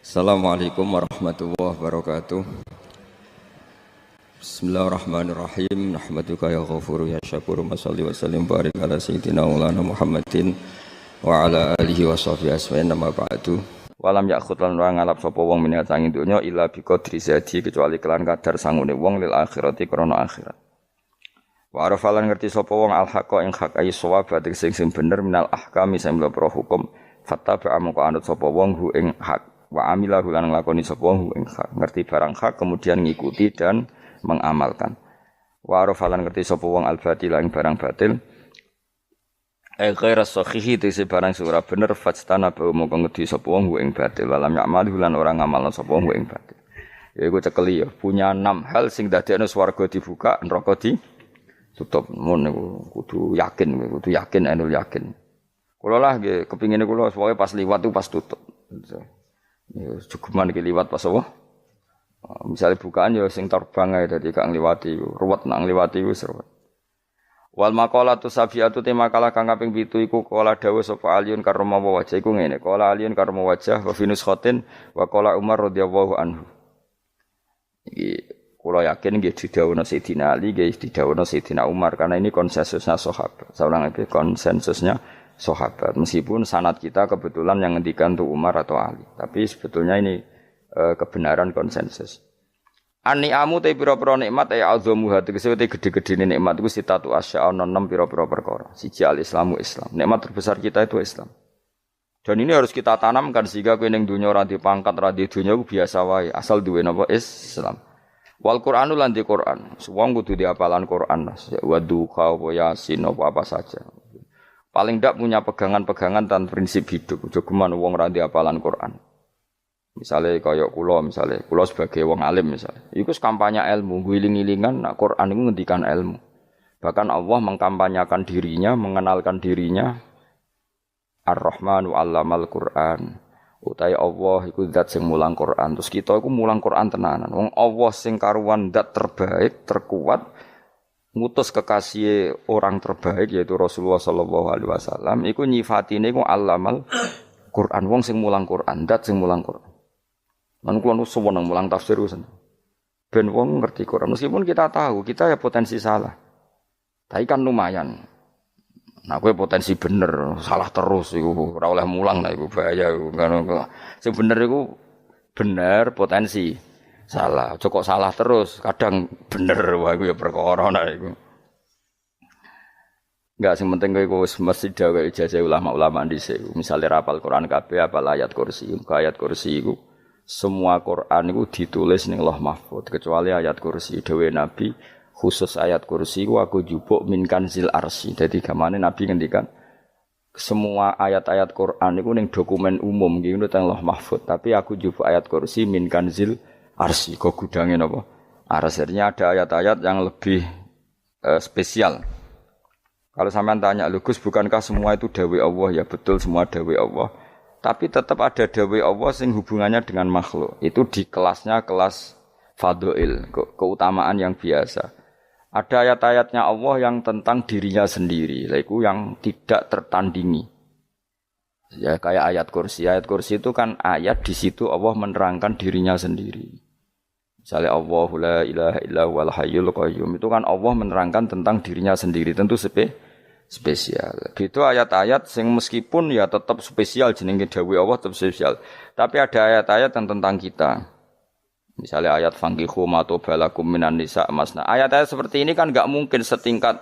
Assalamualaikum warahmatullahi wabarakatuh. Bismillahirrahmanirrahim. Nahmaduka ya ghafuru ya syakuru. Mashalli wa sallim barik ala sayyidina maulana Muhammadin wa ala alihi wa sahbihi asma'in nama ba'du. Walam yakhut lan ora ngalap sapa wong minat sanging donya illa bi qadri zati kecuali kelan kadar sangune wong lil akhirati krana akhirat. Wa arafalan ngerti sapa wong al haqqa ing hak ay shawab sing bener minal ahkami sing mlebu hukum fattaba amko anut sapa wong hu ing hak. Wa amilah lan nglakoni sapa wong ing hak ngerti barang hak kemudian ngikuti dan mengamalkan. Wa arafalan ngerti sapa wong al-batil ing barang batil ghairas sahihi tese barang ora bener fastana ba mongko ngerti sapa wong ing batil walam ya'mal lan ora ngamalna sapa wong ing batil. Ya iku cekeli ya punya 6 hal sing dadekno swarga dibuka neraka ditutup. Mun niku kudu yakin anul yakin. Kula lah nggih kepingine kula pokoke pas liwat itu pas tutup. Ya cukuman iki liwat pas apa? Misalnya bukaan ya sing terbang ae dadi gak ngliwati ruwet nang ngliwati wis ruwet. Wal maqalatu safiatu te makalah kang kaping 7 iku kala dawuh sapa Aliun karma wajah iku ngene. Kala Aliun karma wajah wa finus khotin wa kala Umar radhiyallahu anhu. Iki kula yakin nggih didhawuhna Sayyidina Ali nggih didhawuhna Sayyidina Umar karena ini konsensusnya sahabat. Saurang iki konsensusnya sahabat. Meskipun sanad kita kebetulan yang ngendikan tuh Umar atau Ali, tapi sebetulnya ini kebenaran konsensus. An-ni'amu te pira-pira nikmat ya azamu hati kesete gede-gedene nikmat iku sitatu asya ana 6 pira-pira perkara. Siji al-islamu Islam. Nikmat terbesar kita itu Islam. Dan ini harus kita tanamkan sehingga kowe ning donya ora dipangkat, ora di donya ku biasa wae, asal duwe napa Islam. Wal Qur'anu lan di Qur'an. Wong kudu diapalan Qur'an. Wa duha wa yasin apa saja. Paling ndak punya pegangan-pegangan dan prinsip hidup. Aja geman wong ra diapalan Quran. Misale kaya kula sebagai wong alim misale. Iku kampanye ilmu, guling-gilingan nak Quran iku ngendikan ilmu. Bahkan Allah mengkampanyakan dirinya, mengenalkan dirinya Ar-Rahmanu 'allamal Qur'an. Utahe Allah iku zat sing mulang Quran. Terus kita iku mulang Quran tenanan. Wong Allah sing karuan zat terbaik, terkuat ngutus kekasih orang terbaik yaitu Rasulullah sallallahu alaihi wasallam iku nyifatine iku allamal Quran wong sing mulang Quran dat sing mulang Quran lan kula nu seneng mulang tafsir usen ben wong ngerti Quran meskipun kita tahu kita ya potensi salah tapi kan lumayan nah kowe potensi bener salah terus iku ora oleh mulang nah iku bahaya iku sing bener iku bener potensi salah, kok salah terus, kadang bener, wah itu ya perkara nah itu. Enggak, yang penting kowe mesti dawe ijazah ulama-ulama dhisik. Misale rapal Quran kabeh, apal ayat kursi, ayat kursi iku semua Quran iku ditulis ning Lauh Mahfuz kecuali ayat kursi dawuh Nabi khusus ayat kursi iku aku jupuk min kanzil arsy. Dadi gamane Nabi ngendikan semua ayat-ayat Quran iku ning dokumen umum iki nang Lauh Mahfuz, tapi aku jupuk ayat kursi min kanzil arsy, kok gudangnya apa? Arsirnya ada ayat-ayat yang lebih spesial. Kalau sampean tanya, Gus bukankah semua itu dawai Allah? Ya betul semua dawai Allah. Tapi tetap ada dawai Allah yang hubungannya dengan makhluk. Itu di kelasnya kelas fadhil, keutamaan yang biasa. Ada ayat-ayatnya Allah yang tentang dirinya sendiri, itu yang tidak tertandingi. Ya kayak ayat kursi. Ayat kursi itu kan ayat di situ Allah menerangkan dirinya sendiri. Misalnya Allahu la ilaha illa huwal hayyul qayyum itu kan Allah menerangkan tentang dirinya sendiri tentu spesial. Itu ayat-ayat yang meskipun ya tetap spesial jenenge dawuh Allah tetap spesial. Tapi ada ayat-ayat yang tentang kita. Misalnya ayat fankihu ma tobalakum minan nisa masna. Ayat-ayat seperti ini kan enggak mungkin setingkat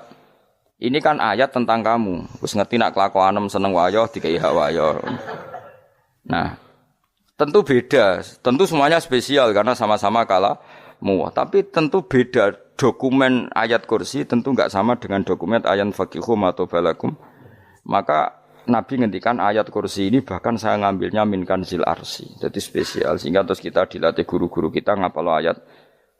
ini kan ayat tentang kamu. Wis ngerti nak kelakuanem seneng wayo dikai hak wayo. Nah, tentu beda. Tentu semuanya spesial karena sama-sama kalamu. Tapi tentu beda dokumen ayat kursi tentu enggak sama dengan dokumen ayat faqihu matobalakum. Maka Nabi ngendikan ayat kursi ini bahkan saya ngambilnya min kanzil arsy. Jadi spesial sehingga terus kita dilatih guru-guru kita ngapal ayat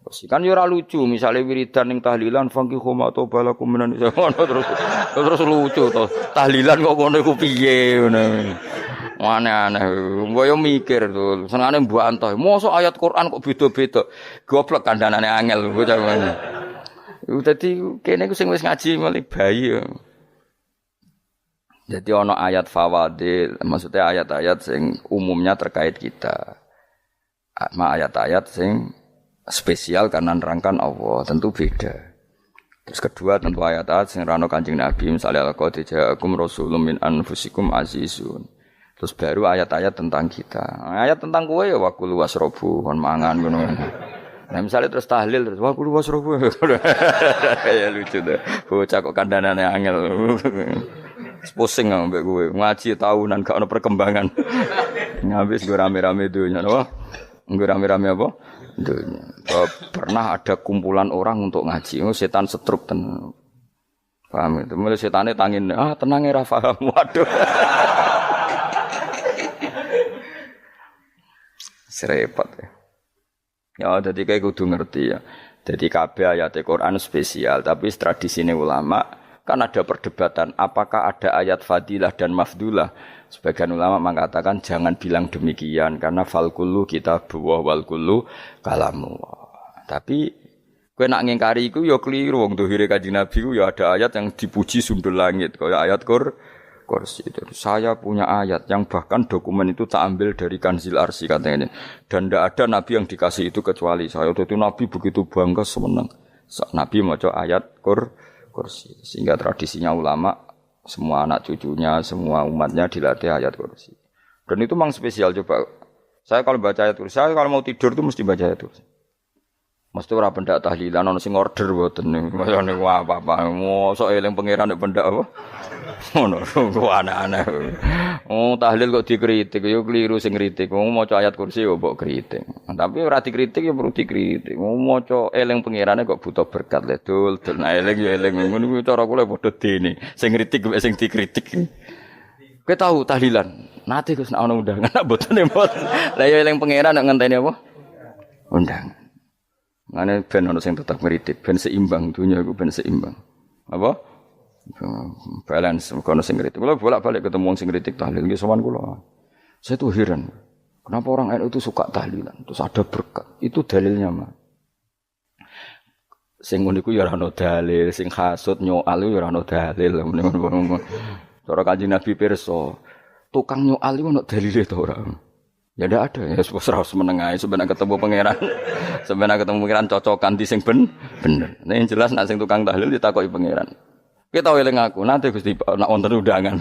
kan yo ora lucu, misalnya wiridan ning tahlilan fankihu ma tobalakum minan terus lucu to. Tahlilan kok ngono iku piye ngono. Aneh-aneh. Mbok yo mikir to, senengane mbantah. Mosok ayat Quran kok beda-beda. Goblok kandhanane angel bocah ngono. Iku dadi kene iku sing wis ngaji mulai bayi yo. Jadi ana ayat fawadil, maksudnya ayat-ayat sing umumnya terkait kita. ayat-ayat sing spesial karena nerangkan Allah, tentu beda. Terus kedua tentu ayat-ayat sing rano Kanjeng Nabi, misalnya laqad ja'akum rasulun min anfusikum azizun. Terus baru ayat-ayat tentang kita. Ayat tentang kowe ya waqul wasrobu kon mangan ngono. Nah misalnya terus tahlil terus waqul wasrobu. Ya lucu tuh. Bocah kok kandhanane angel. Pusing ambek kowe. Ngaji tahunan gak ono perkembangan. Ngabis go rame-rame dunya napa? Nggo rame-rame apa? Dunya. Pernah ada kumpulan orang untuk ngaji. Setan setruk tenan. Paham itu. Mulai setane tangin, tenang ya ra paham. Waduh. Serepot ya. Ya jadi kayak kudu ngerti ya. Jadi kabeh ayat Al-Qur'an spesial, tapi tradisi ulama kan ada perdebatan apakah ada ayat fadilah dan mafdulah. Sebagian ulama mengatakan jangan bilang demikian karena fal kullu kitabullah wal kullu kalamullah. Tapi kowe nak ngingkari iku ya keliru wong dohire Kanjeng Nabi ku ya ada ayat yang dipuji sundul langit kaya ayat Kursi. Saya punya ayat yang bahkan dokumen itu tak ambil dari Kanzil Arsy katanya ini. Dan tidak ada nabi yang dikasih itu kecuali saya. Itu nabi begitu bangga senang. Nabi maca ayat Kursi. Sehingga tradisinya ulama semua anak cucunya, semua umatnya dilatih ayat Kursi. Dan itu memang spesial coba. Saya kalau baca ayat Kursi, saya kalau mau tidur itu mesti baca ayat Kursi. Mesti ora pendak tahlilan ana sing order mboten niku. Masane apa-apa. Mosok eling pangeran nek pendak apa? Ngono kok aneh-aneh. Oh tahlil kok dikritik ya keliru sing kritik. Wong maca ayat Kursi yo mbok kritik. Tapi ora dikritik ya perlu dikritik. Wong maca eling pangerane kok butuh berkat le dul nah eling ya eling ngono kuwi cara kula padha dene. Sing kritik sing dikritik. Kowe tahu tahlilan? Nate Gus nek ana undangan mboten mboten. Lah ya eling pangeran nek ngenteni apa? Undangan. Ngene ben ono sing tetep ngritik, ben seimbang dunya iku ben seimbang. Apa? Balance kono sing ngritik. Kula bolak-balik ketemu wong sing ngritik tahlil nggih sowan kula. Saya tuh heran. Kenapa orang NU itu suka tahlilan? Terus ada berkat. Itu dalilnya, Mas. Sing ngono iku ya ora ono dalil, sing hasud nyoal ya ora ono dalil. Cara Kanjeng Nabi pirsa, tukang nyoal iku ono dalile to ora? Ya ndak ada ya harus menengahi sebenarnya ketemu pangeran. Sebenarnya ketemu pangeran cocokan di sing bener. Nah yang jelas nek sing tukang tahlil ditakoki pangeran. Kita eling aku nanti Gusti nak wonten undangan.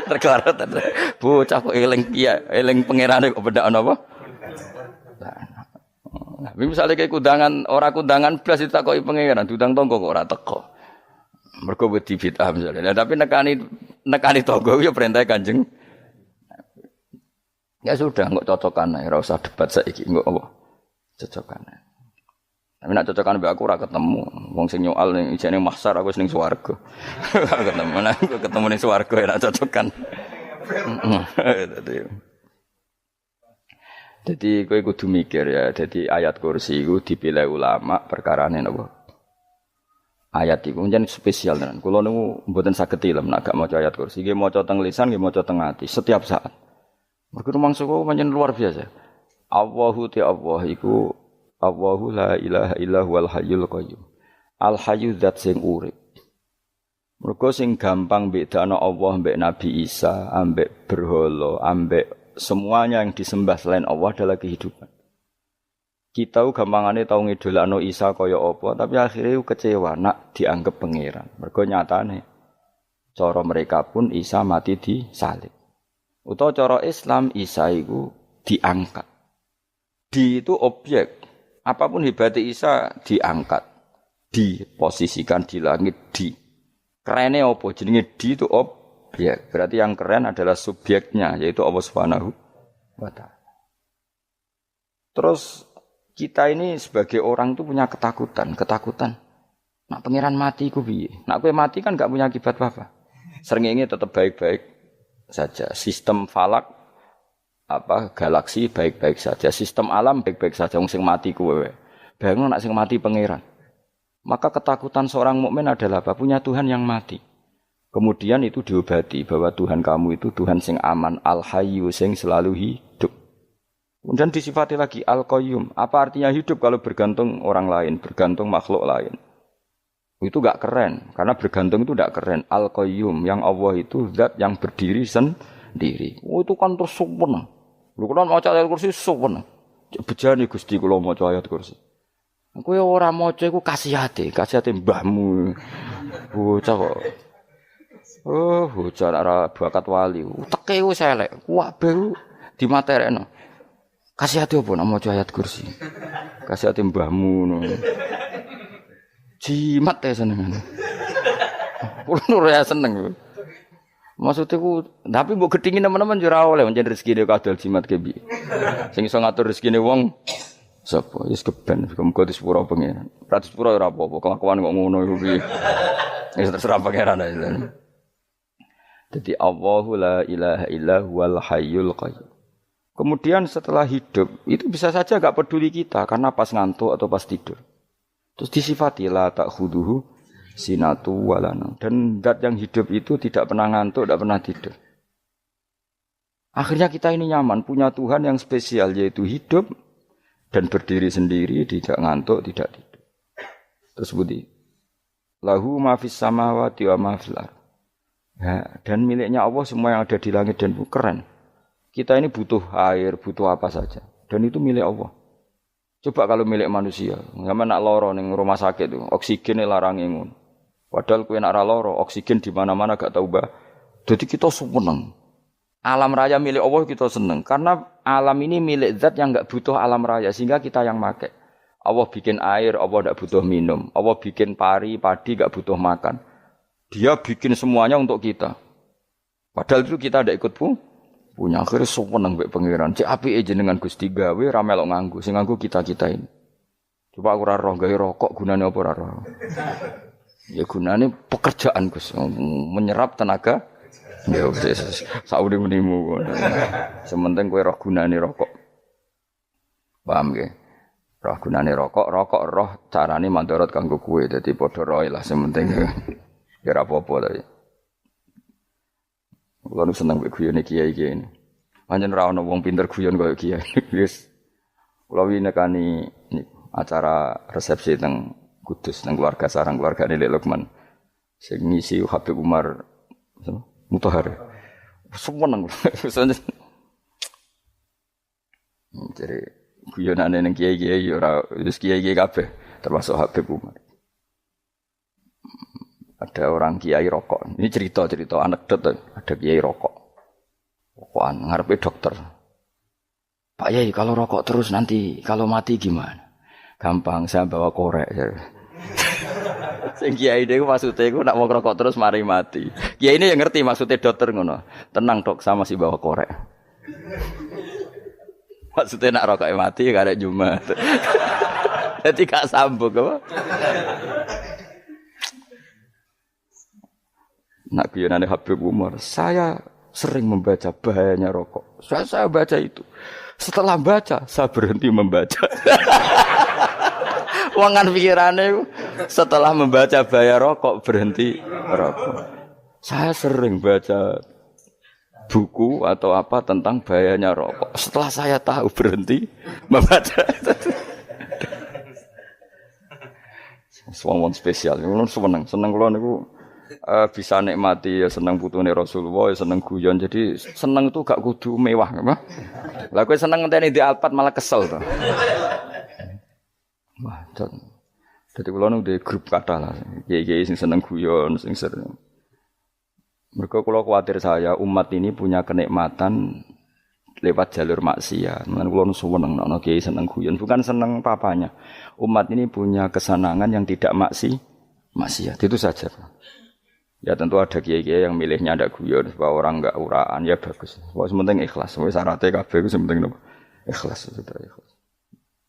Terklaret. Bocah kok eling iya, eling pangerane kok bedak ana apa? Nah, misalnya kayak kundangan ora kundangan blas ditakoki pangeran, diundang tonggo kok ora teko. Mergo wedi bid'ah misalnya. Tapi nekani tonggo ya perintah Kanjeng. Ya sudah, enggak cocokan ae, ora usah debat saiki, enggak apa. Cocokan. Tapi nek cocokan mbek aku ora ketemu. Wong sing nyoal ning ijene mahsyar aku wis ning swarga. Ketemu ning swarga ora cocokan. Jadi kowe kudu mikir ya, jadi ayat Kursi iku dipilih ulama perkarane napa? Ayat iku njen spesial tenan. Kula niku mboten saged ilem nek gak maca ayat Kursi. Nggih maca teng lisan, nggih maca teng ati setiap saat. Mergo mangsa kok pancen luar biasa. Allahu ta Allah iku Allahu la ilaha illa huwal hayyul qayyum. Al hayyu zat sing urip. Mergo sing gampang bedakno Allah mbek Nabi Isa, ambek berhala, ambek semuanya yang disembah selain Allah adalah kehidupan. Kita gampangane tau ngidolakno Isa kaya apa, tapi akhirnya kecewa nak dianggap pangeran. Mergo nyatane cara mereka pun Isa mati disalib. Utawa cara Islam Isa iku diangkat. Di itu objek. Apapun hebatnya Isa diangkat. Diposisikan di langit di. Kerene apa? Jenenge di itu objek. Berarti yang keren adalah subjeknya yaitu Allah Subhanahu wa taala. Terus kita ini sebagai orang itu punya ketakutan. Nak pangeran mati iku piye? Nak kowe mati kan enggak punya akibat apa-apa. Srengenge tetap baik-baik saja. Sistem falak galaksi baik-baik saja. Sistem alam baik-baik saja. Wong sing mati kuwe. Bayangno nek sing mati pangeran. Maka ketakutan seorang mukmin adalah apa? Punya Tuhan yang mati. Kemudian itu diobati bahwa Tuhan kamu itu Tuhan sing aman, al-hayyu sing selalu hidup. Kemudian disifati lagi al-qayyum. Apa artinya hidup kalau bergantung orang lain, bergantung makhluk lain? Itu enggak keren, karena bergantung itu enggak keren. Al-Qayyum, yang Allah itu zat yang berdiri sendiri. Oh itu kan terus sempurna. Lho kula maca ayat kursi suwen. Bejane Gusti kula maca ayat kursi. Kowe ora maca iku kasihate mbahmu. Bocah kok. Oh, bocah ora bakat wali. Teke wis elek. Kabeh dimaterekno. Kasihate opo nek maca ayat kursi? Kasihate mbahmu ngono. Jimat ya senengan. Kulo ora seneng. Maksudnya ku, tapi mbok gedhingi teman-teman yo ora oleh pancen rezekine kadal jimat ke piye. Sing iso ngatur rezekine wong sapa? Wis keben, muga disepuro pengen. Ra disepuro ora apa-apa, kelakuan kok ngono iku piye. Wis terserah pangeran ae. Dadi Allahu la ilaha illa huwal hayyul qayyum. Kemudian setelah hidup, itu bisa saja enggak peduli kita karena pas ngantuk atau pas tidur. Terus disifati la ta'khuduhu sinatu walana. Dan zat yang hidup itu tidak pernah ngantuk, tidak pernah tidur. Akhirnya kita ini nyaman, punya Tuhan yang spesial, yaitu hidup dan berdiri sendiri, tidak ngantuk, tidak tidur. Terus budi, lahu ma fis samawati wa ma fil ardh. Ya, dan miliknya Allah semua yang ada di langit dan bumi. Keren. Kita ini butuh air, butuh apa saja. Dan itu milik Allah. Coba kalau milik manusia, sama nak loro ning rumah sakit itu, oksigennya larang ngono. Padahal kowe nak ra loro, oksigen di mana-mana gak tau mbah. Jadi kita seneng. Alam raya milik Allah kita seneng karena alam ini milik zat yang enggak butuh alam raya sehingga kita yang make. Allah bikin air, Allah enggak butuh minum. Allah bikin padi enggak butuh makan. Dia bikin semuanya untuk kita. Padahal itu kita ndak ikut punya. Akhirnya seneng mbek pangeran. Cek apike jenengan Gusti gawe ra melok nganggo. Sing nganggo kita-kita ini. Coba aku ora roh gawe rokok gunane apa ora roh. Ya gunane pekerjaan Gus, menyerap tenaga. Ya wis saudi menimu. Sementing kowe roh gunane rokok. Paham nggih? Roh gunane rokok roh carane mandorot kanggo kowe. Dadi padha roe lah sementing. Ya ora apa-apa ta. Kulo nu seneng mbek guyone kiai-kiai ini. Pancen ra ono wong pinter guyon kaya kiai. Wis kulo winekani acara resepsi teng Kudus nang keluarga sarang keluargane Lek Lukman. Sing ngisi Habib Umar Mutahar. Seneng. Jadi guyonane ning kiai-kiai ora wis kiai-kiai kabeh termasuk Habib Umar. Ada orang kiai rokok. Ini cerita anekdot. Ada kiai rokok. Rokokan ngarepe dokter. Pak Yai kalau rokok terus nanti kalau mati gimana? Gampang saya bawa korek. Sing kiai niku maksude iku nak wong rokok terus mari mati. Kiai ini yang ngerti maksudnya dokter ngono. Tenang dok, sama si bawa korek. Maksudnya nak rokok mati gak ada Jumat. Jadi gak sambung apa? Nak guyonane Habib Umar, saya sering membaca bahayanya rokok. Saya baca itu. Setelah baca, saya berhenti membaca. Wangan pikirane setelah membaca bahaya rokok berhenti rokok. Saya sering baca buku atau apa tentang bahayanya rokok. Setelah saya tahu berhenti membaca. Wong spesial. Kulo seneng kulo niku bisa nikmati ya seneng putune Rasulullah, ya seneng guyon. Jadi seneng itu gak kudu mewah, apa? Lah kowe seneng ngenteni di Alphard malah kesel to. Wah, jadi kalau nunggu grup kata lah, kiai sing seneng guyon, sing sering. Mereka kalau khawatir saya umat ini punya kenikmatan lewat jalur maksiat. Mengenai kalau seneng, nono kiai seneng guyon, bukan seneng papanya. Umat ini punya kesenangan yang tidak maksiat, itu saja. Ya tentu ada kiai-kiai yang milihnya ada guyon, supaya orang enggak uraan, ya bagus. Pokoknya sementing ikhlas, pokoknya syaratnya kabeh itu sementing ikhlas, sudah ikhlas.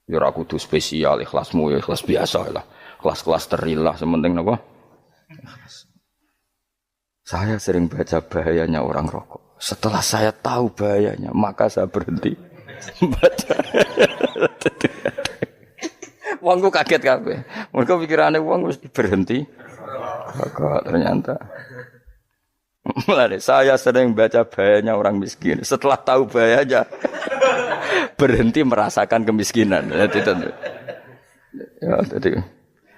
Ya ora kudu spesial, ikhlasmu ya ikhlas biasa lah. Kelas-kelas terilah sementing napa? Ikhlas. Saya sering baca bahayanya orang rokok. Setelah saya tahu bahayanya, maka saya berhenti baca. Wongku kaget kabeh. Mergo pikirane wong mesti berhenti. Kok ternyata. Mulane saya sering baca bahayanya orang miskin. Setelah tahu bahayanya berhenti merasakan kemiskinan. Jadi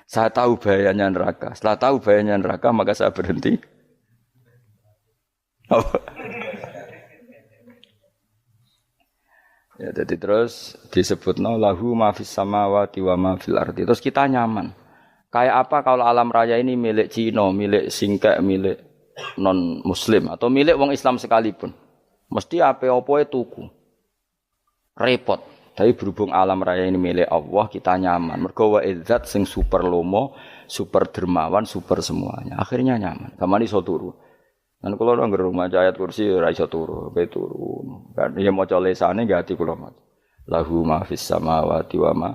saya tahu bahayanya neraka. Setelah tahu bahayanya neraka, maka saya berhenti. Ya, jadi terus disebutno lahu ma fis samawati wa ma fil ardi. Terus kita nyaman. Kayak apa kalau alam raya ini milik Cina, milik singkek, milik non muslim atau milik wong Islam sekalipun. Mesti apa-apa tuku. Repot. Tapi berhubung alam raya ini milik Allah, kita nyaman. Mergo wa izzat sing super lomo, super dermawan, super semuanya. Akhirnya nyaman. Kamane iso turu. Kan kula nang rumah ayat kursi ora iso turu, pe turu. Kan ya maca lesane nggih ati kula maca. Lahu ma fis samawati wa ma.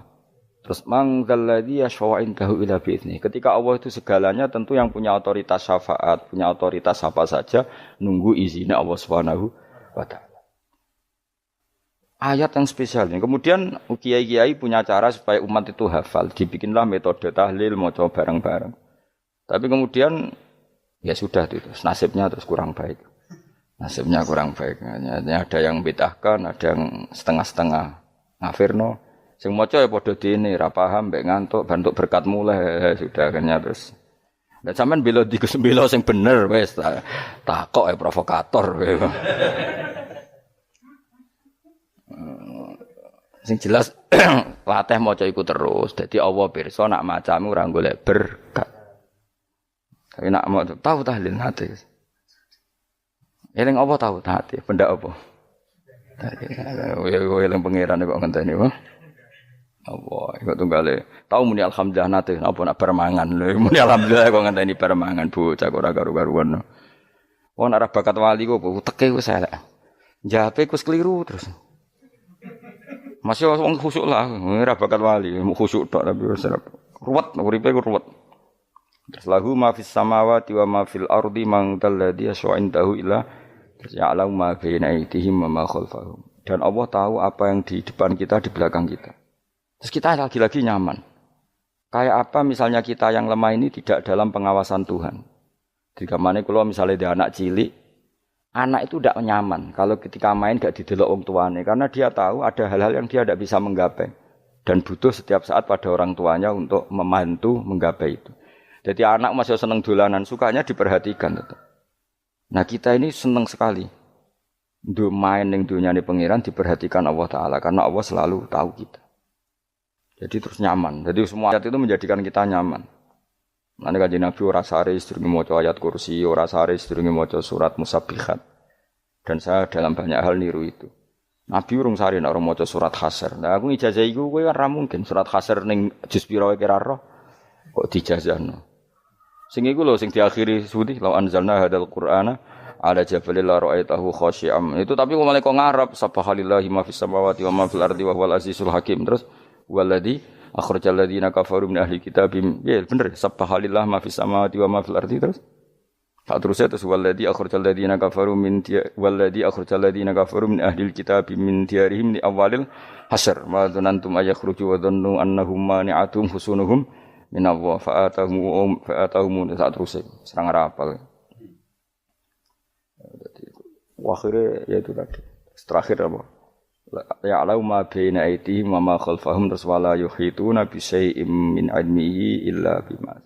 Terus mangkal ladzi yashfa'u indahu ila bi'izni. Ketika Allah itu segalanya tentu yang punya otoritas syafaat, punya otoritas apa saja nunggu izinnya Allah Subhanahu wa taala. Ayat yang spesial ini. Kemudian kiai-kiai punya cara supaya umat itu hafal. Dibikinlah metode tahlil maca bareng-bareng. Tapi kemudian ya sudah itu, nasibnya terus kurang baik. Nasibnya kurang baik. Ada yang bid'ahkan, ada yang setengah-setengah ngafirno. Sing maca ya padha dene, ra paham mbek ngantuk, bantuk berkat mulai sudah akhirnya terus. Lah sampean bela bela sing bener wis takok provokator. Sing jelas latih maca iku terus. Dadi Allah pirsa nak macamu ora golek berkat. Tapi nak mau tahu tahlil hati. Eling apa tahu hati? Benda apa? Eling pangeran kok ngenteni apa? Allah, iku tunggale. Tahu muni alhamdulillah nate apa nak permangan lho. Muni alhamdulillah kok ngenteni permangan bocah ora karu-karuan. Wong ora bakat wali kok teke wis elek. Jape wis keliru terus. Masih wong khusuk lah, ora bakat wali, khusuk tok tapi wis ruwet, uripe ku ruwet. Terus lahu ma fis samawati wa ma fil ardi man dalladhi yashfa'u indahu illa ya'lamu ma baina aydihim wa ma khalfahum. Dan Allah tahu apa yang di depan kita, di belakang kita. Terus kita lagi-lagi nyaman. Kayak apa misalnya kita yang lemah ini tidak dalam pengawasan Tuhan. Jika mana kalau misalnya dia anak cilik, anak itu tidak nyaman kalau ketika main gak didelok wong tuane karena dia tahu ada hal-hal yang dia tidak bisa menggapai dan butuh setiap saat pada orang tuanya untuk membantu menggapai itu. Jadi anak masih senang dolanan, sukanya diperhatikan tetap. Nah kita ini senang sekali. Untuk main ning dunyane pangeran diperhatikan Allah Ta'ala karena Allah selalu tahu kita. Jadi terus nyaman. Jadi semua ayat itu menjadikan kita nyaman. Nanti Kanjeng Nabi ora sare sedurunge maca ayat kursi, ora sare sedurunge maca surat Musabbihat. Dan saya dalam banyak hal niru itu. Nabi urung sare nek ora maca surat Hasr. Nah aku ijazah iku kowe kan ra mungkin surat Hasr ning juz pira wae kira roh kok dijazahno. Sing iku lho sing diakhiri sudi la anzalna hadal qur'ana ala jabalil la ra'aitahu khashi'am. Itu tapi kok malah kok ngarep subhanallahi ma fis samawati wa ma fil ardi wa huwal azizul hakim. Terus waladzi akhrajal ladzina kafaru min ahli kitabim. Ya bener subhanallahi ma fis samawati wa ma fil ardi terus. Tak terusnya terus waladzi akhrajal ladzina kafaru min waladzi akhrajal ladzina kafaru min ahli kitabim min diyarihim li awalil hasyr. Ma dzanantum ayakhruju wa dhannu annahum mani'atum husunuhum min Allah fa'atahum saat terus serang rapal. Akhirnya yaitu tadi. Terakhir apa? Ya'lamu ma baina aydihim wa ma khalfahum wala yuhituna bi syai'in min ilmihi illa bima.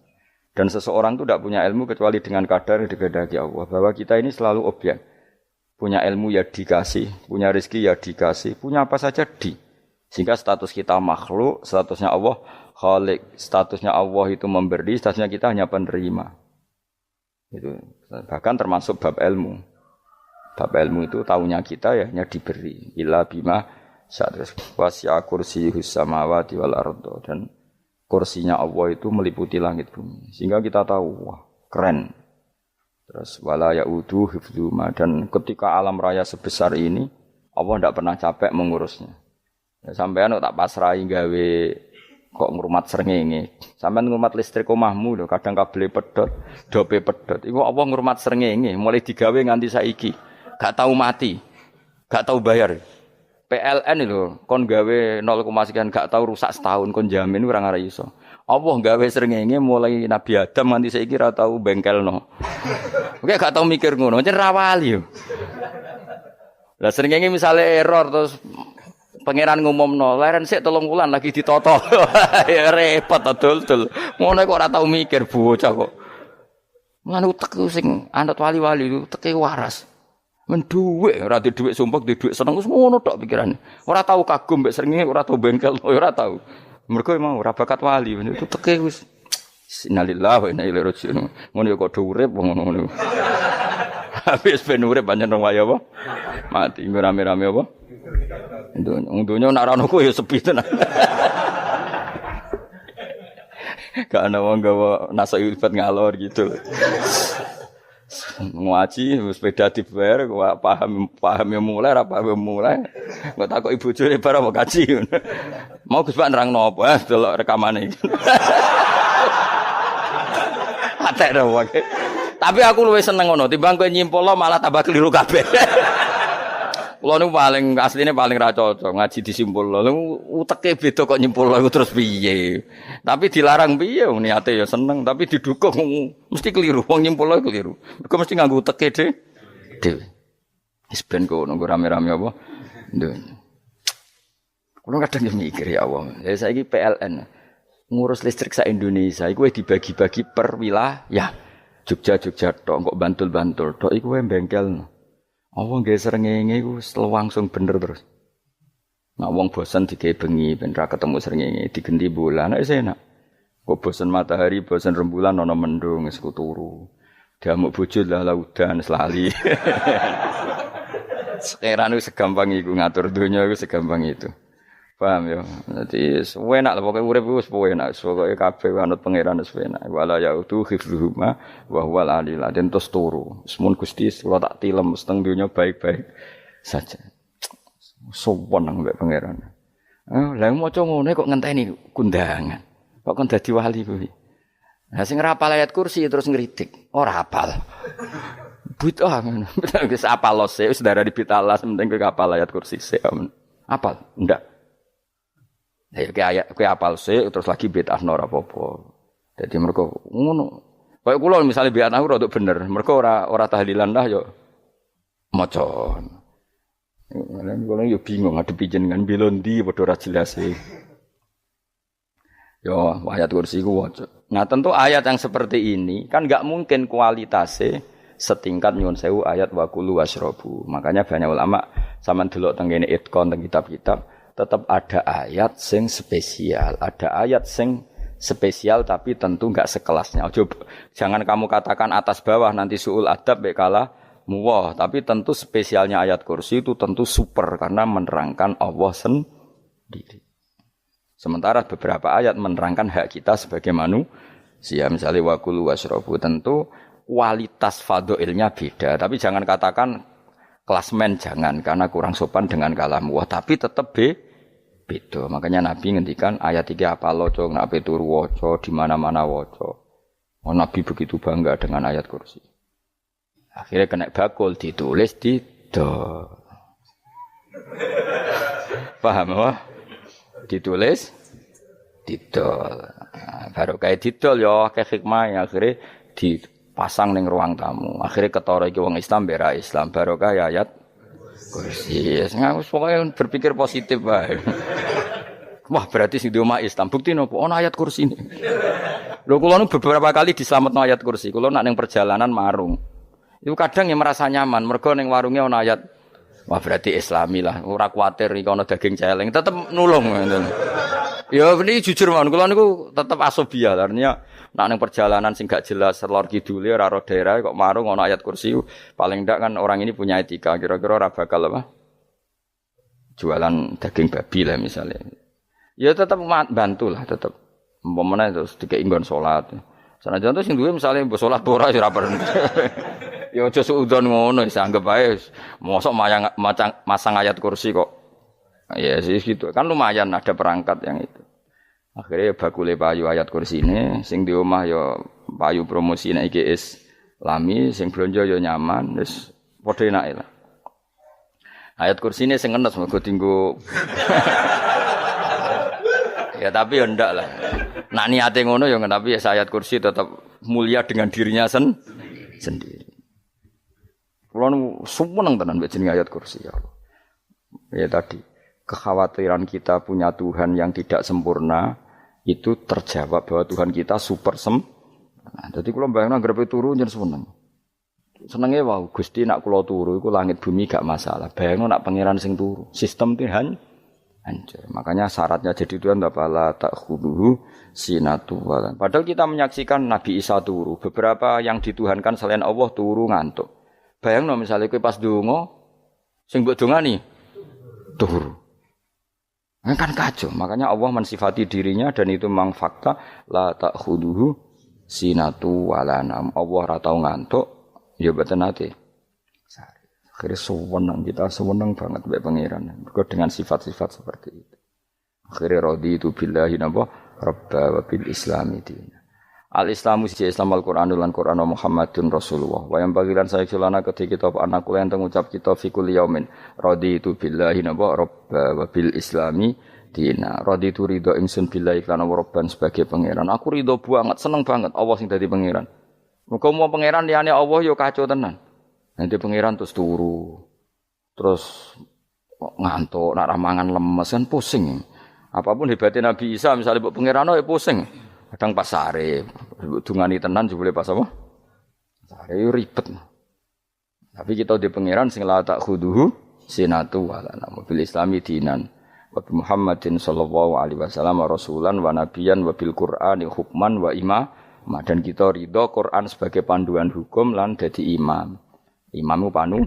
Dan seseorang itu tidak punya ilmu kecuali dengan kadar yang dikehendaki Allah. Bahwa kita ini selalu objek. Punya ilmu ya dikasih, punya rezeki ya dikasih, punya apa saja di. Sehingga status kita makhluk, statusnya Allah Khalik, statusnya Allah itu memberi, statusnya kita hanya penerima. Itu bahkan termasuk bab ilmu. Bab ilmu itu tahunya kita ya hanya diberi. Illa bima sa'atus wasi'a kursiyus samawati wal ardo. Dan kursinya Allah itu meliputi langit bumi. Sehingga kita tahu, wah keren. Terus wala ya'udu hifdzuma. Dan ketika alam raya sebesar ini, Allah tidak pernah capek mengurusnya. Ya, sampean tak pasrahi gawe kok ngrumat srengenge. Sampeyan ngrumat listrik omahmu lho, kadang kabel pedhot, dope pedhot. Iku apa ngrumat srengenge, mulai digawe nganti saiki. Gak tahu mati. Gak tahu bayar. PLN lho, kon gawe 0, sekian gak tahu rusak setahun kon jamin ora ngara iso. Allah gawe srengenge mulai Nabi Adam nganti saiki ora tahu bengkelno. Oke gak tahu mikir ngono, pancen ra wali yo. Lah srengenge misale error terus pangeran ngumumno, leren sik 3 wulan lagi ditoto. Ya repot dul-dul. Ngono kok ora tau mikir bocah kok. Lan utek sing anut wali-wali utek waras. Men dhuwit, ora di dhuwit sumpek, di dhuwit seneng wis ngono tok pikirane. Ora tau kagum mbek srengenge, ora tau bengkel, ora tau. Mergo mau ora bakat wali, itu teke wis innalillahi wa inna ilaihi raji'un. Ngono ya kok urip ngono. Habis ben urip pancen rong waya apa? Mati nggo rame-rame apa? Dunya nak ra ono kowe ya sepi tenan. Gak ana wong gawa nasa ilfat ngalor gitu. Ngaji sepeda dibayar paham ya mulai ora paham ya mulai. Kok takoki bojone bar apa kaji. Mau Gus Pak nerangno apa? Delok rekamane. Atek ra wae. Tapi aku luwih seneng ngono timbang kowe nyimpulno malah tambah keliru kabeh. Kulo niku paling asline paling ra cocok ngaji disimpulno. Uteke beda kok nyimpulno iku terus piye. Tapi dilarang piye wong niate ya seneng tapi didukung mesti keliru. Wong nyimpulno keliru. Mergo mesti nganggo uteke dhewe. Wis ben kono rame-rame apa. Ndon. Kulo kadang mikir ya Allah. Ya saiki PLN ngurus listrik sak Indonesia iku dibagi-bagi per wilayah. Jogja tok kok Bantul tok iku wae bengkel. Apa nggih srengenge iku langsung bener terus. Nek wong bosen digawe bengi ben ra ketemu srengenge digenti bulan nek enak. Kok bosen matahari, bosen rembulan ana mendung wis turu. Diamuk bojo lah udan selali. Sekarang itu segampang iku ngatur dunya iku segampang itu. Paham ya? Dadi enak lah pokoke urip wis enak. Pokoke kabeh anut pangeran wis enak. Wala yautu khifruhuma wa huwal alil azim terus turu. Semun Gusti kula tak tilem seteng donya baik-baik saja. Sowan nang mbek pangeran. Lah maca ngene kok ngenteni kundangan. Kok kon dadi wali kuwi. Lah sing ora hafal ayat kursi terus ngritik. Ora hafal. Bid'ah ngono. Wis hafal lose wis darani bitalah penting kowe hafal ayat kursi sik. Hafal? Ndak. Ya kowe apal sik terus lagi bid'ah ora apa-apa. Dadi mergo ngono. Kaya kula misale bid'ah aku rada bener, mergo ora tahlilan dah yo maca. Lan kula yo bingung ngadepi jenengan belondi padha ora jelas e. Yo ayat kursi ku waca. Nah tentu ayat yang seperti ini kan enggak mungkin kualitasnya setingkat nyuwun sewu ayat wa kulu wasrobu. Makanya banyak ulama sampean delok teng kene itqon teng kitab-kitab tetap ada ayat sing spesial, ada ayat sing spesial tapi tentu enggak sekelasnya. Jangan kamu katakan atas bawah nanti suul adab bekala muwah, tapi tentu spesialnya ayat kursi itu tentu super karena menerangkan Allah sendiri. Sementara beberapa ayat menerangkan hak kita sebagai manusia, misalnya wa kulu wasrobu, tentu kualitas fadhailnya beda, tapi jangan katakan klasmen jangan karena kurang sopan dengan kalam wah tapi tetap beda. Makanya Nabi ngendikan ayat 3 apa loco nape turu waca di mana-mana waca. Oh, Nabi begitu bangga dengan ayat kursi. Akhirnya kena bakul ditulis didol. Paham apa? Ditulis didol. Baru kayak didol ya akeh hikmah akhirnya dipasang ning ruang tamu. Akhirnya ketara iki wong Islam bera Islam barokah ya ayat kursi. Wis pokoke berpikir positif wae. Wah, berarti sing di omah Islam bukti nopo ana ayat kursi ini. Lho kula nu beberapa kali diselametno ayat kursi. Kula nak ning perjalanan marung. Iku kadang ya merasa nyaman mergo ning warunge ana ayat. Wah, berarti Islami lah. Ora kuwatir iki ana daging celeng, tetep nulung ngoten. Ya ini jujur mawon kula niku tetep asobia. Artinya nak ning perjalanan sing gak jelas lor kidule ora ro daerah kok marung ana ayat kursi paling ndak kan orang ini punya etika kira-kira ora bakal apa jualan daging babi lah misalnya ya tetap bantu lah tetap umpamane terus dikek nggon salat sanajan terus sing duwe misale mbok salat ora ora perlu ya aja suudon ngono wis anggap ae mosok masang ayat kursi kok ya sih gitu kan lumayan ada perangkat yang itu. Akhirnya bakule payu ayat kursi ini, sing di omah ya payu promosi nek iki Islami, sing blonjo ya nyaman, wis padha enake lah. Ayat kursi ini sing enes mergo tinggo. Ya tapi ya ndak lah. Nak niate ngono ya tapi ya ayat kursi tetap mulia dengan dirinya sendiri. Kulo seneng tenan mbek jenenge ayat kursi ya Allah. Ya tadi kekhawatiran kita punya Tuhan yang tidak sempurna itu terjawab bahwa Tuhan kita super sempurna. Jadi kalau bayangkan grepe turu njen seneng. Senenge wae Gusti nak kula turu iku langit bumi gak masalah. Bayangno nak pangeran sing turu, sistem Tuhan hancur. Makanya syaratnya jadi Tuhan la ta'khudhuhu sinatu walan. Padahal kita menyaksikan Nabi Isa turu, beberapa yang dituhankan selain Allah turu ngantuk. Bayangno misalnya kowe pas donga sing mbok dongani turu. Kan kacau. Makanya Allah mensifati dirinya dan itu memang fakta la ta'khudhuhu sinatu walanam. Allah ora tau ngantuk, ya mboten nate. Akhirnya sewenang kita sewenang banget mbek pangeran. Mergo dengan sifat-sifat seperti itu. Akhirnya raditu billahi napa rabba wa bil islami dina. Al-Islamu siji Islam Al-Qur'an lan Qur'an Muhammadun Rasulullah. Wa yang bagilan saya celana ketika kita anak kula enten ngucap kita fi kulli yaumin raditu billahi napa rabba wa bil islami dina. Raditu ridho ingsun billahi lan rabban sebagai pangeran. Aku ridho banget, seneng banget Allah sing dadi pangeran. Muga mau pangeran liyane Allah ya kacau tenan. Nanti pangeran terus turu, terus ngantuk, nak ramangan lemes kan pusing. Apapun hebatnya Nabi Isa, misalnya buat pangeran ya pusing. Kadang pas sare, dungani tenan juga boleh pas apa? Sare ribet. Tapi kita di pangeran sing la ta'khudhuhu sinatu wala bil islami dinan. Wa Muhammadin sallallahu alaihi wasallam rasulan wa nabiyan wa bil Qur'ani hukman wa imam. Dan kita ridho Quran sebagai panduan hukum lan dadi imam. Imamu panu.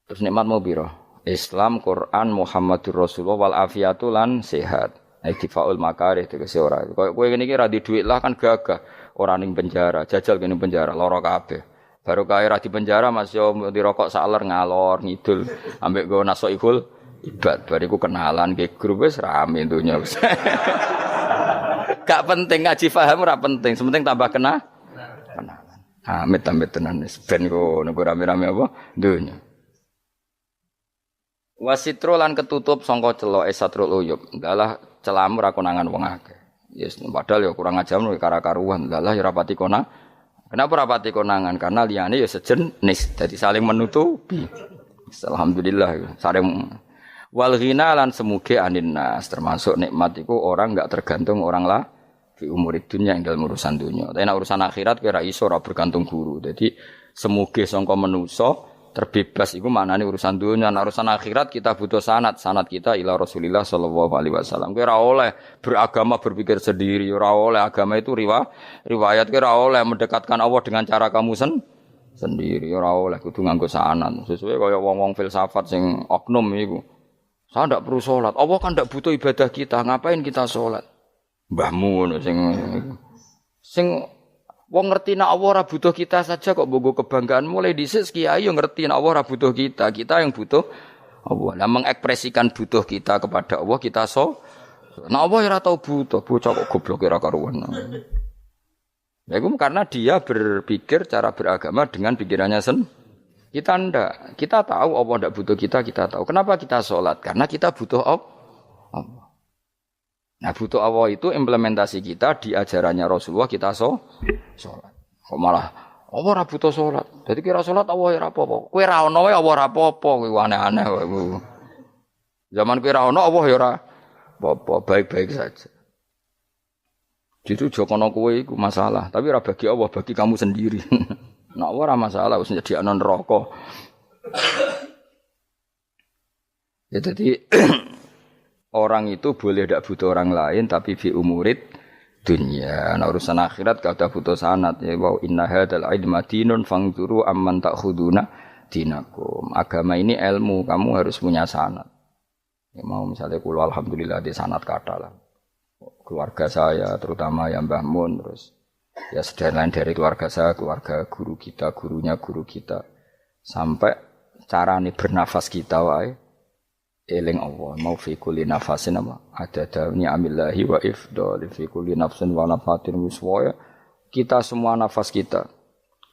Terus nikmat mau biro. Islam, Quran, Muhammadur Rasulullah wal afiatu lan sehat. Iktifaul makarih tegese ora. Kowe ngene iki ra di dhuwit lah kan gagah. Ora ning penjara, jajal kene penjara lara kabeh. Baru kae ra di penjara Mas yo dirokok saler ngalor ngidul ambek go nasoikul ibad. Bariku kenalan ke grup wis rame dunya wis. Gak penting ngaji paham ora penting, sepenting tambah kenalan. Amit-amit tenan wis ben kok nek rame-rame apa dunya. Wasitro lan ketutup sangka celok satrul uyub. Dalah celamu ra konangan wong akeh. Yes, padahal ya kurang ajar karo-karuan. Dalah ya rapati konang. Kenapa rapati konangan? Karena liyane ya sejenis, dadi saling menutupi. Alhamdulillah saling wal ghina lan semuge anin nas, termasuk nikmat iku orang enggak tergantung orang lah. Fi umurid dunya ing dalem urusan dunya. Tapi nek urusan akhirat kira iso ora bergantung guru. Jadi semuge sangka manusa terbebas iku maknane urusan dunya. Nek urusan akhirat kita butuh sanad kita ila Rasulillah sallallahu alaihi wasallam. Kira oleh beragama berpikir sendiri, ora oleh agama itu riwayat kira oleh mendekatkan Allah dengan cara kamu sendiri, ora oleh kudu nganggo sanad. Sesuai kaya wong-wong filsafat sing oknum iku. Saya ndak perlu salat. Allah kan ndak butuh ibadah kita, ngapain kita salat? Mbahmu ngono sing wong ngerti nek Allah ora butuh kita saja kok bogo kebanggaan mulai dhisik kiai yo ngerti nek Allah ora butuh kita yang butuh Allah. Lah mengekspresikan butuh kita kepada Allah kita nek Allah ora tau butuh, bocah kok goblok ora karuan. Ya itu karena dia berpikir cara beragama dengan pikirannya kita ndak. Kita tahu Allah ndak butuh kita tahu. Kenapa kita salat? Karena kita butuh Allah. Nah butuh Allah itu implementasi kita di ajarannya Rasulullah kita sholat. Kok malah Allah ora butuh sholat. Jadi kira sholat Allah ora apa-apa. Kowe ra ono wae Allah ora apa-apa, kuwi aneh-aneh wae. Zaman kowe ra ono Allah ya ora apa-apa, baik-baik saja. Jadi jokono kowe iku masalah, tapi ora bagi Allah, bagi kamu sendiri. Nek Allah ora masalah wis nyediakno neraka. Ya jadi orang itu boleh tidak butuh orang lain tapi fi umurid dunya. Nah urusan akhirat gak ada butuh sanad ya wa inna hadzal ilma dinun fangzuru amman ta'khuduna dinakum. Agama ini ilmu, kamu harus punya sanad. Ya mau misalnya kula alhamdulillah di sanad kata lah. Keluarga saya terutama yang Mbah Mun terus ya sedaya dari keluarga saya, keluarga guru kita, gurunya guru kita sampai carane bernafas kita wae eling Allah mau fi kulli nafasin apa ada ni'amillahi wa ifdal fi kulli nafsin wa nafatin wiswaya kita semua nafas kita.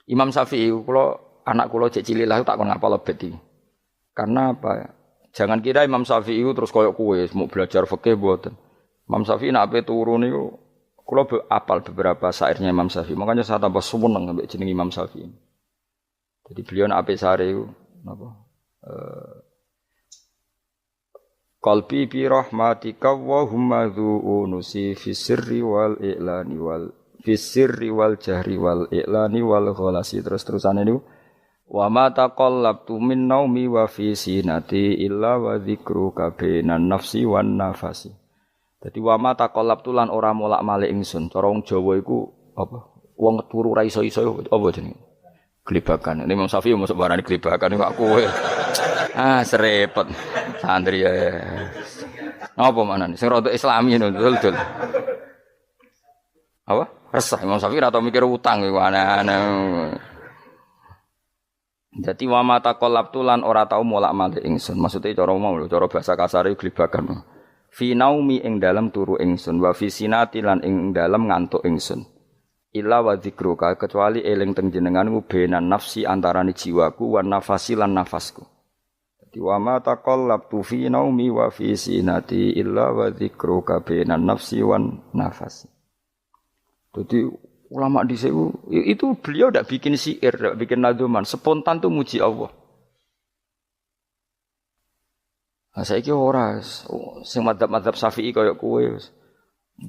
Imam Syafi'i kula anak kula cek cilik lah tak kon ngapal lebet iki. Karena apa? Jangan kira Imam Syafi'i terus koyo kowe mau belajar fikih mboten. Imam Syafi'i nek ape turu niku kula apal beberapa syairnya Imam Syafi'i. Makanya saya tambah seneng ambek jeneng Imam Syafi'i. Jadi beliau nek ape sare iku napa qalbi bi rahmatika wa humma dzu unusi fi sirri wal i'lani wal Fisirri wal jahri wal i'lani wal ghalasi terus-terusane niku wa ma taqallabtu min naumi wa fi sinati illa wa dzikruka bainan nafsi wan nafasi. Dadi wa ma taqallabtu lan ora molak-malik ingsun. Cara wong Jawa iku apa? Wong turu ra iso-iso apa jenenge? Glebakan. Ini Imam Syafi'i mosok barani glebakan kok kowe. Serepet. Santri ya. Napa manane? Sing rada islami ngono dul. Apa? Resah Imam Syafi'i ora tau mikir utang iku aneh-aneh. Dadi wa mata qalab tulan ora tau molak-malik ingsun. Maksude cara mau lho, cara bahasa kasare glebakan. Fi naumi ing dalem turu ingsun wa fi sinati lan ing dalem ngantuk ingsun. Illa wa dzikruka kecuali eling teng jenenganmu benan nafsi antarané jiwaku wan nafasi lan nafasku. Dadi wa mata qalab tu fi naumi wa fi sinati illa wa dzikruka benan nafsi wan nafasi. Jadi ulama di itu beliau tidak bikin syair, tidak bikin nadzuman, spontan tuh muji Allah. Nah, saiki ora sing madzhab Syafi'i kaya kowe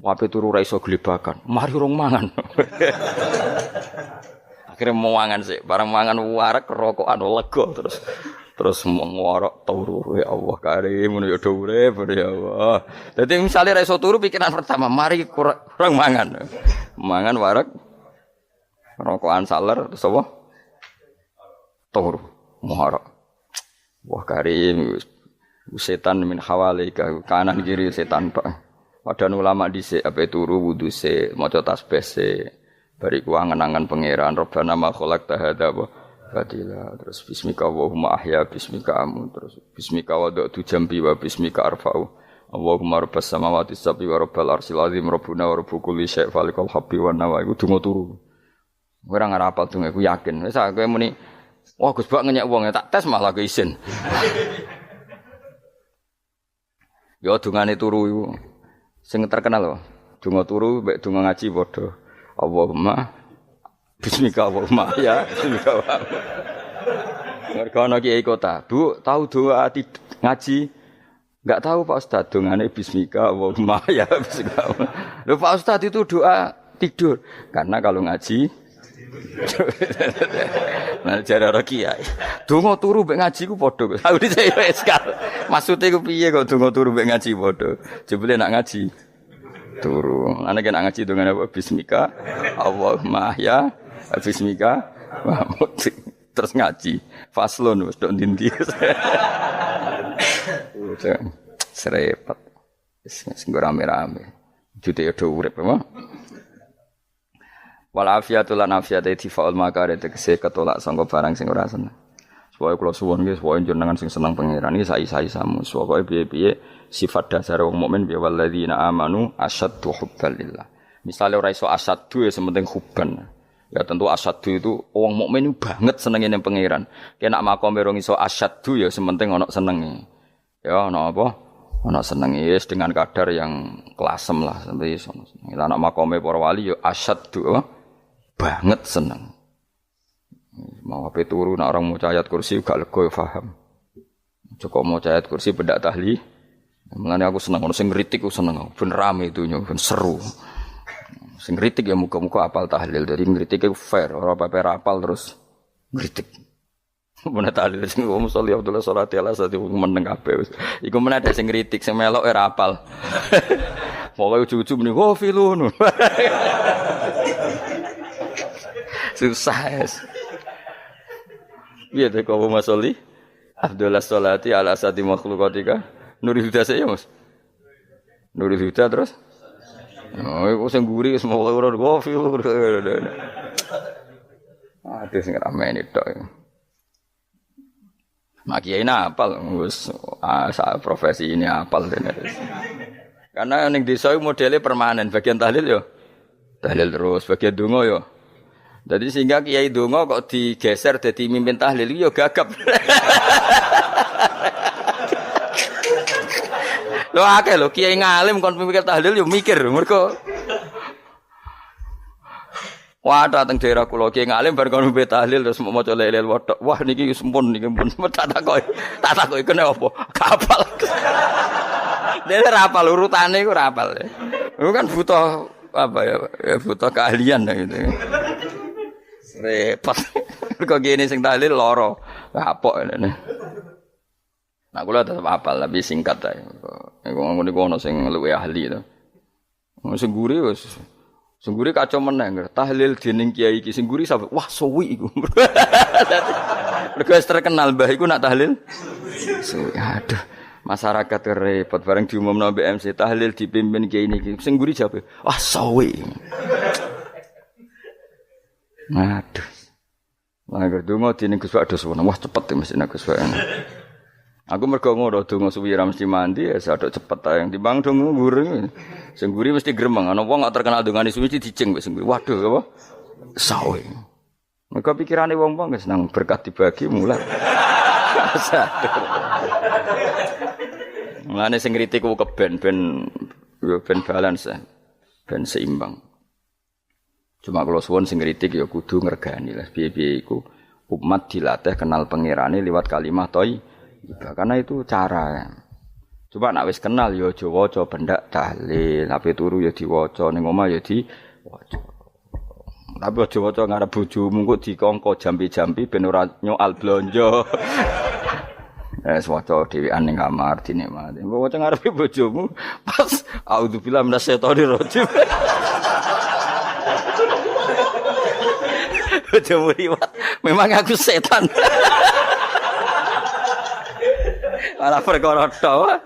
wape turu ra iso glebakan, mari rong mangan. Akhirnya mau mangan sih, barang mangan warak rokokan lega terus ngorok turu ya Allah karim ngono ya urip ya Allah. Dadi misale ra iso turu pikiran pertama mari kurang mangan. Mangan warak rokokan saler terus apa? Turu ngorok. Wah karim setan min hawalika kanan kiri setan tok. Padahal ulama dhisik ape turu wudu se maca tasbih se bariku angen-angen pangeran Rabbana ma khalaqta hadza batila terus bismika Allahumma ahya bismika amun terus bismika wada'tu jambi wa bismika arfa'u Allahumma rabbas samawati sab'i wa rabbal arsyil azim rabbuna wa rabbu kulli syai' falikal habbi wan nawa iku donga turu ora ngarapal donga iku yakin wis kowe muni wah Gus Bak ngenyek wong tak tes malah ke isin yo dungane turu iku sing terkenal lho donga turu mek donga ngaji padha Allahumma bismika Allahumma ya bismika mergo ana kiai kota Bu tahu doa ngaji enggak tahu Pak Ustaz dongane bismika Allahumma ya bismika lho Pak Ustaz itu doa tidur karena kalau ngaji nah jare ora kiai donga turu mek ngaji ku padha aku dhisik wis maksude ku piye kok donga turu mek ngaji padha jebule nak ngaji turu ana nek ngaji dongane apa bismika Allahumma ya bismika terus ngaji faslon wis tok ndi-ndi serepet sing rame-rame jute yo urip apa wal afiatul lan afiate difaul makare tegese ketolak sangka barang sing ora seneng supaya kula suwun nggih supaya jenengan sing seneng pangeran iki sai-sai samu supaya piye-piye sifat dasar wong mukmin ya walladzina amanu asyaddu hubbalillah misale ora iso asyaddu ya sementing hubban. Ya tentu asyaddu itu wong mukmin banget senenge ning pangeran. Kena makome rong iso asyaddu ya sementing ana senenge. Ya ana apa? Ana senenge wis dengan kadar yang klasem lah sampai iso. Lah ana makome para wali ya asyaddu banget seneng. Mau ape turu nek orang maca ayat kursi gak lega ya paham. Cukup maca ayat kursi bedak tahli. Mulane aku seneng ono sing ngritik aku seneng. Ben rame itunya, ben seru. Sing kritik ya muga-muga apal tahlil. Dari ngritik itu fair, ora paper apal terus ngritik. Mun tahlil sing wong sholli Abdullah sholati ala sate meneng kabeh. Iku men ada sing ngritik, sing melok ora apal. Pokoke ujug-ujug muni oh filun. Susah. Piye to kok Mas sholli Abdullah sholati ala sate makhluqatika. Nurul Huda saya Mas. Nurul Huda terus oh, iku sing guri wis mulai ora gofil. Aduh sing ramene tok. Mak kiai apal wis profesi ini apal tenan. Karena ning desa iku modele permanen, bagian tahlil yo tahlil terus, bagian donga yo. Jadi sehingga kiai donga kok digeser dadi mimpin tahlil yo gagap. Lho akeh lho kiai ngalim kon mikir tahlil yo mikir mergo wah dateng daerah kula kiai ngalim bar kon mikir tahlil terus maca lelel wedok wah niki sempun niki pun tak takoki kene apa kapal dene ra apal urutane iku ra apal iku kan butuh apa ya, butuh keahlian gitu. Repot. Kok gini sing tahlil loro. Kapok ngene. Nah, kula tetep apal tapi singkat ae. Iku ngono iku ono sing luwih ahli to. Sing guri wis sing guri kacau meneh. Tahlil dening kiai iki sing guri sampe wah suwi iku. Mergo terkenal mbah iku nak tahlil. Suwi aduh. Masyarakat repot bareng diumumno mbek MC tahlil dipimpin kiai niki. Sing guri jawab, wah suwi. Aduh. Lah donga dening Gus Pak dos wah cepet mesti nek Gus Pak. Aku mergo ngono donga suwi ra mesti mandi ya sadok cepet ae timbang donga nguri. Sing nguri mesti gremeng ana wong gak terkenal dongane suwi dicing mbek sing nguri. Waduh apa? Sawe. Mergo pikirane wong-wong wis nang berkat dibagi mulai. Mulane sing kritik ku keben ben balance ben seimbang. Cuma kalau suwon sing kritik ya kudu ngergani lah piye-piye iku umat dilatih kenal pangerane liwat kalimat thayyibah karena itu cara. Coba nek wis kenal ya aja waca bendak tahlil, ape turu ya diwaca ning omah ya diwaca. Tapi aja waca ngarep bojomu kok dikongko jampi-jampi ben ora nyoal blonjo. Waca dhewean ning kamar dinikmati. Mbok waca ngarepe bojomu pas auzubillahi minasyaitonir rajim. Bojomu riwat, memang aku setan. Malah perkara tok.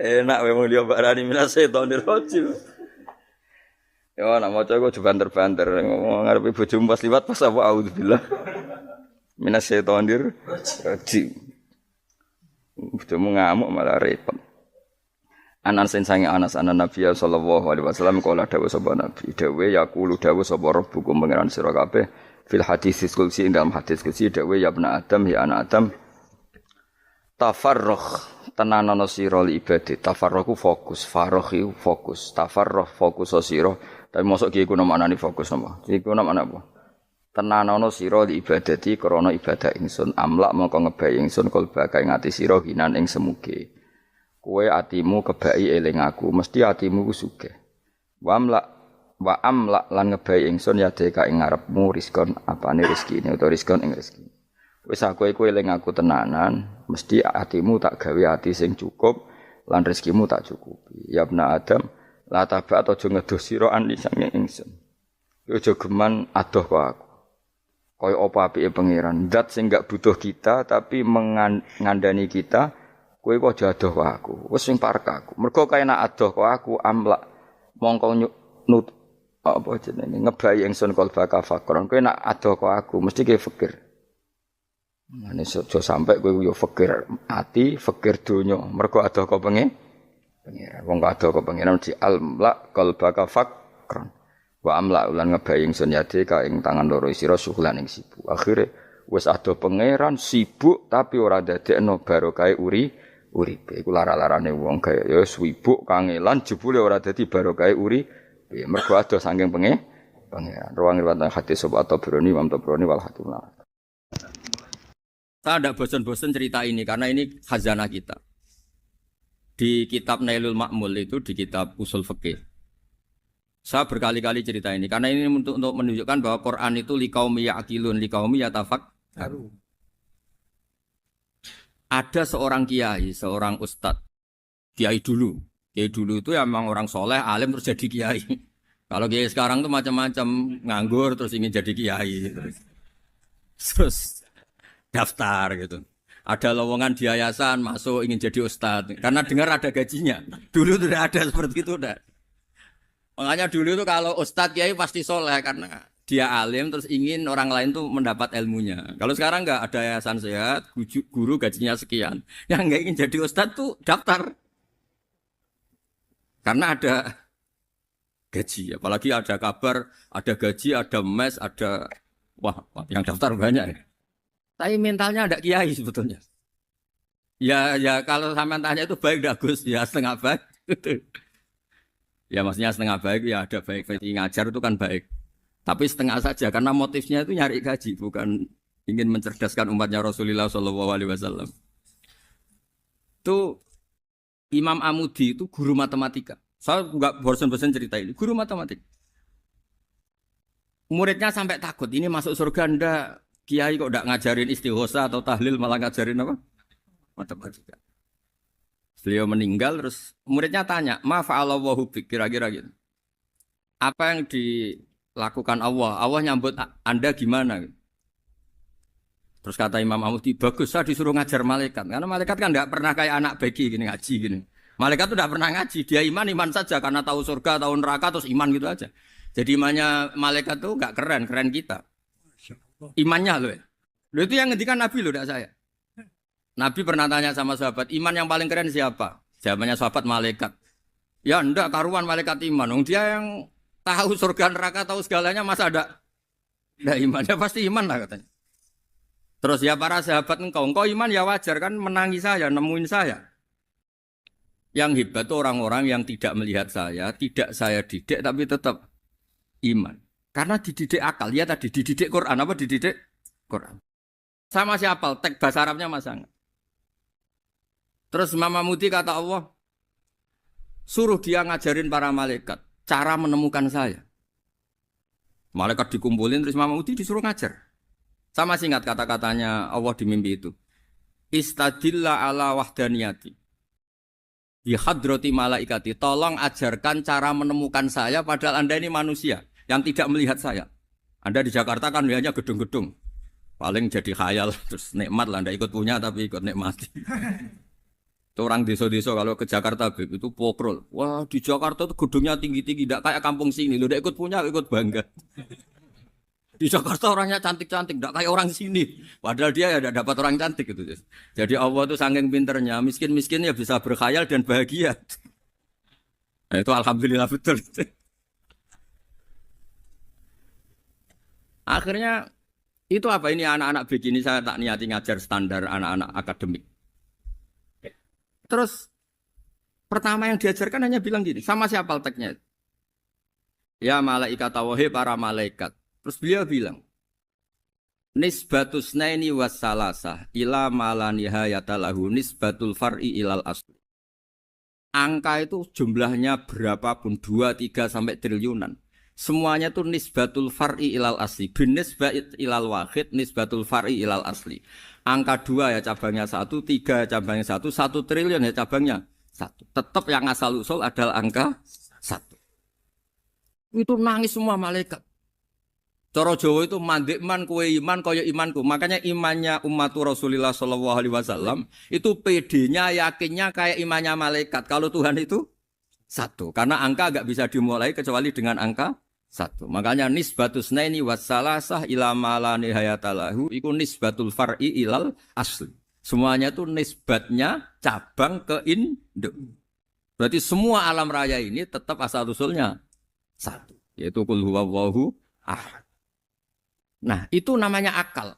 Enak memang dia barani minasyaitonir rajim. Ya nek maca kok banter-banter ngomong ngarepe bojomu pas liwat pas apa auzubillah. Minasyaitonir rajim. Bojomu ngamuk malah repot. Anas sange Anas anan Nabi sallallahu alaihi wasallam kala dawuh sapa Nabi dawuh yaqulu dawuh sapa rabbukum pangeran sira kabeh fil hadis qudsi dalam hadis qudsi dawuh ya ibnu Adam ya anak Adam tafarrugh tenanana sira li ibadah tafarrugh fokus faragh fokus tafarrugh fokus sira tapi mosok ki iku maknane fokus napa iku maknane apa tenanana sira li ibadati krana ibadah ingsun amlak mongko ngebayi ingsun kalbaka ing ati sira hinan ing semuge kowe atimu kebaki eling aku mesti atimu ku sugih wa amla lan ngebayi ingsun ya deka ing ngarepmu rizkon apane rezekine utawa rizkon ing rezeki wis aku eling aku tenanan mesti atimu tak gawe ati sing cukup lan rezekimu tak cukupi ya ibnu Adam la tabat aja ngedoh sira ani sange ingsun aja geman adoh kok aku kaya apa apike pangeran zat sing gak butuh kita tapi mengandani kita kowe kok adoh kok aku wis sing parek aku mergo kaya nak adoh kok aku amlak mongko nut apa jenenge ngebayi ingsun kalbaka fakron kowe nak adoh kok aku mesti ke fikir ngene aja sampe kowe yo fikir ati fikir donya mergo adoh kok pengen wong adoh kok pengen di amlak kalbaka fakron wa amlak lan ngebayi ingsun yade ka ing tangan loro sira suhulan ing sibuk akhire wis adoh pangeran sibuk tapi ora dadekno barokah uripe iku lara-larane wong kaya ya sibuk kangelan jebule ora dadi barokah uripe mergo adoh saking pangeran ruang riwayat hadis sapa Tabrani Imam Tabrani wal Hakim. Saya tidak bosan-bosan cerita ini karena ini khazanah kita. Di kitab Nailul Ma'mul itu di kitab Usul Fiqih. Saya berkali-kali cerita ini karena ini untuk menunjukkan bahwa Quran itu liqaumi ya'qilun liqaumi yatafakkarun. Ada seorang kiai, seorang ustadz, kiai dulu itu ya memang orang soleh, alim terus jadi kiai. Kalau kiai sekarang tuh macam-macam, nganggur terus ingin jadi kiai, terus daftar gitu. Ada lowongan di yayasan masuk ingin jadi ustadz, karena dengar ada gajinya. Dulu tidak ada seperti itu, udah. Makanya dulu itu kalau ustadz kiai pasti soleh karena dia alim terus ingin orang lain tuh mendapat ilmunya. Kalau sekarang enggak ada yayasan sehat, guru gajinya sekian. Yang enggak ingin jadi ustadz tuh daftar. Karena ada gaji, apalagi ada kabar, ada gaji, ada mes, ada wah yang daftar banyak ya. Tapi mentalnya ada kiai sebetulnya. Ya kalau sampean tanya itu baik enggak Gus? Ya setengah baik. Ya maksudnya setengah baik ya ada baik ngajar itu kan baik. Tapi setengah saja karena motifnya itu nyari gaji bukan ingin mencerdaskan umatnya Rasulullah SAW. Itu Imam Amudi itu guru matematika. Saya nggak bosan-bosan cerita ini. Guru matematik. Muridnya sampai takut, ini masuk surga ndak? Kiai kok ndak ngajarin istighosa atau tahlil malah ngajarin apa? Matematika. Beliau meninggal terus muridnya tanya, "Ma fa'alallahu bik?" Kira-kira gitu. Apa yang dilakukan Allah? Allah nyambut Anda gimana? Terus kata Imam Ahmadi, bagus saya disuruh ngajar malaikat. Karena malaikat kan tidak pernah kayak anak beki gini ngaji gini. Malaikat itu tidak pernah ngaji, dia iman saja karena tahu surga, tahu neraka terus iman gitu aja. Jadi imannya malaikat tuh nggak keren, keren kita. Imannya loh ya. Loh itu yang ngendikan Nabi loh, tidak saya. Nabi pernah tanya sama sahabat, iman yang paling keren siapa? Jawabannya sahabat malaikat. Ya enggak, karuan malaikat iman. Dia yang tahu surga neraka, tahu segalanya, masa ada imannya pasti iman lah katanya. Terus ya para sahabat engkau iman ya wajar kan menangi saya, nemuin saya. Yang hebat itu orang-orang yang tidak melihat saya, tidak saya didik tapi tetap iman. Karena dididik akal, ya tadi dididik Quran, apa dididik Quran. Sama siapa? Teks bahasa Arabnya masa enggak? Terus Imam Mahmudi kata Allah, suruh dia ngajarin para malaikat cara menemukan saya. Malaikat dikumpulin terus Imam Mahmudi disuruh ngajar. Sama singkat kata-katanya Allah di mimpi itu. Istadilla ala wahdaniyati. Bi hadrati malaikati. Tolong ajarkan cara menemukan saya padahal Anda ini manusia yang tidak melihat saya. Anda di Jakarta kan lihatnya gedung-gedung. Paling jadi khayal terus nikmat lah Anda ikut punya tapi ikut nikmati. Itu orang desa-desa kalau ke Jakarta itu pokrol. Wah, di Jakarta tuh gedungnya tinggi-tinggi tidak kayak kampung sini. Lu udah ikut punya ikut bangga. Di Jakarta orangnya cantik-cantik, tidak kayak orang sini. Padahal dia ya tidak dapat orang cantik gitu. Jadi Allah tuh saking pinternya, miskin-miskin ya bisa berkhayal dan bahagia. Nah, itu alhamdulillah betul. Akhirnya itu apa ini anak-anak begini saya tak niati ngajar standar anak-anak akademik. Terus pertama yang diajarkan hanya bilang gini, sama siapa teksnya? Ya malaikat wahi para malaikat. Terus beliau bilang, nisbatus naini wassalasah ila malanihayata lahu nisbatul far'i ilal asli. Angka itu jumlahnya berapapun, 2, 3 sampai triliunan. Semuanya itu nisbatul far'i ilal asli. Bin nisbat ilal wahid, nisbatul far'i ilal asli. Angka 2 ya cabangnya 1, 3 ya cabangnya 1, 1 triliun ya cabangnya 1. Tetap yang asal usul adalah angka 1. Itu nangis semua malaikat. Cara Jawa itu mandekman kue iman kaya imanku. Makanya imannya umatur Rasulullah SAW itu PD-nya yakinnya kayak imannya malaikat. Kalau Tuhan itu 1. Karena angka agak bisa dimulai kecuali dengan angka 1. Makanya nisbatus naini wassalasah ila ma nihayatalahu iku nisbatul far'i ilal asli. Semuanya itu nisbatnya cabang ke induk. Berarti semua alam raya ini tetap asal usulnya 1. Yaitu qul huwallahu ahad. Nah, itu namanya akal.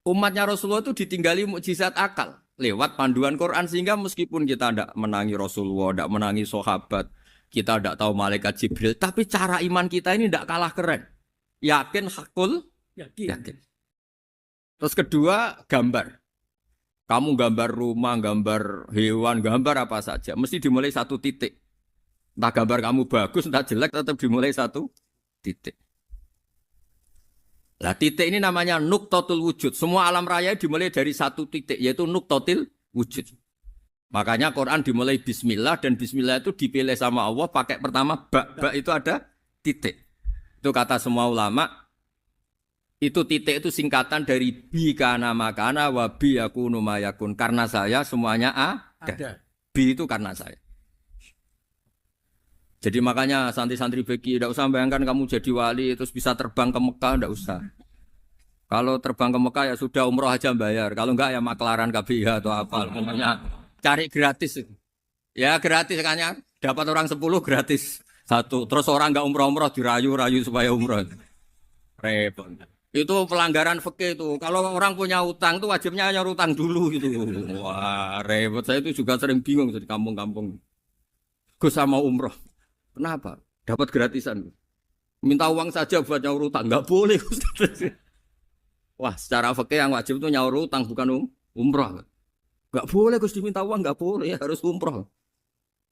Umatnya Rasulullah itu ditinggali mukjizat akal lewat panduan Quran sehingga meskipun kita tidak menangi Rasulullah, tidak menangi sahabat, kita tidak tahu malaikat Jibril, tapi cara iman kita ini tidak kalah keren. Yakin hakul, yakin. Terus kedua, gambar. Kamu gambar rumah, gambar hewan, gambar apa saja, mesti dimulai 1 titik. Entah gambar kamu bagus, entah jelek, tetap dimulai 1 titik. Lah titik ini namanya nuktotul wujud. Semua alam raya dimulai dari 1 titik, yaitu nuktotil wujud. Makanya Quran dimulai bismillah dan bismillah itu dipilih sama Allah pakai pertama ba itu ada titik. Itu kata semua ulama. Itu titik itu singkatan dari bi kana makana wa bi yakunu mayakun. Karena saya semuanya ada. Bi itu karena saya. Jadi makanya santri-santri beki tidak usah bayangkan kamu jadi wali terus bisa terbang ke Mekah, tidak usah. Kalau terbang ke Mekah ya sudah umroh aja bayar. Kalau enggak ya maklaran KBH atau apa. Pokoknya cari gratis. Ya gratis kan dapat orang 10 gratis 1. Terus orang enggak umroh-umroh dirayu-rayu supaya umroh. Repot. Itu pelanggaran fikih itu. Kalau orang punya utang itu wajibnya hanya utang dulu gitu. Wah repot. Saya itu juga sering bingung di kampung-kampung. Gus sama umroh. Kenapa? Dapat gratisan. Minta uang saja buat nyaur utang. Enggak boleh. Wah, secara fikih yang wajib itu nyaur utang bukan umroh. Enggak boleh Gus diminta uang, enggak boleh, harus umroh.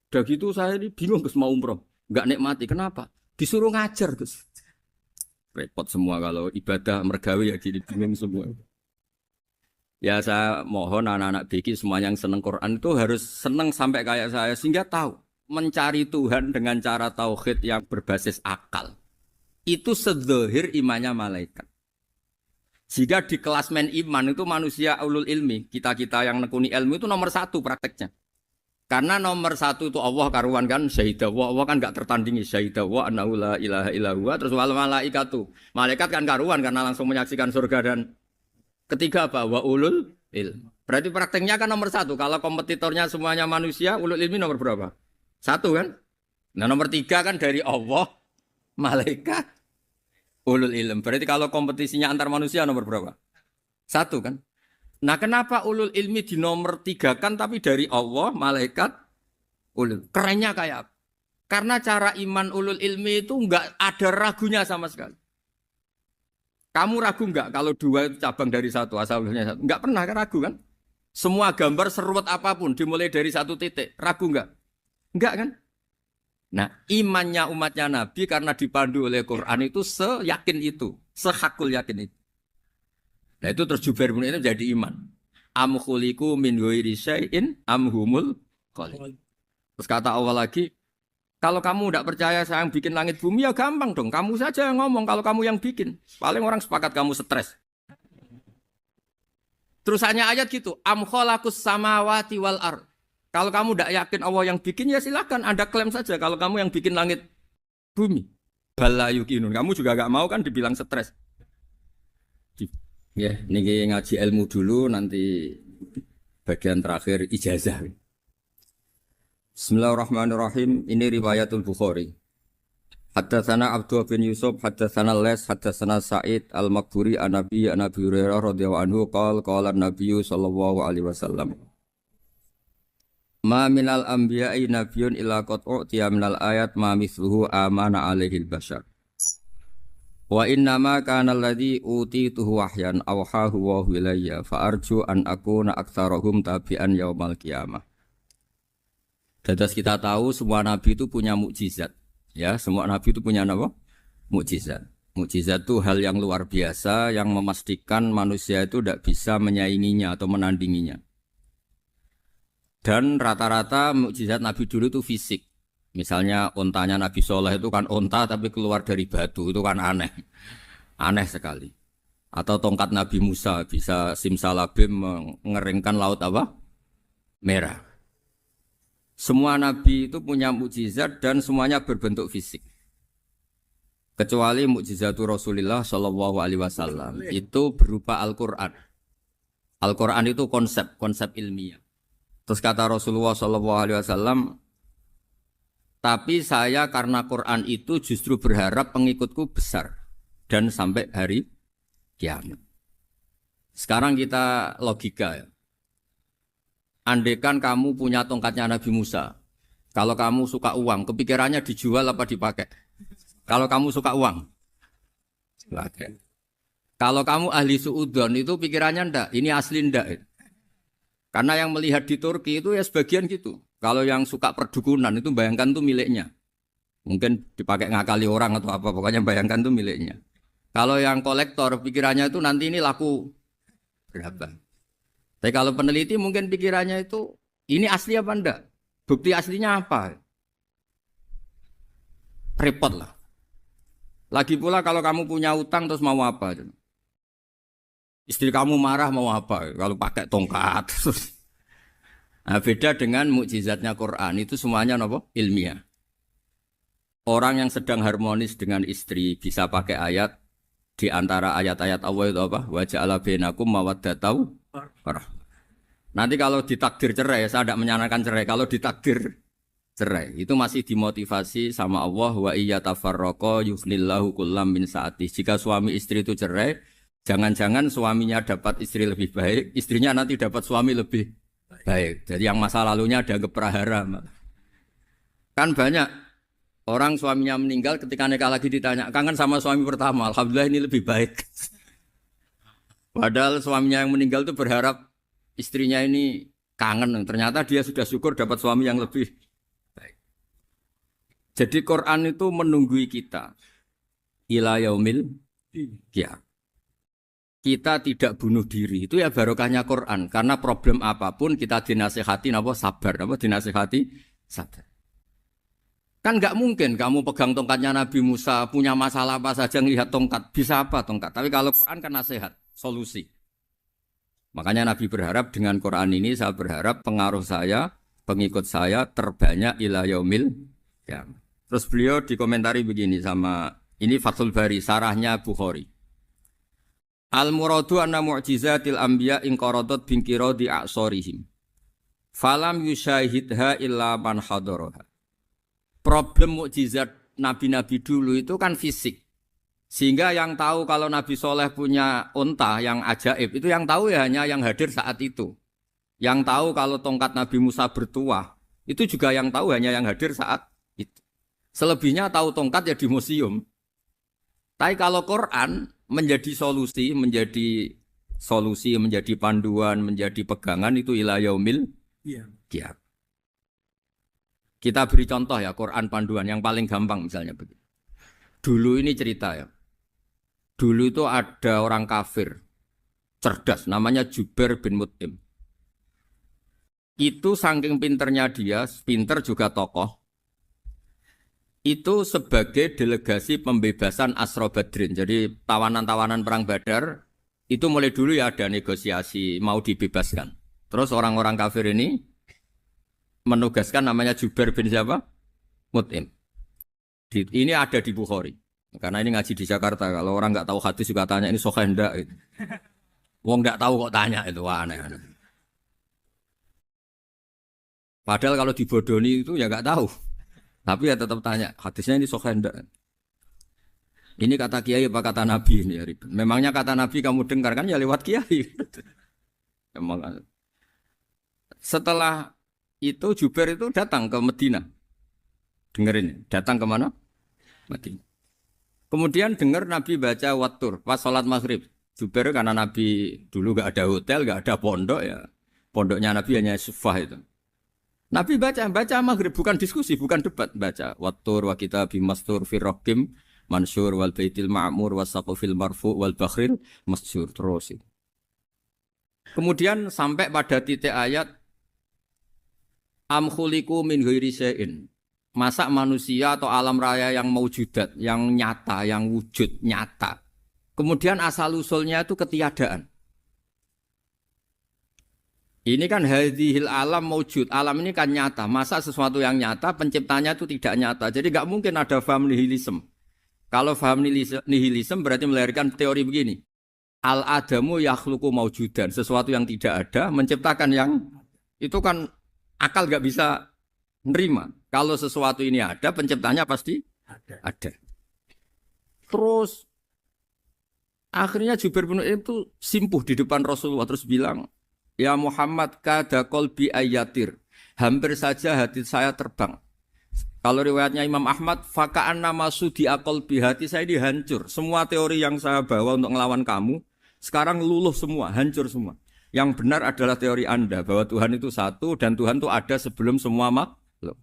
Udah gitu saya ini bingung Gus mau umroh, nggak nikmati. Kenapa? Disuruh ngajar Gus. Repot semua kalau ibadah mergawe ya gini bingung semua. Ya saya mohon anak-anak BK semua yang seneng Quran itu harus seneng sampai kayak saya sehingga tahu mencari Tuhan dengan cara tauhid yang berbasis akal. Itu sedzahir imannya malaikat. Jika di klasmen iman itu manusia ulul ilmi, kita-kita yang nekuni ilmu itu nomor 1 prakteknya. Karena nomor 1 itu Allah karuan kan syahidah wa, Allah kan gak tertandingi syahidah wa annahu la ilaha illa huwa, terus wal malaikatu. Malaikat kan karuan karena langsung menyaksikan surga dan ketiga apa? Wa ulul ilm. Berarti prakteknya kan nomor 1. Kalau kompetitornya semuanya manusia, ulul ilmi nomor berapa? 1 kan? Nah nomor 3 kan dari Allah, malaikat, ulul ilm. Berarti kalau kompetisinya antar manusia nomor berapa? 1 kan? Nah kenapa ulul ilmi di nomor 3 kan tapi dari Allah, malaikat, ulul. Kerennya kayak apa? Karena cara iman ulul ilmi itu enggak ada ragunya sama sekali. Kamu ragu enggak kalau 2 itu cabang dari 1, asal-usulnya 1? Enggak pernah kan ragu kan? Semua gambar seruat apapun dimulai dari 1 titik, ragu enggak? Enggak kan? Nah, imannya umatnya Nabi karena dipandu oleh Quran itu seyakin itu, sehakul yakin itu. Nah, itu terus Jubair bin itu jadi iman. Am khuliqu min ghairi syai'in am humul khaliq. Terus kata Allah lagi, kalau kamu tidak percaya saya yang bikin langit bumi ya gampang dong. Kamu saja yang ngomong kalau kamu yang bikin. Paling orang sepakat kamu stres. Terus hanya ayat gitu. Am khalaqus samawati wal ard. Kalau kamu tidak yakin Allah yang bikin ya silakan Anda klaim saja kalau kamu yang bikin langit bumi. Bala yuqinun. Kamu juga gak mau kan dibilang stres. Ya, ini ngaji ilmu dulu nanti bagian terakhir ijazah. Bismillahirrahmanirrahim. Ini riwayatul Bukhari. Haddatsana Abdullah bin Yusuf, haddatsana Les, haddatsana Sa'id al-Maqburi an Nabi Hurairah radhiyallahu anhu qala an-nabiy sallallahu alaihi wasallam. Ma minal anbiya'i nabiyyun illa qad u'tiya minal ayat ma mithluhu amana alaihi al-bashar. Wa innama kana alladhi utituhu wahyan awhahu wa ilayya fa arju an akuna aktsarahum tabi'an yaumal qiyamah. Dados kita tahu semua nabi itu punya mukjizat. Ya, semua nabi itu punya apa? Mukjizat. Mukjizat itu hal yang luar biasa yang memastikan manusia itu tidak bisa menyainginya atau menandinginya. Dan rata-rata mukjizat nabi dulu itu fisik. Misalnya ontanya Nabi Soleh itu kan onta tapi keluar dari batu, itu kan aneh. Aneh sekali. Atau tongkat Nabi Musa bisa simsalabim mengeringkan laut apa? Merah. Semua nabi itu punya mukjizat dan semuanya berbentuk fisik. Kecuali mukjizatul Rasulullah Shallallahu Alaihi Wasallam itu berupa Al-Quran. Al-Quran itu konsep ilmiah. Terus kata Rasulullah Shallallahu Alaihi Wasallam, tapi saya karena Quran itu justru berharap pengikutku besar dan sampai hari kiamat. Sekarang kita logika ya. Andaikan kamu punya tongkatnya Nabi Musa, kalau kamu suka uang, kepikirannya dijual apa dipakai? Kalau kamu suka uang, pakai. Kalau kamu ahli suudon itu pikirannya ndak, ini asli ndak. Karena yang melihat di Turki itu ya sebagian gitu. Kalau yang suka perdukunan itu bayangkan tuh miliknya. Mungkin dipakai ngakali orang atau apa, pokoknya bayangkan tuh miliknya. Kalau yang kolektor pikirannya itu nanti ini laku berapa. Tapi kalau peneliti mungkin pikirannya itu ini asli apa enggak? Bukti aslinya apa? Repot lah. Lagi pula kalau kamu punya utang terus mau apa? Istri kamu marah mau apa? Kalau pakai tongkat. Nah, beda dengan mukjizatnya Quran itu semuanya apa? Ilmiah. Orang yang sedang harmonis dengan istri bisa pakai ayat di antara ayat-ayat Allah itu apa? Wa ja'ala bainakum mawaddatan. Nanti kalau ditakdir cerai, saya tidak menyarankan cerai. Kalau ditakdir cerai, itu masih dimotivasi sama Allah. Wa iya tafarraqa yughnillahu kullam min sa'ati. Jika suami istri itu cerai, jangan-jangan suaminya dapat istri lebih baik, istrinya nanti dapat suami lebih baik. Jadi yang masa lalunya dianggap prahara. Kan banyak orang suaminya meninggal ketika nikah lagi ditanya, kangen sama suami pertama, alhamdulillah ini lebih baik. Padahal suaminya yang meninggal itu berharap istrinya ini kangen, ternyata dia sudah syukur dapat suami yang lebih baik. Jadi Quran itu menunggui kita ila yaumil qiyamah. Kita tidak bunuh diri. Itu ya barokahnya Quran. Karena problem apapun kita dinasihati apa sabar, apa dinasihati sabar. Kan nggak mungkin kamu pegang tongkatnya Nabi Musa, punya masalah apa saja ngelihat tongkat, bisa apa tongkat. Tapi kalau Quran kan nasihat, solusi. Makanya Nabi berharap dengan Quran ini, saya berharap pengaruh saya, pengikut saya terbanyak ila yaumil qiyamah. Terus beliau dikomentari begini sama, ini Fathul Bari, sarahnya Bukhari. Al-muradu anna mu'jizatil anbiya inqaradat binqiradi a'sorihim. Falam yusyahidha illa man hadaraha. Problem mukjizat nabi-nabi dulu itu kan fisik. Sehingga yang tahu kalau Nabi Soleh punya unta yang ajaib, itu yang tahu ya hanya yang hadir saat itu. Yang tahu kalau tongkat Nabi Musa bertuah, itu juga yang tahu hanya yang hadir saat itu. Selebihnya tahu tongkat ya di museum. Tapi kalau Quran menjadi solusi, menjadi panduan, menjadi pegangan itu ila yaumil qiyamah. Kita beri contoh ya Quran panduan yang paling gampang misalnya begitu. Dulu ini cerita ya. Dulu itu ada orang kafir cerdas namanya Jubair bin Mut'im. Itu saking pinternya dia, pinter juga tokoh. Itu sebagai delegasi pembebasan Asra Badrin. Jadi tawanan-tawanan perang Badar itu mulai dulu ya ada negosiasi mau dibebaskan. Terus orang-orang kafir ini menugaskan namanya Jubair bin siapa? Mut'im. Ini ada di Bukhari. Karena ini ngaji di Jakarta. Kalau orang nggak tahu hadis juga tanya ini sahih enggak gitu. Wong nggak tahu kok tanya itu aneh. Padahal kalau dibodoni itu ya nggak tahu. Tapi ya tetap tanya, hadisnya ini sahih enggak? Ini kata kiai apa kata nabi ini ya ribet. Memangnya kata nabi kamu dengar kan ya lewat kiai. Memang. Setelah itu Jubair itu datang ke Medina. Dengerin, datang ke mana? Medina. Kemudian dengar Nabi baca Wattur pas sholat maghrib. Jubair karena Nabi dulu gak ada hotel, gak ada pondok ya. Pondoknya Nabi hanya sufah itu. Nabi baca maghrib, bukan diskusi, bukan debat. Baca Wattur wa kitabim mastur firrokim mansur wal baitil ma'mur wasaqufil marfu wal bakhril masjur. Terus itu. Kemudian sampai pada titik ayat am khuliqu min ghairi syai'in. Masa manusia atau alam raya yang maujudat, yang nyata, yang wujud nyata. Kemudian asal-usulnya itu ketiadaan. Ini kan hadhil alam maujud. Alam ini kan nyata. Masa sesuatu yang nyata, penciptanya itu tidak nyata. Jadi nggak mungkin ada faham nihilisme. Kalau faham nihilisme berarti melahirkan teori begini. Al-adamu yakhluqu maujudan. Sesuatu yang tidak ada, menciptakan yang itu kan akal nggak bisa nerima. Kalau sesuatu ini ada, penciptanya pasti ada. Terus akhirnya Jubair bin Mut'im itu simpuh di depan Rasulullah terus bilang, "Ya Muhammad kada qalbi ayatir." Hampir saja hati saya terbang. Kalau riwayatnya Imam Ahmad, faka'anna masudi aqalbi, hati saya ini hancur. Semua teori yang saya bawa untuk melawan kamu sekarang luluh semua, hancur semua. Yang benar adalah teori Anda bahwa Tuhan itu satu dan Tuhan itu ada sebelum semua makhluk.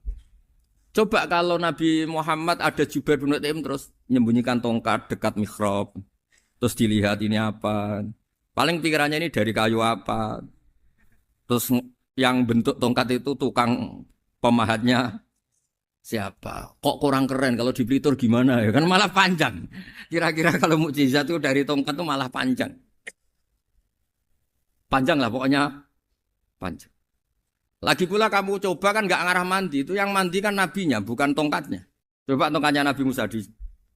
Coba kalau Nabi Muhammad ada Jubair bin Mut'im terus menyembunyikan tongkat dekat mihrab. Terus dilihat ini apa. Paling pikirannya ini dari kayu apa. Terus yang bentuk tongkat itu tukang pemahatnya siapa. Kok kurang keren kalau di Blitur gimana ya. Kan malah panjang. Kira-kira kalau mukjizat itu dari tongkat itu malah panjang. Panjang lah pokoknya. Panjang. Lagi pula kamu coba kan nggak ngarah mandi. Itu yang mandi kan nabinya, bukan tongkatnya. Coba tongkatnya Nabi Musa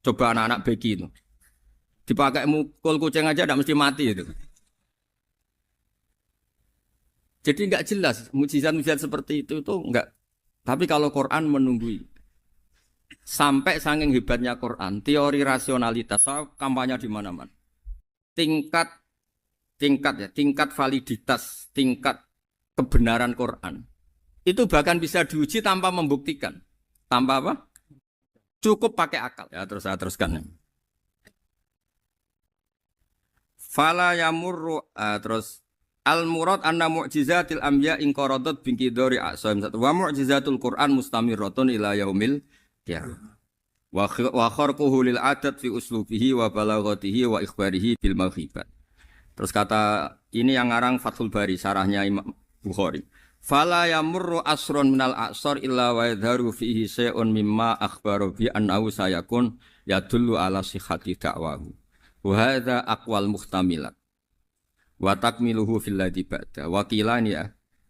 coba anak-anak beki itu. Dipakai mukul kucing aja tidak mesti mati itu. Jadi nggak jelas mukjizat-mukjizat seperti itu nggak. Tapi kalau Quran menunggui. Sampai saking hebatnya Quran, teori rasionalitas, soal kampanye di mana-mana. Tingkat validitas, tingkat kebenaran Quran itu bahkan bisa diuji tanpa membuktikan. Tanpa apa? Cukup pakai akal. Ya, terus saya teruskan. Fala yamurru terus al-murad anna mu'jizatil anbiya in qaradat binqidari asam. Wa mu'jizatul Quran mustamirratun ila yaumil Ya. Wa kharquhu lil adat fi uslubihi wa balaghatihi wa ikhbarihi bil mawhibat. Terus kata ini yang ngarang Fathul Bari sarahnya Imam Bukhari. Fala yamurru asrun minal a'sar illa wa yadharu fihi syai'un mimma akhbaru bi annahu sayakun yadullu ala sihhati da'wahu. Wa hadza aqwal muhtamilat. Wa takmiluhu fil ladzi ba'da. Wa qilani ya.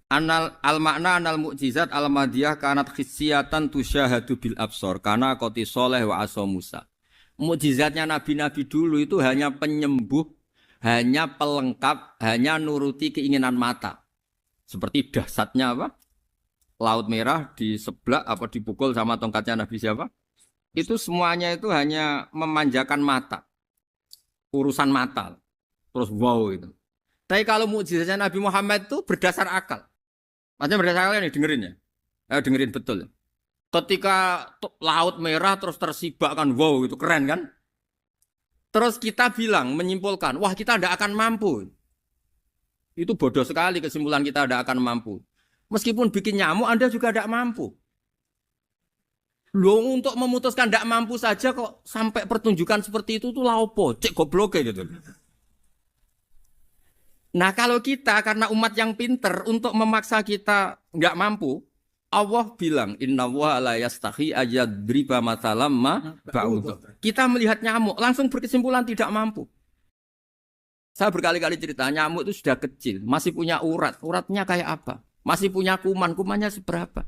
Anal al-makna anal mu'jizat al-madiyah kanat khissiyatan tusyahadu bil absor kana qoti soleh wa asa Musa. Mukjizatnya nabi-nabi dulu itu hanya penyembuh, hanya pelengkap, hanya nuruti keinginan mata. Seperti dahsyatnya apa? Laut Merah di sebelah apa dipukul sama tongkatnya Nabi siapa? Itu semuanya itu hanya memanjakan mata. Urusan mata. Terus wow itu. Tapi kalau mukjizatnya Nabi Muhammad itu berdasar akal. Maksudnya berdasarkan nih dengerin ya. Dengerin betul. Ketika Laut Merah terus tersibak kan, wow itu keren kan. Terus kita bilang, menyimpulkan, wah kita tidak akan mampu. Itu bodoh sekali kesimpulan kita tidak akan mampu. Meskipun bikin nyamuk Anda juga tidak mampu. Loh untuk memutuskan tidak mampu saja kok sampai pertunjukan seperti itu tuh laopo, cek goblok gitu. Nah kalau kita karena umat yang pinter untuk memaksa kita nggak mampu, Allah bilang Inna wa la yastahi ayadriba mathalam ma ba'ud. Kita melihat nyamuk langsung berkesimpulan tidak mampu. Saya berkali-kali cerita nyamuk itu sudah kecil, masih punya urat, uratnya kayak apa? Masih punya kuman, kumannya seberapa?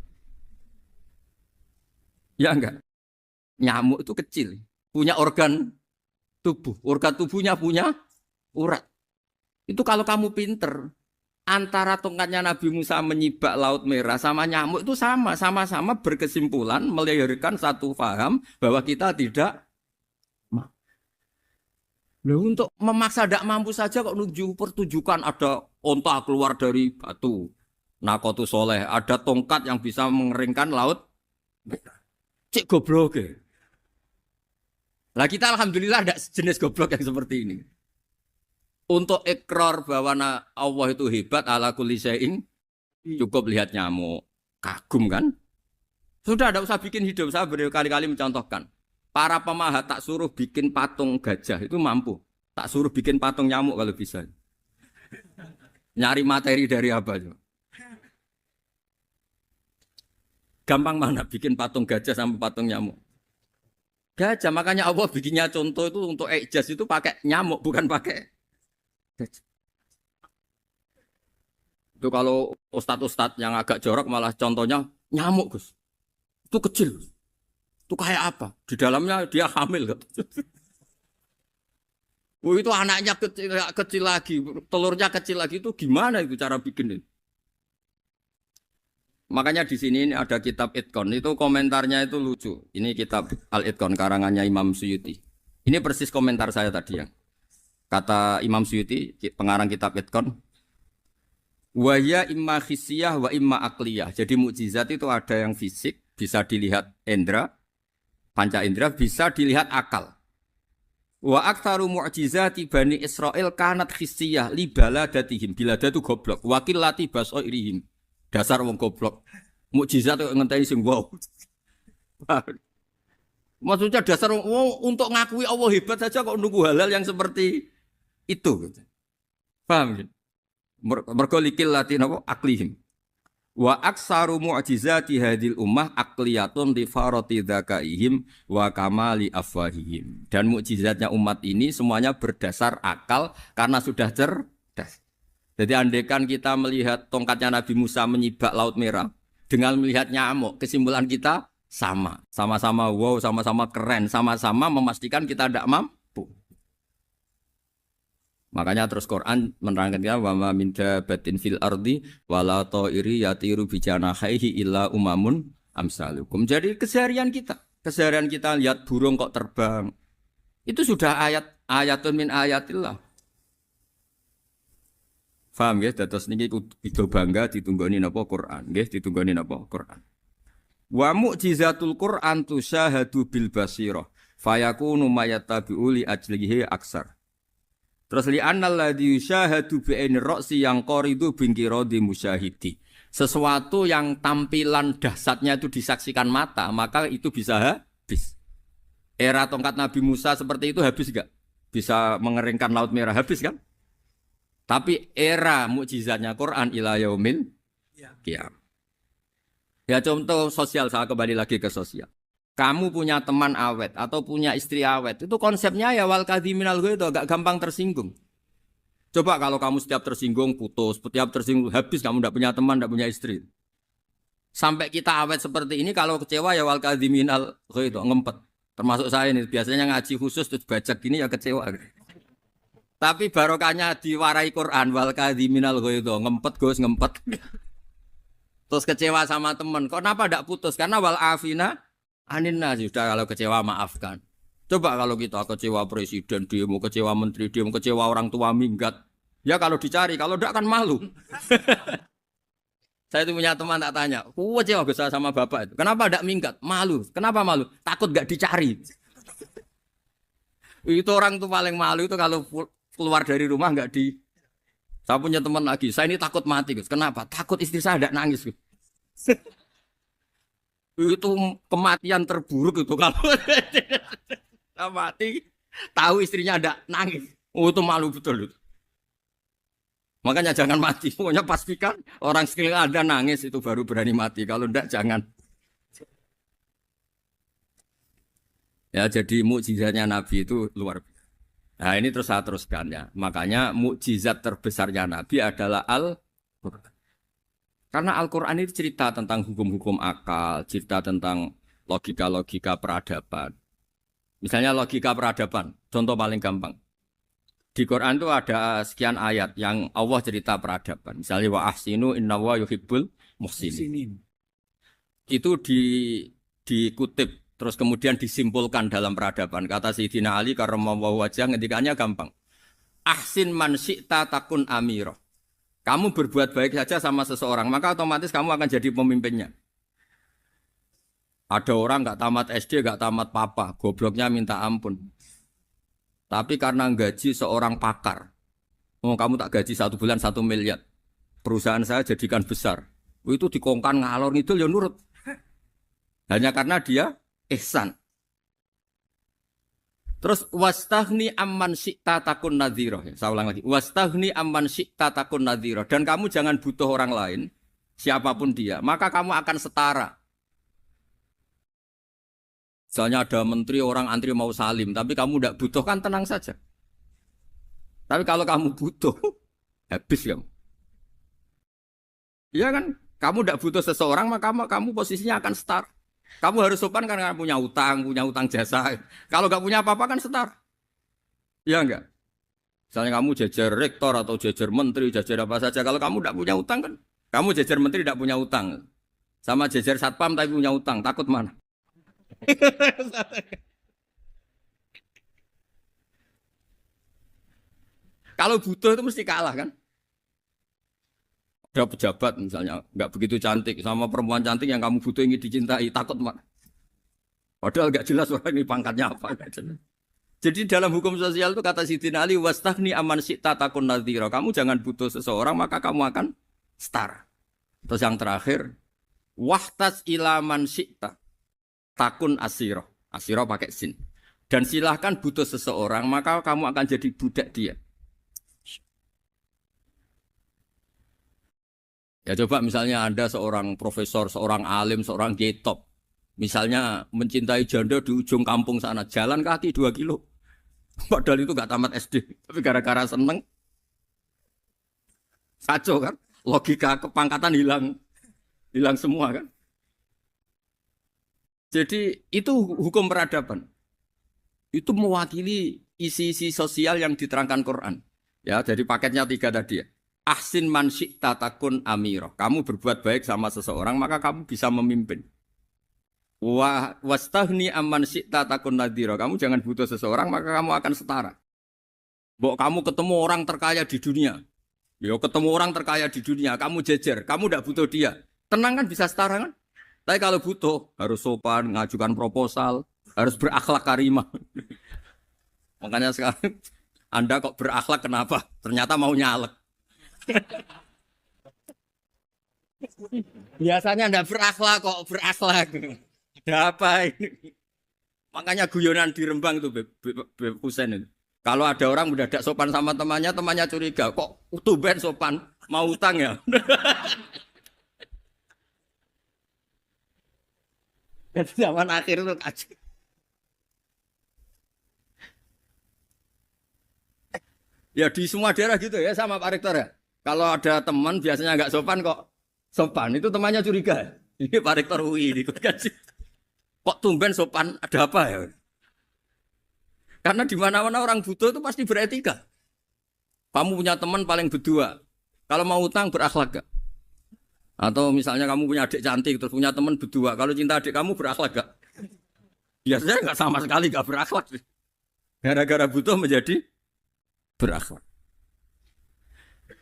Ya enggak? Nyamuk itu kecil, punya organ tubuhnya punya urat. Itu kalau kamu pinter, antara tongkatnya Nabi Musa menyibak Laut Merah sama nyamuk itu sama-sama berkesimpulan melahirkan satu paham bahwa kita tidak mampu. Loh, untuk memaksa tidak mampu saja kok nuju pertunjukan ada onta keluar dari batu. Nakotu soleh, ada tongkat yang bisa mengeringkan Laut Merah. Cek goblok ya. Lah kita alhamdulillah ada jenis goblok yang seperti ini. Untuk ikrar bahwa Allah itu hebat ala kulli syai'in, cukup lihat nyamuk, kagum kan? Sudah tidak usah bikin hidup. Saya berkali-kali mencontohkan. Para pemahat tak suruh bikin patung gajah itu mampu. Tak suruh bikin patung nyamuk kalau bisa. Nyari materi dari apa? Gampang mana bikin patung gajah sama patung nyamuk? Gajah, makanya Allah bikinnya contoh itu untuk ijaz itu pakai nyamuk, bukan pakai gajah. Itu kalau ustadz-ustadz yang agak jorok malah contohnya nyamuk, Gus. Itu kecil. Itu kayak apa? Di dalamnya dia hamil. Oh, itu anaknya kecil lagi, telurnya kecil lagi, itu gimana itu cara bikin itu? Makanya di sini ada kitab Itqon, itu komentarnya itu lucu. Ini kitab Al-Itqon karangannya Imam Suyuti. Ini persis komentar saya tadi yang kata Imam Suyuti, pengarang kitab Itqon. Wa ya imma khissiyah wa imma aqliyah. Jadi mukjizat itu ada yang fisik, bisa dilihat indra, panca indra, bisa dilihat akal. Wa aktsaru mu'jizati Bani Israil kanat khissiyah li baladatihim. Bilada itu goblok. Wakil lati basoirihim. Dasar wong goblok. Mukjizat kok ngenteni sing wow. Maksudnya dasar wong untuk ngakui Allah hebat saja kok nunggu halal yang seperti itu gitu. Paham gitu? Mergo likil latin apa aklihim. Wa aksaru mu'jizati hadil ummah aqliyatun li farati dzakaihim wa kamali afwahihim. Dan mukjizatnya umat ini semuanya berdasar akal karena sudah cerdas. Jadi andaikan kita melihat tongkatnya Nabi Musa menyibak Laut Merah dengan melihat nyamuk, kesimpulan kita sama. Sama-sama wow, sama-sama keren, sama-sama memastikan kita tidak mampu. Makanya terus Quran menerangkan wa ma min dabatin fil ardi wala ta'iri yatiru bi janahihi illa umamun amsalukum. Jadi keseharian kita lihat burung kok terbang. Itu sudah ayatun min ayatillah. Paham nggih? Dados niki kudu bangga ditunggoni napa Quran, nggih ditunggoni napa Quran. Wa mu'jizatul Quran tusyahadu bil basirah fayakunu mayatabi'u li ajlihi aksar. Terus li annal ladzi yusyahadu bi ainir ra'si yang qaridu bingkiradi musyahidi. Sesuatu yang tampilan dahsyatnya itu disaksikan mata, maka itu bisa habis. Era tongkat Nabi Musa seperti itu habis enggak? Bisa mengeringkan laut merah, habis kan? Tapi era mukjizatnya Quran ila yaumil qiyamah. Ya contoh sosial, saya kembali lagi ke sosial. Kamu punya teman awet atau punya istri awet, itu konsepnya ya wal kadhiminal ghaidh, agak gampang tersinggung. Coba kalau kamu setiap tersinggung putus, setiap tersinggung habis, kamu tidak punya teman, tidak punya istri. Sampai kita awet seperti ini, kalau kecewa ya wal kadhiminal ghaidh, ngempet. Termasuk saya ini, biasanya ngaji khusus terus baca gini ya kecewa. Tapi barokahnya diwarai Quran wal kadhiminal ghaidh, ngempet Gus, ngempet. Terus kecewa sama teman, kenapa tidak putus? Karena wal afina aninna, sudah kalau kecewa maafkan. Coba kalau kita kecewa presiden demo, kecewa menteri demo, kecewa orang tua minggat. Ya kalau dicari, kalau tidak kan malu. Saya itu punya teman tak tanya, kecewa Gus sama bapak itu. Kenapa tidak minggat? Malu. Kenapa malu? Takut gak dicari. Itu orang tuh paling malu itu kalau keluar dari rumah nggak di. Saya punya teman lagi, saya ini takut mati Gus. Kenapa? Takut istri saya tidak nangis Gus. Itu kematian terburuk itu kalau mati tahu istrinya ada nangis. Oh itu malu betul itu. Makanya jangan mati. Pokoknya pastikan orang sekeliling ada nangis itu baru berani mati. Kalau enggak jangan. Ya jadi mukjizatnya Nabi itu luar biasa. Nah ini terus saya teruskan ya. Makanya mukjizat terbesarnya Nabi adalah Al-Quran. Karena Al-Quran itu cerita tentang hukum-hukum akal, cerita tentang logika-logika peradaban. Misalnya logika peradaban, contoh paling gampang. Di Quran itu ada sekian ayat yang Allah cerita peradaban. Misalnya wa ahsinu innallaha yuhibbul muhsinin. Itu dikutip, terus kemudian disimpulkan dalam peradaban. Kata Sayyidina Ali karramallahu wajhah ngendikannya gampang. Ahsin man syi'ta takun amirah. Kamu berbuat baik saja sama seseorang, maka otomatis kamu akan jadi pemimpinnya. Ada orang nggak tamat SD, nggak tamat papa, gobloknya minta ampun. Tapi karena gaji seorang pakar, oh kamu tak gaji 1 bulan 1 miliar, perusahaan saya jadikan besar. Itu dikongkan ngalor ngidul ya nurut. Hanya karena dia ihsan. Terus wastaghni amman syi'ta takun nadhira. Saya ulang lagi. Wastaghni amman syi'ta takun nadhira. Dan kamu jangan butuh orang lain, siapapun dia, maka kamu akan setara. Misalnya ada menteri orang antri mau salim, tapi kamu tidak butuh kan tenang saja. Tapi kalau kamu butuh, habis kamu. Iya kan? Kamu tidak butuh seseorang, maka kamu posisinya akan setara. Kamu harus sopan karena punya utang jasa. Kalau nggak punya apa-apa kan setara. Iya enggak? Misalnya kamu jajar rektor atau jajar menteri, jajar apa saja. Kalau kamu tidak punya utang kan, kamu jajar menteri tidak punya utang. Sama jajar satpam tapi punya utang, takut mana? Kalau butuh itu mesti kalah kan? Ada pejabat misalnya nggak begitu cantik sama perempuan cantik yang kamu butuh ingin dicintai, takut mak. Padahal nggak jelas orang ini pangkatnya apa. Jadi dalam hukum sosial itu kata Sayyidina Ali wastaghni amman syi'ta takun nadhira. Kamu jangan butuh seseorang maka kamu akan setara. Terus yang terakhir wahtas ila man syi'ta takun asira. Asira pakai sin. Dan silahkan butuh seseorang maka kamu akan jadi budak dia. Ya coba misalnya Anda seorang profesor, seorang alim, seorang kiai top. Misalnya mencintai janda di ujung kampung sana, jalan kaki 2 kilo. Padahal itu gak tamat SD, tapi gara-gara seneng. Kacau kan? Logika kepangkatan hilang semua kan? Jadi itu hukum peradaban. Itu mewakili isi-isi sosial yang diterangkan Quran. Ya, jadi paketnya 3 tadi ya. Ahsin man syi'ta takun amirah. Kamu berbuat baik sama seseorang maka kamu bisa memimpin. Wastaghni amman syi'ta takun nadhira. Kamu jangan butuh seseorang maka kamu akan setara. Mbok kamu ketemu orang terkaya di dunia. Ya ketemu orang terkaya di dunia, kamu jejer, kamu tidak butuh dia. Tenang kan bisa setara kan? Tapi kalau butuh harus sopan, ngajukan proposal, harus berakhlak karimah. Makanya sekarang Anda kok berakhlak kenapa? Ternyata mau nyalek. Biasanya Anda berakhlak kok berakhlak. Ada apa ini? Makanya guyonan di Rembang itu Beb Husen itu. Kalau ada orang mendadak sopan sama temannya, temannya curiga. Kok tumben sopan? Mau utang ya? Itu zaman akhir itu kacau. Ya di semua daerah gitu ya sama Pak Rektor ya. Kalau ada teman biasanya nggak sopan kok sopan, itu temannya curiga. Ini Pak Rektor UI ini kok tumben sopan, ada apa ya? Karena di mana-mana orang butuh itu pasti beretika. Kamu punya teman paling berdua. Kalau mau utang berakhlak gak? Atau misalnya kamu punya adik cantik terus punya teman berdua. Kalau cinta adik kamu berakhlak gak? Biasanya nggak sama sekali nggak berakhlak. Gara-gara butuh menjadi berakhlak.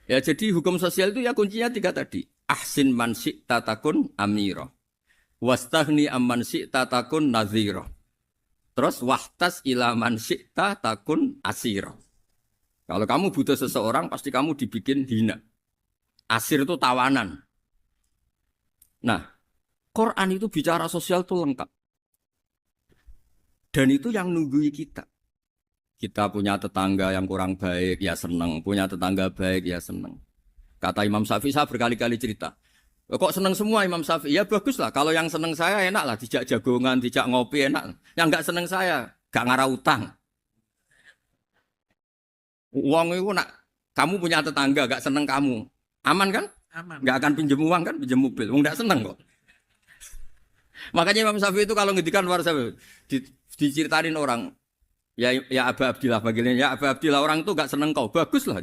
Ya jadi hukum sosial itu ya kuncinya 3 tadi. Ahsin man syi'ta takun amira. Wastaghni amman syi'ta takun nazira. Terus wahtas ila man syi'ta takun asira. Kalau kamu butuh seseorang pasti kamu dibikin hina. Asir itu tawanan. Nah, Quran itu bicara sosial itu lengkap. Dan itu yang nunggui kita. Kita punya tetangga yang kurang baik, ya seneng. Punya tetangga baik, ya seneng. Kata Imam Syafi'i, saya berkali-kali cerita. Kok seneng semua Imam Syafi'i? Ya bagus lah. Kalau yang seneng saya enak lah. Dijak jagongan, dijak ngopi enak. Yang enggak seneng saya, gak ngarah utang. Uang itu nak, kamu punya tetangga gak seneng kamu. Aman kan? Aman. Gak akan pinjem uang kan, pinjem mobil. Enggak seneng kok. Makanya Imam Syafi'i itu kalau ngedikan luar Syafi'i, diceritain orang. Ya Aba Abdillah bagiannya. Ya Aba Abdillah orang itu gak seneng kau. Bagus lah.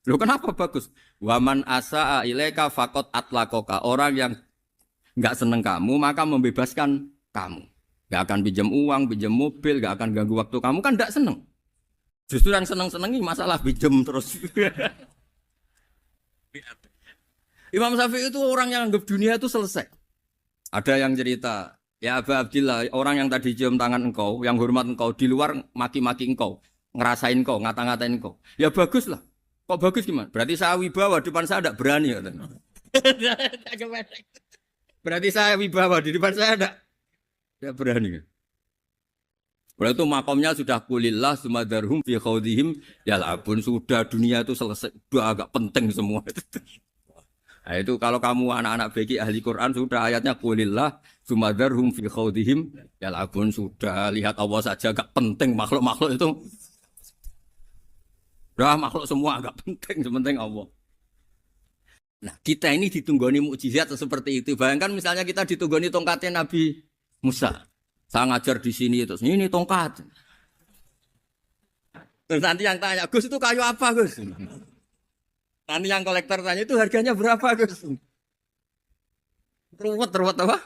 Loh kenapa bagus? Waman asa'a ilaika faqad atlaqaka. Orang yang enggak seneng kamu maka membebaskan kamu. Enggak akan pinjam uang, pinjam mobil, enggak akan ganggu waktu kamu kan enggak seneng. Justru yang seneng-senengi masalah pinjam terus. Imam Syafi'i itu orang yang anggap dunia itu selesai. Ada yang cerita, ya Aba Abdillah, orang yang tadi cium tangan engkau, yang hormat engkau di luar maki-maki engkau, ngerasain engkau, ngata-ngatain engkau. Ya bagus lah. Kok bagus gimana? Berarti saya wibawa, depan saya tidak berani. Berarti saya wibawa, di depan saya tidak berani. Berarti itu makomnya sudah kulillah, sumadarhum fi khawdihim, ya labun, sudah dunia itu selesai, sudah agak penting semua. Nah itu kalau kamu anak-anak beki ahli Quran, sudah ayatnya kulillah, sumadarhum fi khawdihim, ya labun, sudah lihat Allah saja agak penting, makhluk-makhluk itu. Dah makhluk semua agak penting, sepenting Allah. Nah kita ini ditunggoni mukjizat seperti itu. Bayangkan misalnya kita ditunggoni tongkatnya Nabi Musa. Saya ngajar di sini terus ini tongkat. Terus nanti yang tanya, Gus itu kayu apa Gus? Nanti yang kolektor tanya itu harganya berapa Gus? Ruwet apa?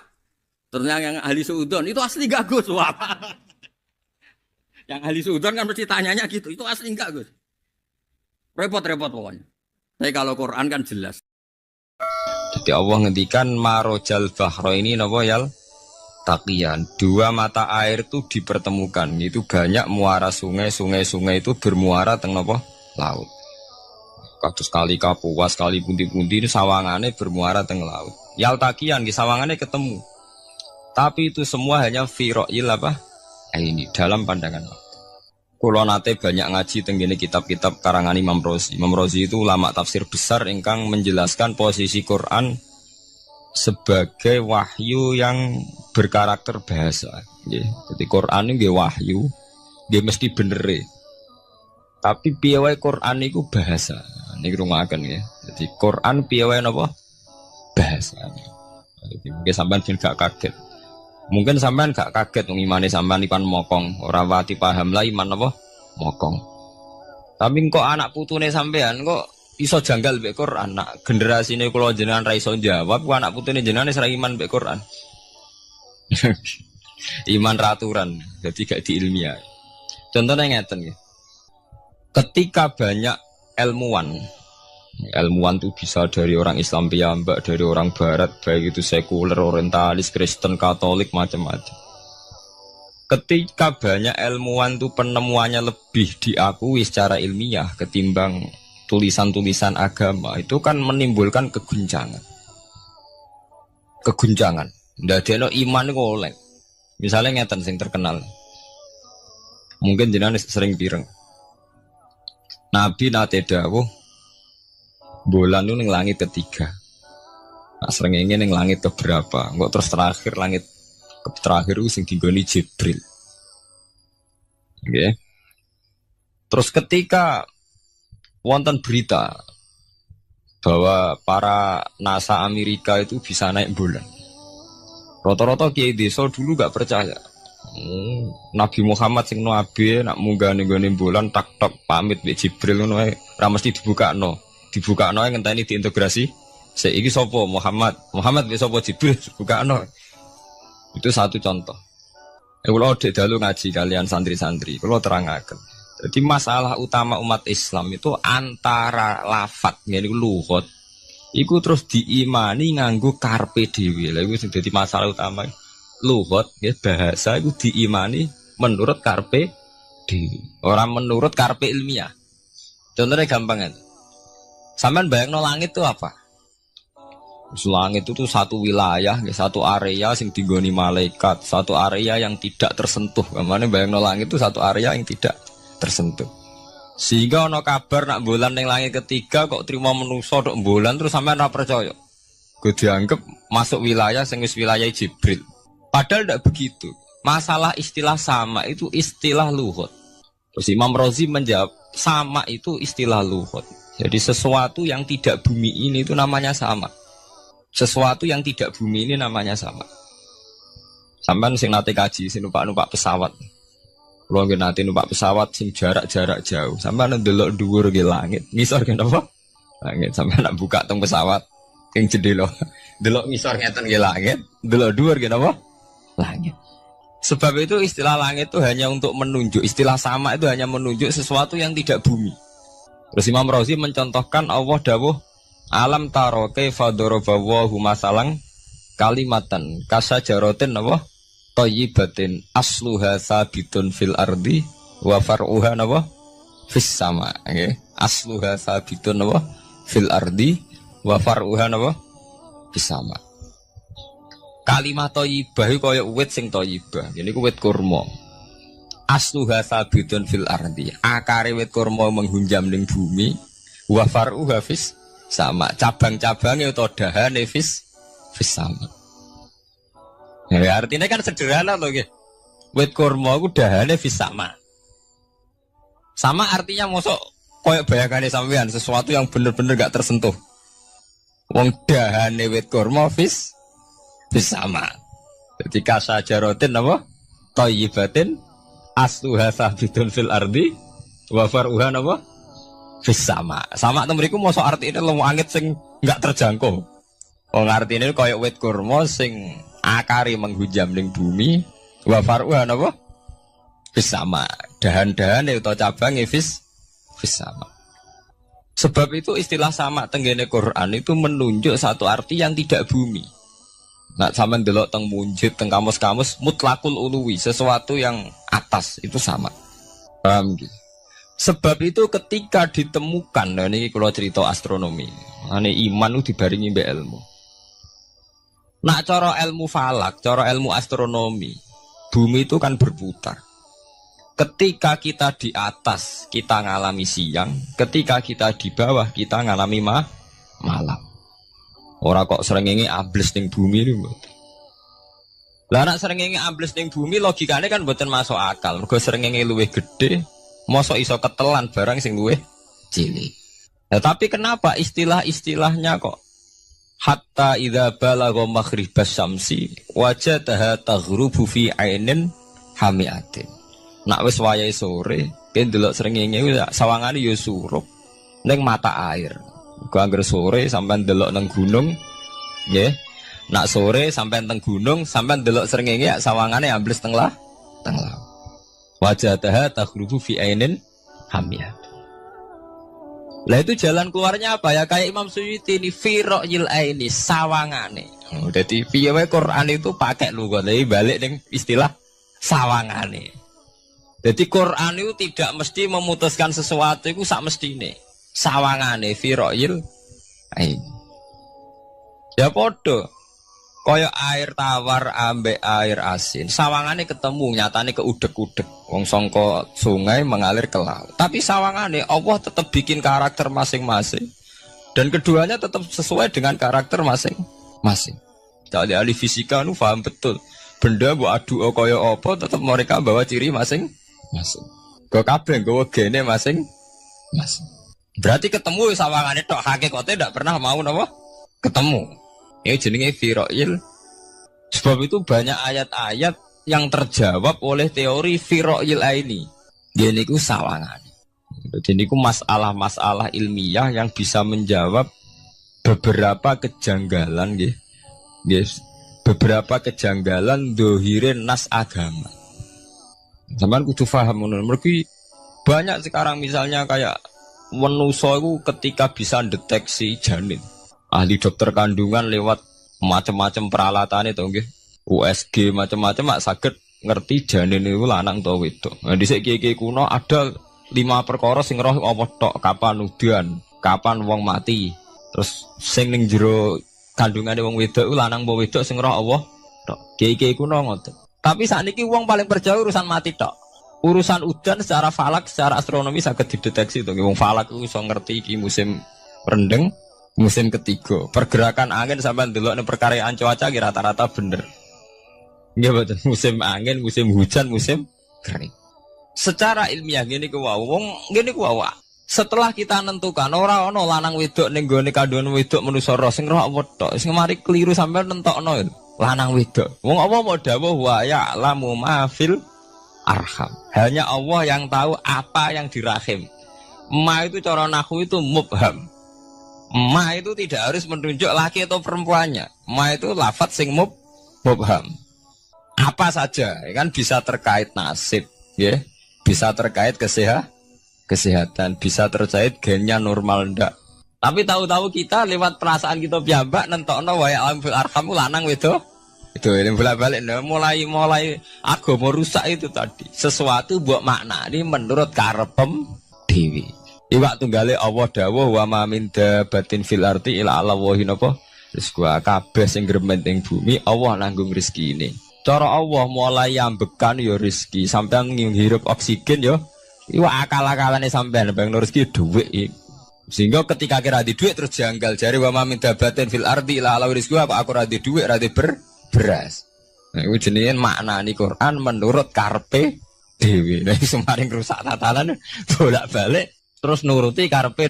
Terus yang ahli suudon itu asli gak Gus? Wah. Yang ahli suudon kan mesti tanyanya gitu, itu asli enggak Gus? Repot-repot pokoknya. Tapi kalau Quran kan jelas. Jadi Allah ngendikan marojal bahro ini napa yal taqiyan. 2 mata air itu dipertemukan. Itu banyak muara sungai itu bermuara teng napa laut. Kados kali Kapuas, kali pundi-pundi ini sawangane bermuara teng laut. Yal taqiyan di sawangane ketemu. Tapi itu semua hanya firoil apa? Ini dalam pandangan Allah. Kulo nate banyak ngaji tenggene kitab-kitab karangan Imam Rozi. Imam Rozi itu ulama tafsir besar ingkang menjelaskan posisi Quran sebagai wahyu yang berkarakter bahasa. Jadi Quran ini wahyu, dia mesti bener. Tapi piye wae Quran itu bahasa. Niki rungokaken ya. Jadi Quran piye wae napa? Bahasa. Jadi mungkin sampean gak kaget. Mungkin sampean gak kaget wong imane sampean ipan mokong, ora wati paham lah iman apa mokong. Tapi kok anak putune sampean kok iso janggal mbek Quran. Nak generasine kula jenengan ra iso jawab, kok anak putune jenengan wis ra iman mbek Quran. Iman raturan, jadi gak diilmiah. Contohnya ngeten nggih. Ketika banyak ilmuwan itu bisa dari orang Islam piyambak, dari orang Barat, baik itu sekuler, orientalis, Kristen, Katolik, macam-macam. Ketika banyak ilmuwan tuh penemuannya lebih diakui secara ilmiah ketimbang tulisan-tulisan agama, itu kan menimbulkan keguncangan. Keguncangan. Ndadekno iman iku oleh. Misalnya ngeten sing terkenal. Mungkin jenengan sering pireng. Nabi nate dawuh bulan itu ning langit ketiga. Nah, srengenge ning langit keberapa? Kok terus terakhir langit terakhir itu sing digoni Jibril. Okay. Terus ketika wonten berita bahwa para NASA Amerika itu bisa naik bulan, rata-rata kiai desa dulu gak percaya. Nabi Muhammad sing nabi nak munggah ning bulan tak pamit mbek Jibril ngono ae ora mesti dibukakno ae ngenteni diintegrasi. Saiki sapa Muhammad mbek sapa Jibril dibukakno. Itu satu contoh. Kalau dek dalu ngaji kalian santri-santri, kalau terangaken. Jadi masalah utama umat Islam itu antara lafat, yani lughat, iku terus diimani nganggo karpe dhewe. Lha iku sing dadi masalah utama. Lughat, ya bahasa iku diimani menurut karpe dhewe, ora menurut karpe ilmiah. Contohnya gampang kan. Sampeyan bayangno langit itu apa? Langit itu satu wilayah, satu area yang digoni malaikat, satu area yang tidak tersentuh. Kemana bayangno langit itu satu area yang tidak tersentuh. Sehingga ono kabar nak bulan yang langit ketiga kok terima manusa tok bulan terus sampean ora percaya. Gue dianggap masuk wilayah sing wis wilayah Jibril. Padahal tidak begitu. Masalah istilah sama itu istilah lughat. Terus Imam Razi menjawab sama itu istilah lughat. Jadi sesuatu yang tidak bumi ini itu namanya sama. Sesuatu yang tidak bumi ini namanya sama. Sampai sing nate kaji sing numpak pesawat. Kalau nggih nate numpak pesawat sing jarak-jarak jauh, sampai ndelok dhuwur ke langit. Ngisor ke napa? Langit sampai nak buka teng pesawat king jendela. Delok ngisor ngeten ke langit, delok dhuwur ke napa? Langit. Sebab itu istilah langit itu hanya untuk menunjuk, istilah sama itu hanya menunjuk sesuatu yang tidak bumi. Terus Imam Razi mencontohkan Allah dawuh alam taro kaifa daraballahu masalan kalimatan kasajaratin apa thayyibatin asluha sabitun fil ardi wa far'uha apa fis sama. Okay. Asluha sabitun apa fil ardi wa far'uha apa fis sama. Kalimat thayyibah iku kaya wit sing thayyibah. Ini ku wit kurma. Asluha sabitun fil ardi. Akare wit kurma menghunjam ning bumi wa far'uha fis sama, cabang-cabangnya atau dahane fis sama. Ya, artinya kan sederhana loh, gitu. Wit kurma ku dahane fis sama. Sama artinya mosok koyok bayangane sampean sesuatu yang bener-bener gak tersentuh. Wong dahane wit kurma fis sama. Jadi kasajaratin apa? Thayyibatin asluha sabitun fil ardi wa far'uha apa? Sama itu mriku mosok artine langit sing enggak terjangkau. Wong artine koyo wit kurma sing akare menghujam ning bumi, wa faruha napa? Sama. Dahan-dahane utawa cabange sama. Sebab itu istilah sama tenggene Quran itu menunjuk satu arti yang tidak bumi. Nah, sampean delok teng munjid teng kamus-kamus mutlakul uluwi, sesuatu yang atas itu sama. Paham gitu? Sebab itu ketika ditemukan, nah ini kalau cerita astronomi, ini iman itu dibaringi mbek ilmu. Nak cara ilmu falak, cara ilmu astronomi, bumi itu kan berputar. Ketika kita di atas, kita ngalami siang. Ketika kita di bawah, kita ngalami malam. Orang kok srengenge ambles ning bumi ini. Lah nak srengenge ambles ning bumi logikane kan mboten masuk akal. Mergo srengenge luwih gede. Mosok iso ketelan barang sing luwih cilik. Nah, tapi kenapa istilah-istilahnya kok hatta idza balagha maghribas syamsi wajadaha taghrubu fi ainin hamiatin. Nak wis wayahe sore, ben delok srengenge sawangane ya surup ning mata air. Muga anggere sore sampean delok nang gunung, nggih. Nak sore sampean teng gunung, sampean delok srengenge sawangane ambles teng laut. Wajadaha taghrubu fi ainin hamiyah. Lah itu jalan keluarnya apa ya? Kayak Imam Suyuti ini firaqil aini sawangane. Jadi piye wae Quran itu pakai lughat. Balik ning istilah sawangane. Jadi Quran itu tidak mesti memutuskan sesuatu itu sak mestine. Sawangane firoil ain. Ya podo. Kaya air tawar ambek air asin. Sawangane ketemu nyatane keudek-udek. Wong sangka sungai mengalir ke laut. Tapi sawangane Allah tetap bikin karakter masing-masing. Dan keduanya tetap sesuai dengan karakter masing-masing. Jadi ahli fisika nu paham betul. Benda mbok adu kaya apa tetap mereka bawa ciri masing-masing. Kok kabeh nggawa gene masing-masing. Berarti ketemu sawangane tok hakikate ndak pernah mau napa? Ketemu. Ini jenenge firoil. Sebab itu banyak ayat-ayat yang terjawab oleh teori firoil ini. Jadi itu sawangan. Jadi itu masalah-masalah ilmiah yang bisa menjawab beberapa kejanggalan, guys. Beberapa kejanggalan dohirin nas agama. Sampeyan kudu paham ngono. Mergi banyak sekarang misalnya kayak manusa itu ketika bisa deteksi janin. Ahli dokter kandungan lewat macam-macam peralatan itu nggih. USG macam-macam mak saged ngerti janin itu lanang atau wedok. Nah dhisik kiye-kiye kuno ada 5 perkara sing roh apa tok, kapan udan, kapan wong mati. Terus sing ning jero kandungane wong wedok iku lanang apa wedok sing roh Allah tok. Kiye-kiye kuno ngoten. Tapi sakniki wong paling percaya urusan mati tok. Urusan udan secara falak, secara astronomi saged dideteksi to. Wong falak iku iso ngerti iki musim rendeng. Musim ketiga, pergerakan angin sampai ndelok ning perkaryaan cuaca rata-rata bener. Nggih mboten, musim angin, musim hujan, musim kering. Secara ilmiah ngene ku wae, wong ngene ku wae. Setelah kita nentukan ora ana lanang wedok ning gone kandhane wedok manusa roh sing roh apa tok, sing mari keliru sampai nentokno lanang wedok. Wong apa mau dawuh wa ya'lamu ma fil arham. Hanya Allah yang tahu apa yang di rahim. Ma itu cara nahwu itu mubham. Ma itu tidak harus menunjuk laki atau perempuannya. Ma itu lafadz sing mubham. Apa saja, kan bisa terkait nasib, ya, bisa terkait kesehatan, bisa terkait gennya normal ndak. Tapi tahu-tahu kita lewat perasaan kita piyambak nentokno wa ya'lam fil arham lanang wedok. Itu yang bolak-balik mulai agama rusak itu tadi. Sesuatu buat makna ini menurut karepem dewi. Iwak tunggale Allah dawuh wa ma min dabatin fil ardi illa ala wahi napa rizqu kabeh sing gremeng ing bumi Allah nanggung rezeki ini. Cara Allah mulai ambekan ya rezeki sampean ngirup oksigen ya iwak akal-akalane sampean bang rezeki dhuwit. Sehingga ketika kira di dhuwit terus janggal jare wa ma min dabatin fil ardi illa ala rizqu apa aku ra di dhuwit ra di beras. Nah iku jenenge maknane Quran menurut karepe dhewe. Nek semaring rusak tatanan bolak-balik terus nuruti karepe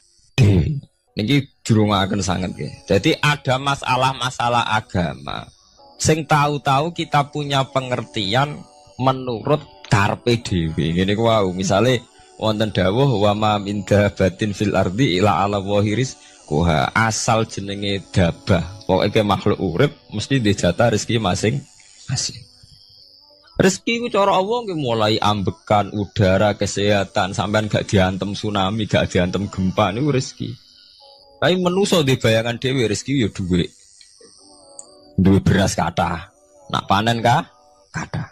niki jurungaken sanget nggih. Jadi ada masalah-masalah agama sing tahu-tahu kita punya pengertian menurut karepe dhewe. Ngene ku wau, misale wonten dawuh wa ma min dabatin fil ardi ila ala wahiris kuha asal jenenge dabah. Pokoke makhluk urip mesti dijatah rezeki masing-masing. Rezeki ku cara Allah nggih mulai ambekan udara, kesehatan, sampean gak diantem tsunami, gak diantem gempa niku rezeki. Tapi manusa di bayangan dhewe rezeki ya dhuwit. Duwe beras kathah. Nak panen kathah.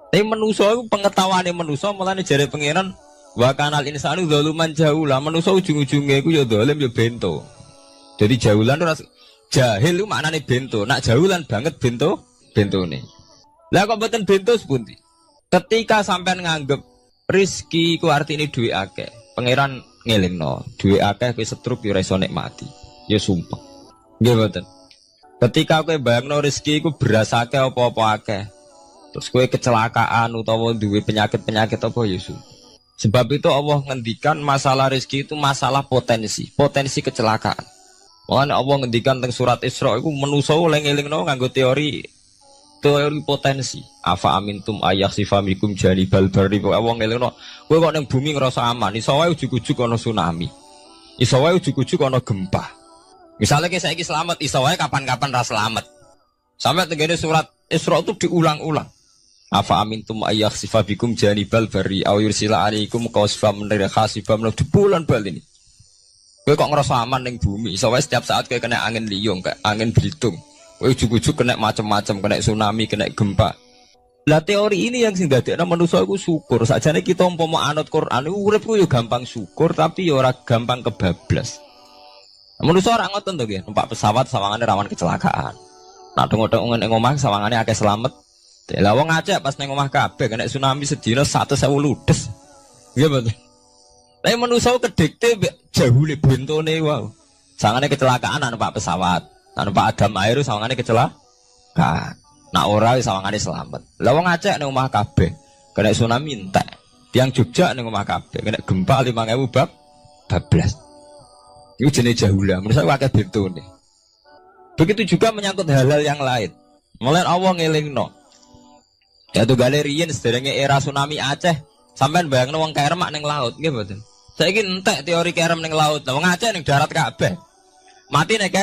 Tapi manusa iku pengetahuane manusa mulane jare pangeran wa kanal insanu zaluman jahula. Manusa ujung-ujunge iku ya zalim ya bento. Jadi jahulan ora jahil iku maknane bento. Nak jahulan banget bentone. Lah kok mboten bento sepundi? Ketika sampean nganggep rezeki ku artine duwe akeh, pangeran ngelingno, duwe akeh kowe setruk yo ora iso nikmati. Ya sumpah. Nggih mboten. Ketika kowe bayangno rezeki ku beras akeh apa-apa akeh. Terus kowe kecelakaan utawa duwe penyakit-penyakit apa ya sumpah. Sebab itu Allah ngendikan masalah rezeki itu masalah potensi kecelakaan. Makanya Allah ngendikan teng surat Isra iku manusa eling-elingno nganggo teori potensi. Afa amintum ayakhsifa mikum janibal barri. Wong ngelingno kowe kok ning bumi ngrasa aman, iso wae ujug-ujug ana tsunami. Iso wae ujug-ujug ana gempa. Misalnya kayak saiki selamat, iso wae kapan-kapan ra selamat. Sampai tenggene surat Isra itu diulang-ulang. Afa amintum ayakhsifa bikum janibal barri aw yursila alaikum qasfam min khasifam di bulan bal ini. Kowe kok ngrasa aman ning bumi, iso wae setiap saat kowe kena angin liung, kayak angin Belitung. Ujug-ujug kena macam-macam, kena tsunami, kena gempa. Lah teori ini yang sing dadekno manusa iku syukur. Sakjane kita umpama anut Quran iku urip ku yo gampang syukur tapi yo ora gampang kebablas. Manusa ora ngoten to nggih, numpak pesawat sawangane rawan kecelakaan. Nak dengok-dengok ning omah sawangane akeh slamet. Lah wong Aceh pas ning omah kabeh kena tsunami sedina 100.000 ludes. Nggih betul. Tapi manusa kedikte jahule bentone wae. Sawangane kecelakaan numpak pesawat. Numpak Adam air sawangane kecelakaan. Nak ora wis sawangane selamat. Lah wong Aceh ning omah kabeh kena tsunami entek. Tiang Jogja ning omah kabeh kena gempa 5.000 bablas. Iku jenenge jahula. Menurut saya akeh bentone. Begitu juga menyangkut hal-hal yang lain. Mulai Allah ngelingno. Ya tuh galerian sederenge era tsunami Aceh, sampean bayangno wong kerem ning laut, nggih mboten. Saiki entek teori kerem ning laut. Lah wong Aceh ning darat kabeh. Mati nek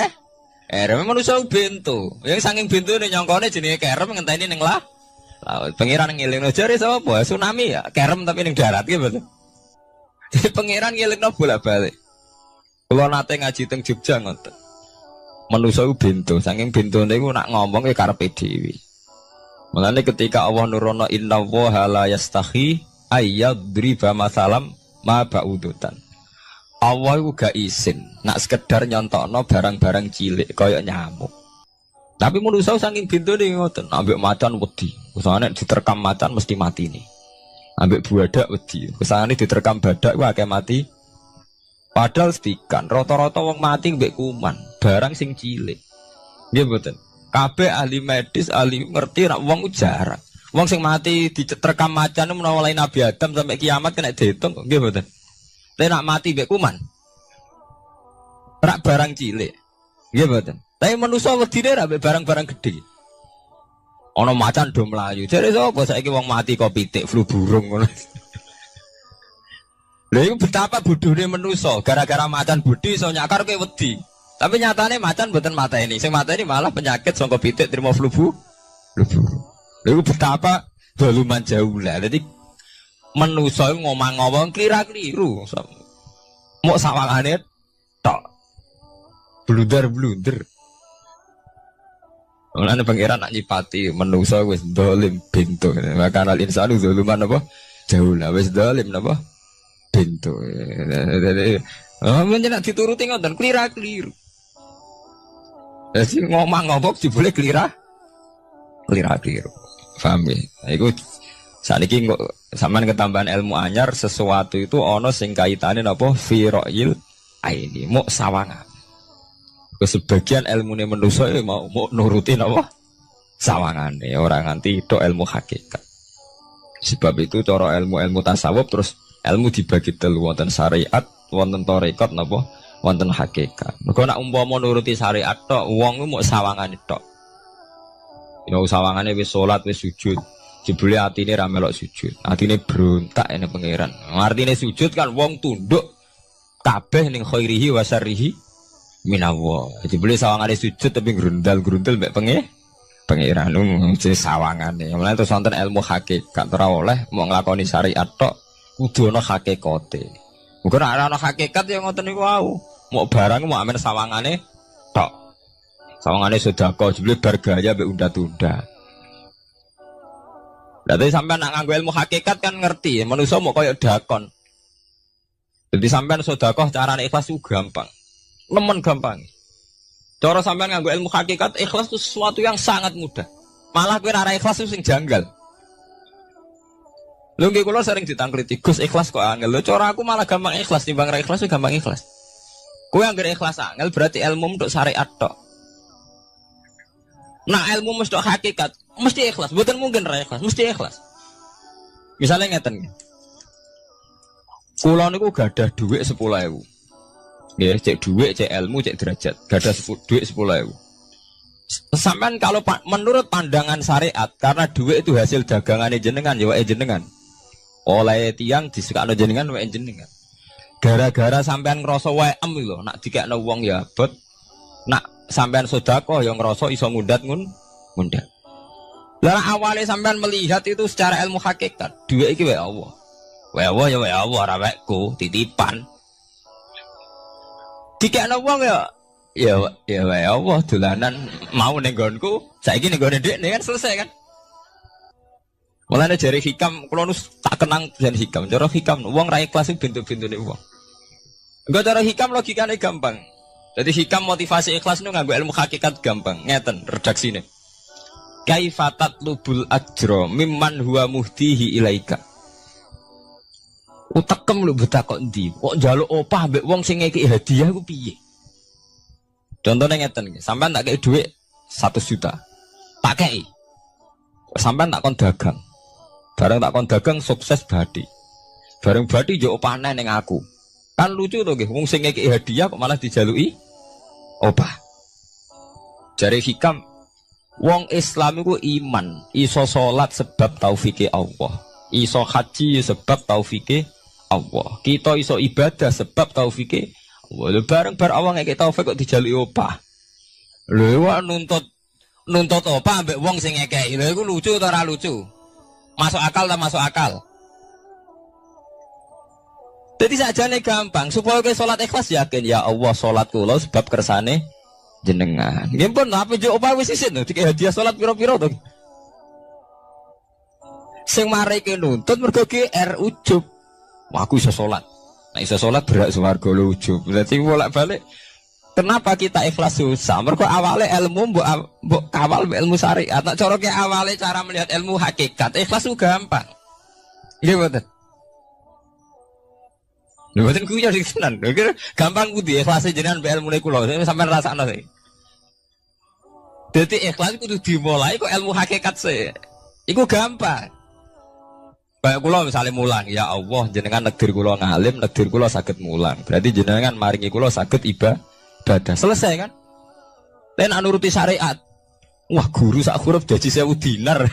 kerem manusia bento. Yang saking bentone nyongkone jenenge kerem ngenteni ning laut. Pangeran ngelingno jare sapa? Tsunami ya, kerem tapi ning darat nggih mboten. Jadi pangeran ngelingno bolak-balik. Kalau nate ngaji teng Jogja ngoten. Manusa ku bento, saking bentone iku nak ngomong ya karepe dhewe. Mulane ketika Allah nurono inna wa la yastahi ayyadriba masalam ma ba'udutan. Allah iku gak isin nak sekedar nyontokno barang-barang cilik kaya nyamuk. Tapi manusa saking bentone ngoten, ambek macan wedi. Usane diterkam macan mesti mati nih. Ambek buadak wedi. Usane diterkam badak ku akeh mati. Padahal sedikan, rata-rata wong mati mbek kuman, barang sing cilik. Nggih mboten. Kabeh ahli medis, ahli ngerti nek wong jarang. Wong sing mati diterkam macan menawa lain Nabi Adam sampai kiamat kena diitung, nggih mboten. Tapi nak mati mbek kuman. Rak barang cilik. Nggih mboten. Tapi manusa wedine rak mbek barang-barang gedhe. Ana macan do mlayu. Jare sapa saiki wong mati kok pitik flu burung ngono. Lha iku betapa bodhone manusa, gara-gara macan bodhi iso nyakar kowe wedi. Tapi nyatane macan mboten mateni. Sing mateni malah penyakit saka pitik trimo flu burung. Lha iku betapa doluman jaulah. Dadi manusa iku ngomong-ngomong kira-kliru. Mok sawangane tok. Blunder-blunder. Mulane pangeran nak nyipati manusa wis dolim bento. Maka al insanu doluman apa? Jaulah wis dolim napa? Bento. Menjenak dituruti ngoten klira-kliru. Jadi ngomong-ngomong boleh klira-kliru. Paham ya? Iku sakniki kok sampean ketambahan ilmu anyar sesuatu itu ana sing kaitane napa fira'il aini muk sawangan. Sebagian ilmune manusa mau nuruti napa sawangane ora nganti tok ilmu hakikat. Sebab itu cara ilmu-ilmu tasawuf terus ilmu dibagi telu, wonten syariat, wonten tarekat napa, wonten hakikat. Mergo nek umpama nuruti syariat tok, wong ku mok sawangane tok. Ya sawangane wis salat, wis sujud. Jebule atine ra melok sujud. Atine brontak ene pangeran. Artine sujud kan wong tunduk kabeh ning khairihi wa syarrihi minallah. Jebule sawangane sujud tapi grundal-grundal mek pangeran jenenge sawangane. Mulane terus wonten ilmu hakikat ora oleh mok nglakoni syariat tok. Kudu ana hakikate. Muga nek ana hakikat ya ngoten niku wau. Mok barang mok amen sawangane tok. Sawangane sedekah jebule bar gaya mbek unda-tunda. Lah tapi sampean nak nganggo ilmu hakikat kan ngerti, manusa mok koyo dakon. Jadi sampean sedekah carane ikhlas ku gampang. Nemen gampang. Cara sampean nganggo ilmu hakikat ikhlas itu sesuatu yang sangat mudah. Malah kowe ora ikhlas itu sing janggal. Lho nggih kula sering ditangkliti, Gus ikhlas kok angel. Lho cara aku malah gampang ikhlas timbang ra ikhlas gampang ikhlas. Kowe anggere ikhlas angel berarti ilmu untuk syariat tok. Nah ilmu mesti hakikat, mesti ikhlas. Mboten mungkin ra ikhlas, mesti ikhlas. Misalnya ngeten. Kula niku gadah dhuwit 10.000. Nggih, cek dhuwit, cek ilmu, cek derajat. Gadah dhuwit 10.000. Sampean kalau menurut pandangan syariat karena dhuwit itu hasil dagangannya jenengan ya wae jenengan. Oleh tiang disukakno jenengan wae jenengan. Gara-gara sampean ngrasa waem lho, nak dikekno wong ya abot. Nak sampean sedekah ya ngrasa iso ngundat ngundat. Lah awale sampean melihat itu secara ilmu hakikat, dhuwit iki wae Allah. Wae Allah ya wae Allah ora waeku, titipan. Dikekno wong ya wae Allah dolanan mau ning nggonku, saiki ning nggone dekne kan selesai kan. Mulane jare hikam kula nu tak kenang jan hikam. Cara hikam wong ra ikhlas iku bentuk-bentune wong. Enggak cara hikam logikane gampang. Jadi hikam motivasi ikhlas nu nganggo ilmu hakikat gampang. Ngeten redaksine. Kaifatat lubul ajra mimman huwa muhtihi ilaika. Utekem lho betak kok ndi? Kok njaluk opah mbek wong sing ngeki hadiah ku piye? Contohnya ngeten, sampean tak kei dhuwit 1 juta. Tak kei. Sampean tak kon dagang. Bareng tak kon dagang sukses badi. Bareng badi yo opah ning aku. Kan lucu to nggih, wong sing ngeki hadiah kok malah dijaluki opah. Jare hikam wong Islam iku iman, iso salat sebab taufike Allah. Iso haji sebab taufike Allah. Kita iso ibadah sebab taufike Allah. Bareng awang ngekek taufik kok dijaluki opah. Lho wak nuntut opah ambek wong sing ngekeki. Lha iku lucu ta ora lucu? Masuk akal ta masuk akal? Jadi sakjane gampang supaya kowe salat ikhlas yakin ya Allah salat kula sebab kersane jenengan. Nggih pun apa yo opah wis isin to dikek hadiah salat pira-pira to. Sing mareke nuntut mergo GR ujub. Wah, aku iso salat. Nek iso salat berak swarga lho ujub. Berarti bolak-balik kenapa kita ikhlas susah? Mergo awale ilmu mbok kawal mbok ilmu syariat. Nek cara ki awale cara melihat ilmu hakikat, ikhlas ku gampang. Nggih mboten. Lho mboten ku yo tenan. Gampang ku di ikhlas jenengan mbek ilmune kula. Sampeyan rasakno sih. Dadi ikhlas kudu dimulai kok ilmu hakikat sih. Iku gampang. Kayak kula misalnya mulang, ya Allah jenengan negdir kula ngalim, negdir kula saged mulang. Berarti jenengan maringi kula saged ibadah. Selesai kan? Lain nuruti syariat. Wah, guru sak huruf gaji 1000 dinar.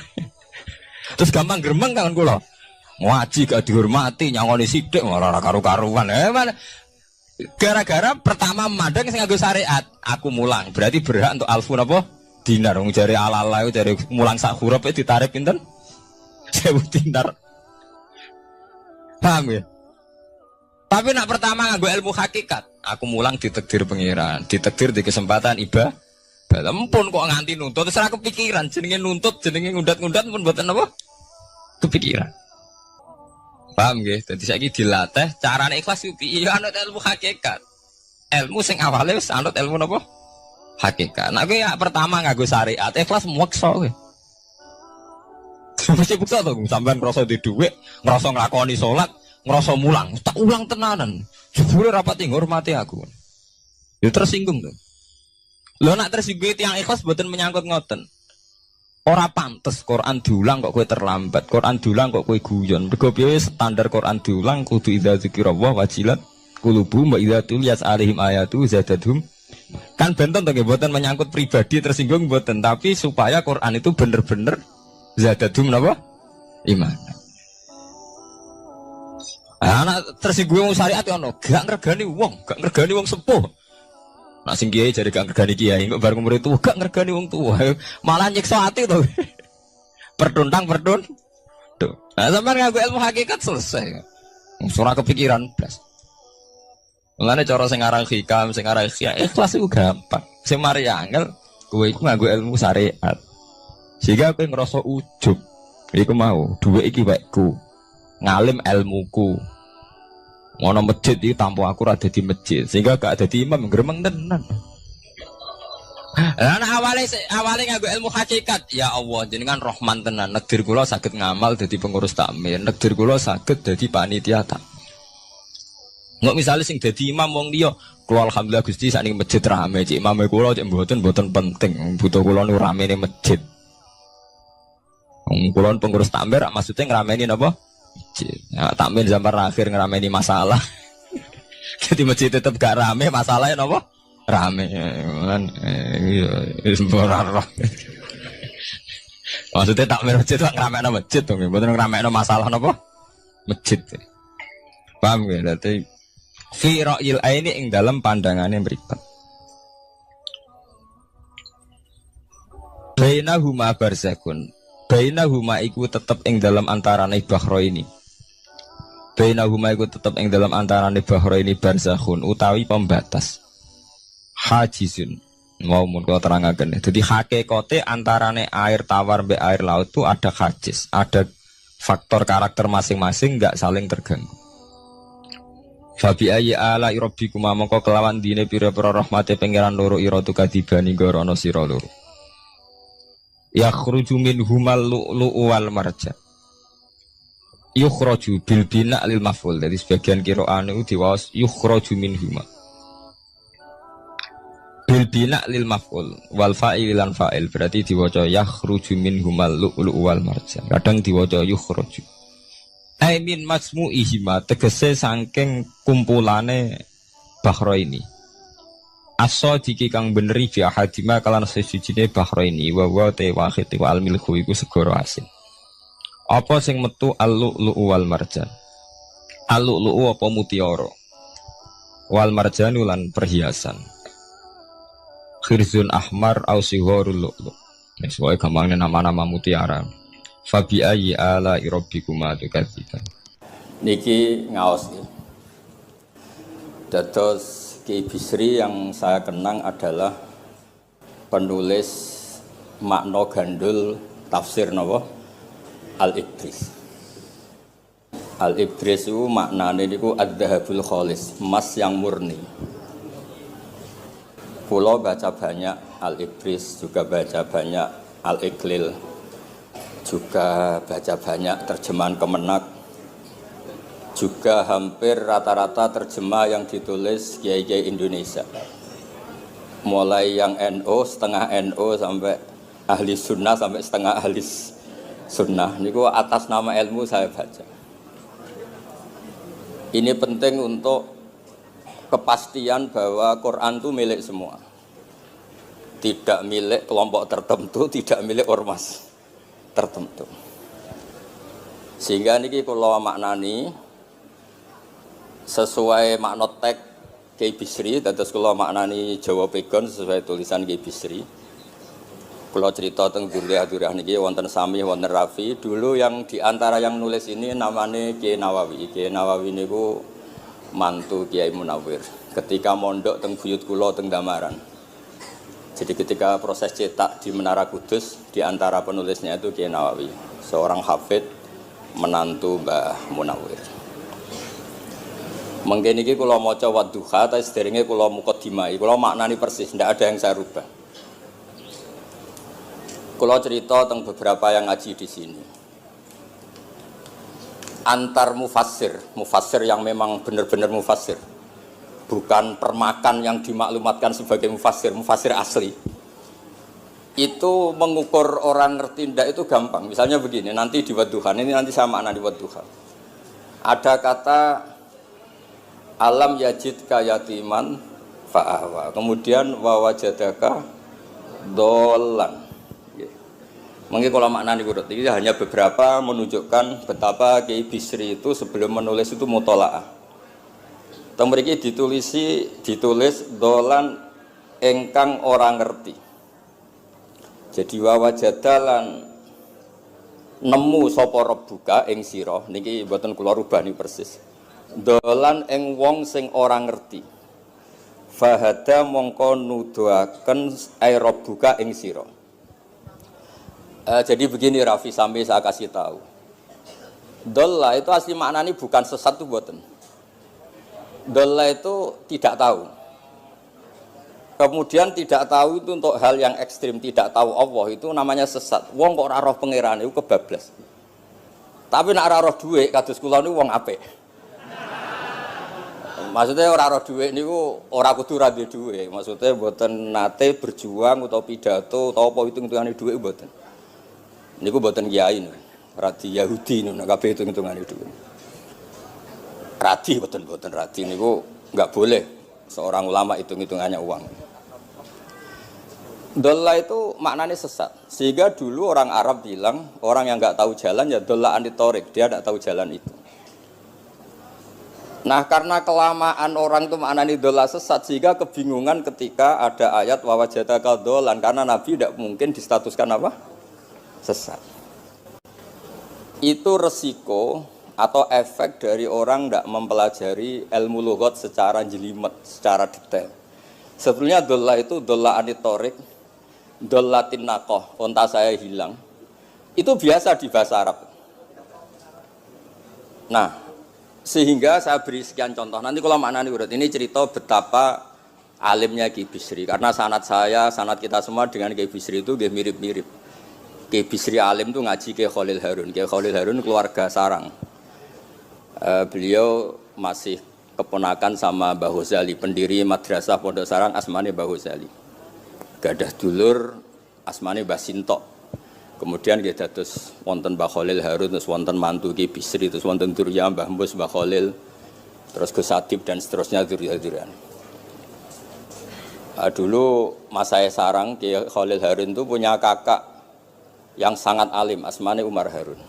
Terus gampang gremeng kan kula. Ngaji gak dihormati, nyangoni sithik ora karu-karuan. Gara-gara pertama mandang sing nganggo syariat, aku mulang. Berarti berhak untuk alfun apa? Dinar. Wong jare ala-ala jare mulang sak huruf ditarik pinten? 1000 dinar. Paham ya? Tapi nak pertama nganggo ilmu hakikat, aku mulang ditakdir pengiran, ditakdir di kesempatan ibadah. Ampun kok nganti nuntut, terus aku kepikiran jenenge nuntut, jenenge ngundat-ngundat pun mboten apa? Kepikiran. Paham nggih? Dadi saiki dilatih carane ikhlas piye ya anut ilmu hakikat. Ilmu sing awale wis anut ilmu napa? Hakikat. Nek kowe ya pertama nganggo syariat, ikhlas meksa kowe. Mesti bukti to, sampean ngrasa di dhuwit, ngrasa nglakoni salat, ngrasa mulang, tak ulang tenanan. Jebule rapat ngurmati aku. Ya tersinggung to. Lho nek tersinggung tiyang ikhlas mboten menyangkut ngoten. Ora pantes Quran diulang kok kowe terlambat, Quran diulang kok kowe guyon. Mergo piye standar Quran diulang kudu idza dzikrullah wajilat qulubuhum wa idza tuliyat alaihim ayatu zadatuhum. Kan benten to nggih mboten menyangkut pribadi tersinggung mboten, tapi supaya Quran itu bener-bener zadadum napa? Iman. Anak tersinggung syariat ono, gak ngregani wong sepuh. Nak sing kiai jare gak ngregani kiai, kok bareng umur itu gak ngregani wong tua. Malah nyiksa ati to. Pertuntang. Tuh. Nah, sampeyan nganggo ilmu hakikat selesai. Ora kepikiran blas. Mulane cara sing aran hikam, sing aran ikhlas iku gampang. Sing mari angel kowe iku nganggo ilmu syariat. Sehingga aku ngerasa ujub. Iku mau, duwe iki wekku. Ngalim ilmuku. Ngono masjid iki tanpa aku ora dadi masjid. Sehingga gak dadi imam gremeng tenan. Lah awale nganggo ilmu hakikat. Ya Allah, jenengan Rahman tenan. Negdir kula saged ngamal dadi pengurus takmir. Negdir kula saged dadi panitia tak. Nggak misalnya sing dadi imam wong liya, kula alhamdulillah Gusti sakniki masjid rame, cik imame kula cik mboten penting. Butuh kula nu ramene masjid. Kulon pengurus takmir maksudnya ngerameni apa? Ya, takmir zaman akhir ngerameni masalah. Jadi masjid tetap gak rame, masalahnya apa? Rame. Maksudnya takmir masjid itu ngerameni masjid dong, bukan ngerameni masalah apa? Masjid. Paham ya? Berarti fi ra'yil aini ing dalam pandangannya mripat. Bainahuma barzakun. Bainahuma iku tetep ing dalam antarane bahro ini. Bainahuma iku tetep ing dalam antarane bahro ini barzakhun utawi pembatas. Hajizun. Mau mun kula terangaken. Jadi hakikate antarane air tawar mbek air laut itu ada hajiz, ada faktor karakter masing-masing nggak saling terganggu. Fabi ayyi ala rabbikuma mongko kelawan dine pira-pira rahmate pangeran loro ira tu kadibani gorono sira loro. Yakhruju minhumal lu'lu'u wal marjan. Yukhraju bil bina lil maf'ul. Jadi sebagian qira'ane diwaos yukhraju minhuma. Bil bina lil maf'ul wal fa'il lan fa'il berarti diwaca yakhruju minhumal lu'lu'u wal marjan. Kadang diwaca yukhraju. Ai min majmu'ihima tegese saking kumpulane bahro ini. Aso diki kang beneri fi ahadima kalan sesujine bahro ini wa wa te wahid wa al milku iku segoro asin. Apa sing metu al-lu'lu'u wal marjan? Al-lu'lu'u apa mutiara? Wal marjanu lan perhiasan. Khirzun ahmar au sigharul lu'lu'. Wis wae gampangnya nama-nama mutiara. Fabi ayyi ala rabbikuma tukadziban. Niki ngaos iki. Dados Ki Bisri yang saya kenang adalah penulis makna gandul tafsir napa? Al-Ibris. Al-Ibris itu maknane niku ad-dhahabul khalis, emas yang murni. Kula baca banyak Al-Ibris, juga baca banyak Al-Iqlil, juga baca banyak terjemahan Kemenak, juga hampir rata-rata terjemah yang ditulis kiai-kiai Indonesia. Mulai yang NU, setengah NU sampai ahli sunnah sampai setengah ahli sunnah. Niku atas nama ilmu saya baca. Ini penting untuk kepastian bahwa Quran itu milik semua. Tidak milik kelompok tertentu, tidak milik ormas tertentu. Sehingga niki kula maknani sesuai makna teks Ki Bisri, dados kula maknani Jawa Pegon sesuai tulisan Ki Bisri. Kula cerita teng Durriyah niki wonten Sami wonten Rafi. Dulu yang diantara yang nulis ini namanya Kiai Nawawi. Kiai Nawawi niku mantu Kiai Munawir. Ketika mondok teng buyut kula teng Damaran. Jadi ketika proses cetak di Menara Kudus, di antara penulisnya itu Kiai Nawawi, seorang hafid menantu Mbah Munawir. Mengkene iki kula maca Wadduha, ta sederenge kula mukadimah. Kula maknani persis, ndak ada yang saya rubah. Kula cerita tentang beberapa yang ngaji di sini. Antar mufassir yang memang benar-benar mufassir. Bukan permakan yang dimaklumatkan sebagai mufassir asli. Itu mengukur orang ngerti ndak itu gampang. Misalnya begini, nanti di Wadduha, ini nanti saya makna di Wadduha. Ada kata alam yajidka yatiman fa'awa. Kemudian wawajadaka dolan. Mungkin kalau maknanya kurut ini hanya beberapa menunjukkan betapa Kiai Bisri itu sebelum menulis itu mutola'ah. Mriki ditulis dolan engkang orang ngerti. Jadi wawajadalan nemu sapa rabbuka ing sira niki mboten kula rubah niki persis. Dolan ing wong sing ora ngerti. Fahada mongko nuduhaken ai rabbuka ing sira. Jadi begini Rafi sampai saya kasih tahu. Dolla itu asli maknanya bukan sesat itu mboten. Dolla itu tidak tahu. Kemudian tidak tahu itu untuk hal yang ekstrim, tidak tahu Allah itu namanya sesat. Wong kok ora roh pangeran itu kebablas. Tapi nek ora roh dhuwit kados kula niku wong apik. Maksudnya ora roh dhuwit niku ora kudu ra duwe dhuwit. Maksudnya mboten nate berjuang utawa pidato utawa apa hitung-hitungane dhuwit mboten. Niku mboten kiai niku. Radi Yahudi niku kabeh hitung-hitungane dhuwit. Radi mboten radi niku enggak boleh seorang ulama hitung-hitungannya uang. Dolla itu maknanya sesat. Sehingga dulu orang Arab bilang orang yang enggak tahu jalan ya dolla anitorik, dia enggak tahu jalan itu. Nah karena kelamaan orang itu maknanya dolla sesat sehingga kebingungan ketika ada ayat wawajadaka dolan karena Nabi tidak mungkin distatuskan apa? Sesat. Itu resiko atau efek dari orang tidak mempelajari ilmu lughat secara jelimet, secara detail. Sebetulnya dolla itu dolla anitorik, dolla tinnaqah, onta saya hilang. Itu biasa di bahasa Arab. Nah, sehingga saya beri sekian contoh. Nanti kalau maknanya urut ini cerita betapa alimnya Ki Bisri. Karena sanad saya, sanad kita semua dengan Ki Bisri itu mirip-mirip. Ki Bisri alim itu ngaji Ki Khalil Harun. Ki Khalil Harun keluarga sarang. Beliau masih keponakan sama Mbah Ghazali, pendiri madrasah Pondok Sarang asmane Mbah Ghazali. Gadah dulur asmane Mbah Sintok. Kemudian kita terus wonten Mbah Khalil Harun, terus wonten mantu Ki Bisri, terus wonten Durya Mbah Mus, Mbah Khalil, terus Gus Adib dan seterusnya Durya-Duryan. Dulu Mas saya sarang Ki Khalil Harun itu punya kakak yang sangat alim, asmane Umar Harun.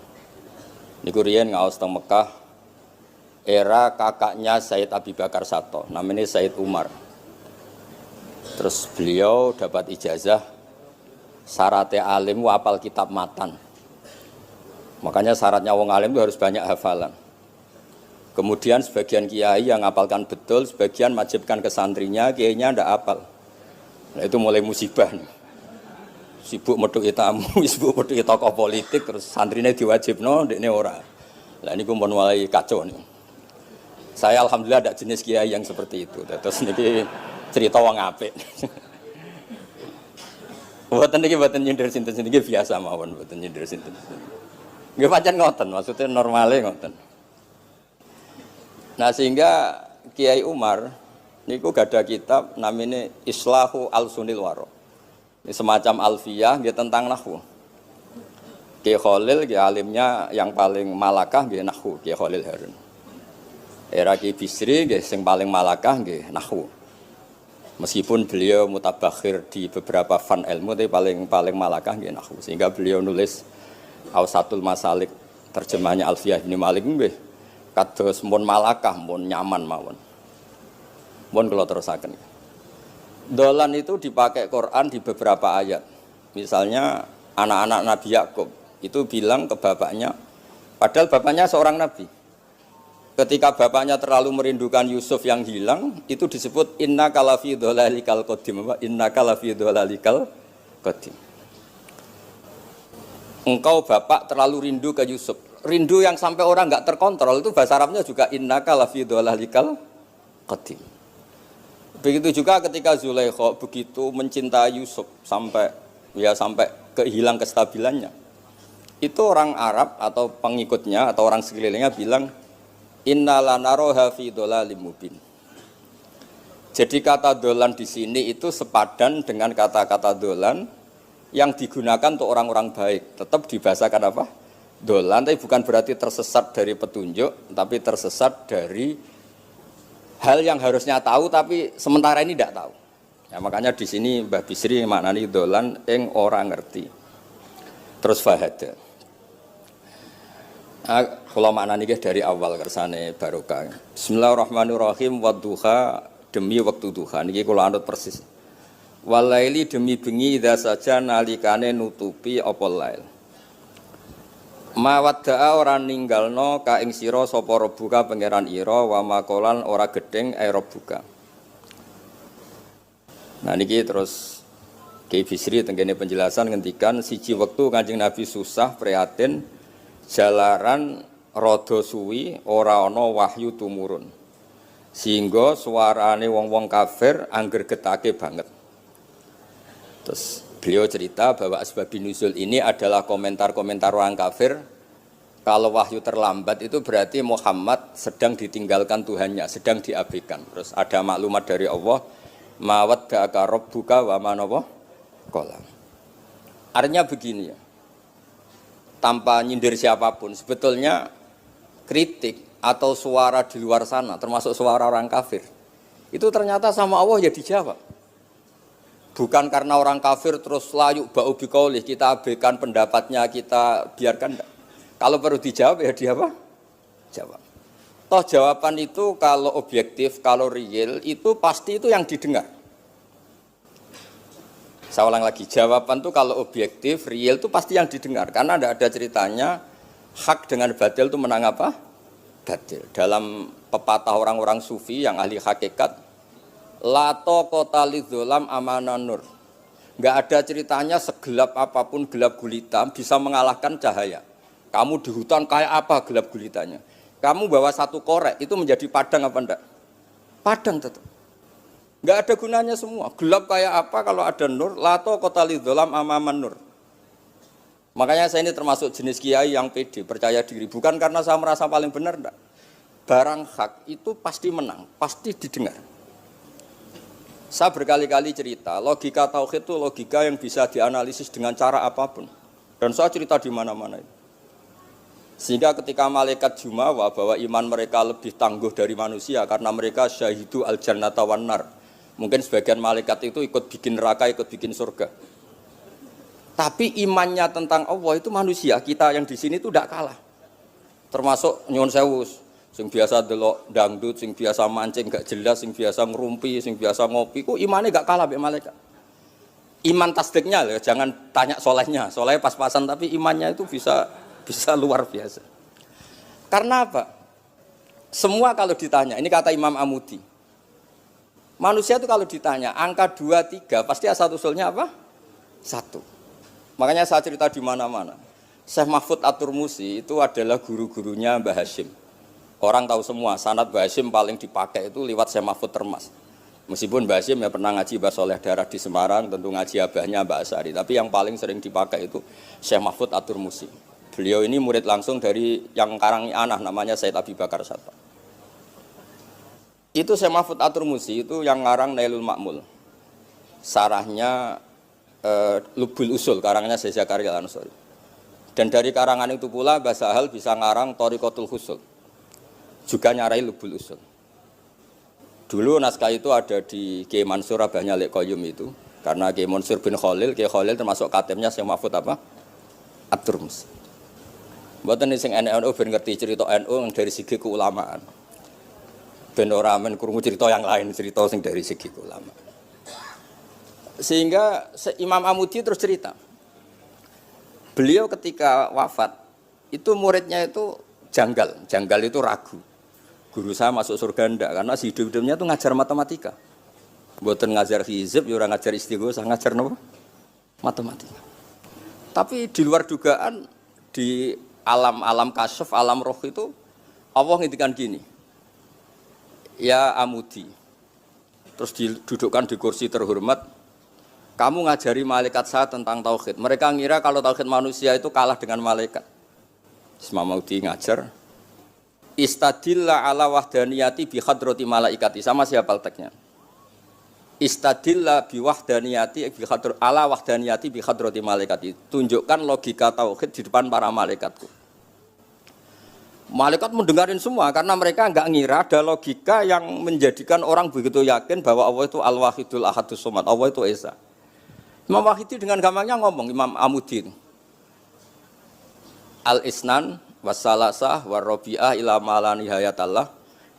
Niku riyen ngaos teng Mekah era kakaknya Said Abi Bakar Sato, namanya Said Umar. Terus beliau dapat ijazah syaratnya alim hafal kitab matan. Makanya syaratnya wong alim itu harus banyak hafalan. Kemudian sebagian kiai yang hafalkan betul, sebagian majibkan ke santrinya, kiainya ndak hafal. Nah itu mulai musibah nih. Sibuk metuki tamu, sibuk metuki tokoh politik, terus santrinya diwajibno, ndekne ora. Lah niku mun mulai kacau nih. Saya alhamdulillah ada jenis kiai yang seperti itu. Terus niki cerita wong apik. Mboten niki mboten nyindir sinten niki biasa mawon, mboten nyindir sinten. Nggih pancen ngoten, maksudnya normale ngoten. Nah sehingga Kiai Umar niku gadah kitab namanya Islahu Al-Sunil Waro. Ini semacam alfiyah nggih tentang nahwu. Kiai Khalil nggih alimnya yang paling malakah nggih nahwu, Kiai Khalil Harun. Era Ki Bisri nggih sing paling malakah nggih nahwu. Meskipun beliau mutabakhir di beberapa fan ilmu tapi paling malakah nggih nahwu. Sehingga beliau nulis Awsatul Masalik terjemahnya Alfiyah Ibnu Malik nggih kados mun malakah mun nyaman mawon. Mun kula terusaken. Dolan itu dipakai Quran di beberapa ayat. Misalnya anak-anak Nabi Yakub itu bilang ke bapaknya, padahal bapaknya seorang nabi. Ketika bapaknya terlalu merindukan Yusuf yang hilang, itu disebut inna kalafi dhalalikal qadim. Inna kalafi dhalalikal qadim. Engkau bapak terlalu rindu ke Yusuf. Rindu yang sampai orang enggak terkontrol itu bahasa Arabnya juga inna kalafi dhalalikal qadim. Begitu juga ketika Zulaikha begitu mencintai Yusuf sampai kehilang kestabilannya. Itu orang Arab atau pengikutnya atau orang sekelilingnya bilang inna lanaroha fi dhalalim mubin. Jadi kata dolan di sini itu sepadan dengan kata-kata dolan yang digunakan untuk orang-orang baik. Tetap dibahasakan apa? Dolan, tapi bukan berarti tersesat dari petunjuk, tapi tersesat dari hal yang harusnya tahu tapi sementara ini tidak tahu. Ya, makanya di sini Mbah Bisri maknani dolan ing ora ngerti. Terus fahada. Kalau maknani dari awal kersane barokah. Bismillahirrahmanirrahim wadduha demi waktu duha. Niki kula anut persis. Walaili demi bengi idza saja nalikane nutupi apa lail. Mawadda'a ora ninggalno ka ing sira sapa rabbuka pangeran ira wa makolan ora gedeng rabbuka. Nah niki terus Kiai Bisri tenggene penjelasan ngendikan siji wektu Kanjeng Nabi susah prihatin jalaran rada suwi ora ana wahyu tumurun. Sehingga suarane wong-wong kafir angger getake banget. Terus beliau cerita bahwa asbabun nuzul ini adalah komentar-komentar orang kafir. Kalau wahyu terlambat itu berarti Muhammad sedang ditinggalkan Tuhannya, sedang diabaikan. Terus ada maklumat dari Allah, mawadda'aka rabbuka wa ma qala. Artinya begini ya. Tanpa nyindir siapapun, sebetulnya kritik atau suara di luar sana, termasuk suara orang kafir, itu ternyata sama Allah ya dijawab. Bukan karena orang kafir terus layuk ba'u biqaulih, kita abaikan pendapatnya, kita biarkan. Kalau perlu dijawab ya dia apa? Jawab. Toh jawaban itu kalau objektif, kalau real itu pasti itu yang didengar. Saya ulang lagi, jawaban itu kalau objektif, real itu pasti yang didengar. Karena tidak ada ceritanya hak dengan batil itu menang apa? Batil. Dalam pepatah orang-orang sufi yang ahli hakikat, lato kota lidzolam amanan nur. Nggak ada ceritanya segelap apapun gelap gulita bisa mengalahkan cahaya. Kamu di hutan kayak apa gelap gulitanya? Kamu bawa satu korek itu menjadi padang apa enggak? Padang tetap. Enggak ada gunanya semua. Gelap kayak apa kalau ada nur? Lato kota lidzolam amaman nur. Makanya saya ini termasuk jenis kiai yang pede, percaya diri. Bukan karena saya merasa paling benar, enggak. Barang hak itu pasti menang, pasti didengar. Saya berkali-kali cerita, logika tauhid itu logika yang bisa dianalisis dengan cara apapun. Dan saya cerita di mana-mana itu. Sehingga ketika malaikat jumawa bahwa iman mereka lebih tangguh dari manusia karena mereka syahidu al-jannata wan nar. Mungkin sebagian malaikat itu ikut bikin neraka, ikut bikin surga. Tapi imannya tentang Allah itu manusia, kita yang di sini itu tidak kalah. Termasuk nyuwun sewu, sing biasa delok dangdut, sing biasa mancing gak jelas, sing biasa ngerumpi, sing biasa ngopi, kok imannya gak kalah mbek malaikat. Iman tasdiknya loh, jangan tanya solehnya, solehnya pas-pasan tapi imannya itu bisa luar biasa. Karena apa? Semua kalau ditanya, ini kata Imam Amudi. Manusia itu kalau ditanya, angka 2, 3, pasti asal usulnya apa? 1. Makanya saya cerita di mana-mana. Syekh Mahfud At-Turmusi itu adalah guru-gurunya Mbah Hashim. Orang tahu semua, sanad Mbah Hashim paling dipakai itu lewat Syekh Mahfud Termas. Meskipun Mbah Hashim ya pernah ngaji Mbah Soleh Darah di Semarang, tentu ngaji abahnya Mbah Asari. Tapi yang paling sering dipakai itu Syekh Mahfud At-Turmusi. Beliau ini murid langsung dari yang karang anak namanya Said Abi Bakar Satta. Itu Syekh Mahfud At-Turmusi itu yang ngarang Nailul Ma'mul. Sarahnya Lubul Usul, karangnya Syekh Zakaria Al-Ansori. Dan dari karangan itu pula Mbah Sahal bisa ngarang Thariqatul Husul. Juga nyarai Lubul Usul. Dulu naskah itu ada di Kiai Mansur abahnya Lek Qayyum itu. Karena Kiai Mansur bin Khalil, Kiai Khalil termasuk katibnya Syekh Mahfud apa? At-Turmusi. Mboten sing NU ben ngerti cerita NU dari segi keulamaan. Ben ora men krungu cerita yang lain, cerita sing dari segi keulamaan. Sehingga Imam Amudi terus cerita. Beliau ketika wafat itu muridnya itu janggal itu ragu. Guru saya masuk surga ndak karena si hidup-hidupnya itu ngajar matematika. Mboten ngajar hizib, ya ora ngajar istighosah, ngajar napa? Matematika. Tapi di luar dugaan di alam kasyaf, alam roh itu Allah ngintikan gini. Ya Amudi. Terus didudukkan di kursi terhormat. Kamu ngajari malaikat saya tentang tauhid. Mereka ngira kalau tauhid manusia itu kalah dengan malaikat. Imam Amudi ngajar. Istadilla ala wahdaniyati bi hadrati malaikati. Sama siapa teksnya? Istadilla bi wahdaniyati bi ala wahdaniyati bi hadrati malaikati. Tunjukkan logika tauhid di depan para malaikatku. Malaikat mendengarin semua karena mereka enggak ngira ada logika yang menjadikan orang begitu yakin bahwa Allah itu Al-Wahidul Ahadus Somad, Allah itu Esa. Imam Wahidi dengan gampangnya ngomong, Imam Amudi Al-Isnan wassalasah warrobi'ah ila malani hayatallah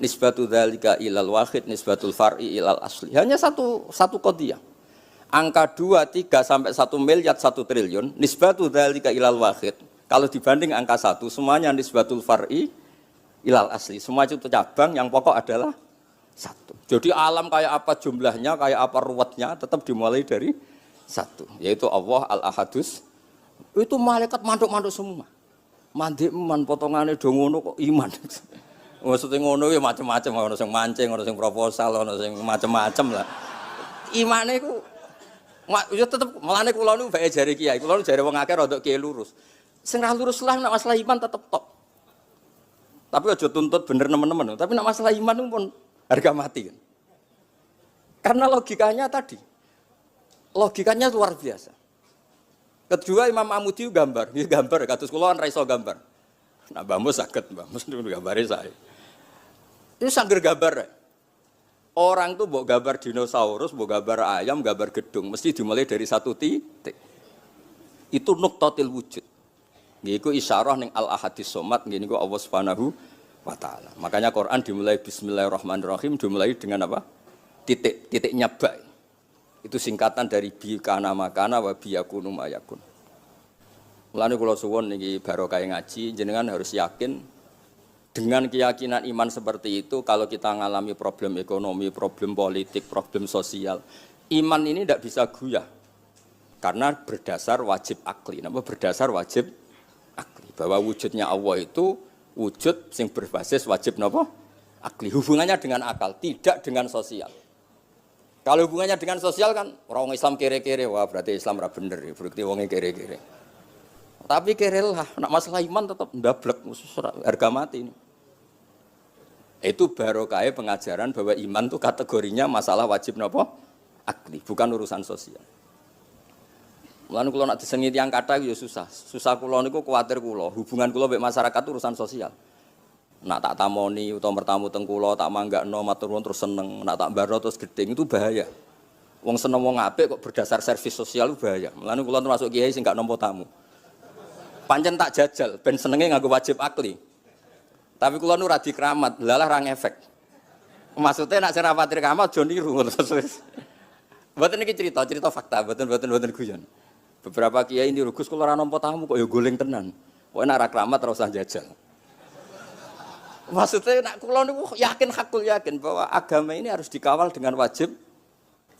nisbatu dzalika ilal wahid nisbatul far'i ilal asli. Hanya satu qadhiyah. Angka 2, 3 sampai 1 miliar 1 triliun nisbatu dzalika ilal wahid. Kalau dibanding angka 1 semuanya nisbatul far'i ilal asli. Semua itu cabang yang pokok adalah 1. Jadi alam kayak apa jumlahnya, kayak apa ruwetnya tetap dimulai dari 1, yaitu Allah Al-Ahadus. Itu malaikat mantuk-mantuk semua. Mandi man potongannya do ngono kok iman. Maksudnya ngono ya macam-macam, ono sing mancing, ono sing proposal, ono sing macam-macam lah. Imane iku ya tetep melane kula niku bae jare kiai, kula jare wong akeh rada kiai lurus. Sing ra lurus lah nek masalah iman tetep tok. Tapi aja tuntut bener nemen-nemen, tapi nek masalah iman itu pun harga mati kan. Karena logikanya tadi. Logikanya luar biasa. Kedua Imam Amudi gambar, dia gambar kados kula ora iso gambar. Nah, Mbah Mus saged, Mbah Mus niku gambare saya. Itu sangger gambar. Orang tuh mbok gambar dinosaurus, mbok gambar ayam, gambar gedung, mesti dimulai dari 1 titik. Itu nuqtatil wujud. Nggih isyarah ning Al-Ahadis Somad, nggih niku Allah Subhanahu wa taala. Makanya Quran dimulai bismillahirrahmanirrahim, dimulai dengan apa? Titik nyabak. Itu singkatan dari bi kana makana wa bi yakunu mayakun. Mulane kula suwun niki barokah ngaji, jenengan harus yakin dengan keyakinan iman seperti itu kalau kita ngalami problem ekonomi, problem politik, problem sosial, iman ini tidak bisa goyah. Karena berdasar wajib akli. Napa berdasar wajib akli bahwa wujudnya Allah itu Wujud sing berbasis wajib napa? Akli. Hubungannya dengan akal, tidak dengan sosial. Kalau hubungannya dengan sosial kan orang Islam kere-kere, wah berarti Islam ra bener, berarti wonge kere-kere. Tapi kere lah, nak masalah iman tetap ndablek, harga mati ini. Itu barokah pengajaran bahwa iman itu kategorinya masalah wajib napa? Akli, bukan urusan sosial. Mulane kula nak disengi tiyang kathah ya susah. Susah kula niku kuwatir kula, hubungan kula mek masyarakat itu urusan sosial. Nak tak tamoni utawa bertamu teng kula tak manggakno matur nuwun terus seneng, nak tak mbaro terus gedeng itu bahaya. Wong seneng wong apik kok berdasar servis sosial itu bahaya. Mulane kula termasuk kiai sing gak nampa tamu. Pancen tak jajal ben senenge nganggo wajib akli. Tapi kula nu ra dikramat, lalah ra ngefek. Maksudnya nak sing ra pati kramat aja niru terus. Mboten iki cerita fakta, mboten guyon. Beberapa kiai ini Gus kula ora nampa tamu kok ya goleng tenan. Kok nek ra kramat ora usah jajal. Maksudnya nak kula niku yakin bahwa agama ini harus dikawal dengan wajib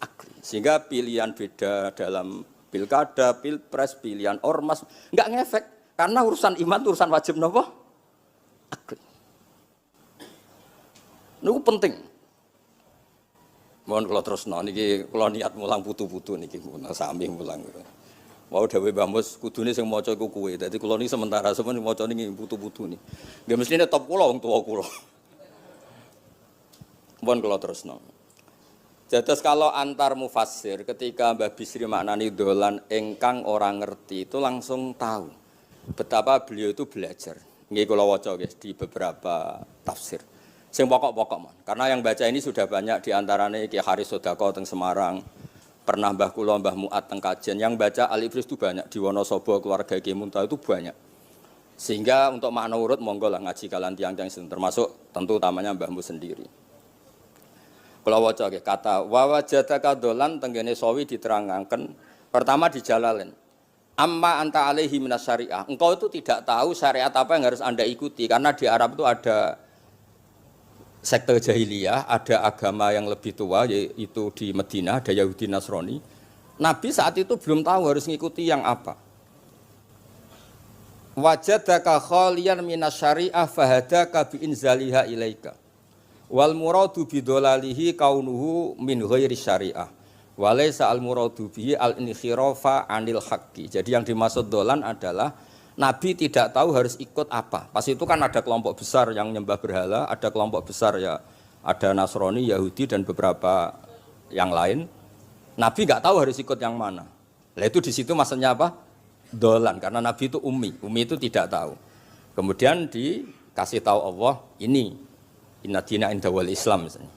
akli. Sehingga pilihan beda dalam pilkada, pilpres, pilihan ormas enggak ngefek karena urusan iman itu urusan wajib napa? Akli. Niku penting. Mohon kula terusno niki kula niat mulang putu-putu niki sami mulang. Mau dawuh Mbah Mus kudune sing maca iku kowe. Dadi kula niki sementara sampeyan maca niki putu-putu niki. Nggih mestine top kula wong tuwa kula. Mohon kula terusno. Dados kalau antar mufassir ketika Mbah Bisri maknani dolan ingkang ora ngerti itu langsung tahu betapa beliau itu belajar. Nggih kula waca guys di beberapa tafsir. Sing pokok-pokok man. Karena yang baca ini sudah banyak di antaranya Ki Haris Sodako teng Semarang. Pernah Mbah Kula, Mbah Muat teng kajian. Yang baca Al-Ibris itu banyak. Di Wonosobo, keluarga Ki Muntaha itu banyak. Sehingga untuk makna urut monggo lah ngaji kalian tiang-tiang termasuk tentu utamanya Mbahmu sendiri. Kula waca nggih kata wa wajadaka dolan tenggene sawi diterangaken pertama di Jalalain. Amma anta alaihi minas syariah. Engkau itu tidak tahu syariat apa yang harus Anda ikuti karena di Arab itu ada sekte jahiliyah, ada agama yang lebih tua yaitu di Madinah, ada Yahudi Nasrani. Nabi saat itu belum tahu harus mengikuti yang apa. Wajadaka khaliyan minas syariah fahadaka bi inzaliha ilaika. Wal muradu bidolalihi kaunuhu min ghairi syariah. Walaysa al muradu bihi al inkhirafa anil haqqi. Jadi yang dimaksud dolan adalah Nabi tidak tahu harus ikut apa. Pas itu kan ada kelompok besar yang nyembah berhala, ada kelompok besar ya, ada Nasrani, Yahudi dan beberapa yang lain. Nabi nggak tahu harus ikut yang mana. Lah itu di situ maksudnya apa? Dolan. Karena Nabi itu ummi itu tidak tahu. Kemudian dikasih tahu Allah ini inna dina indawal Islam misalnya.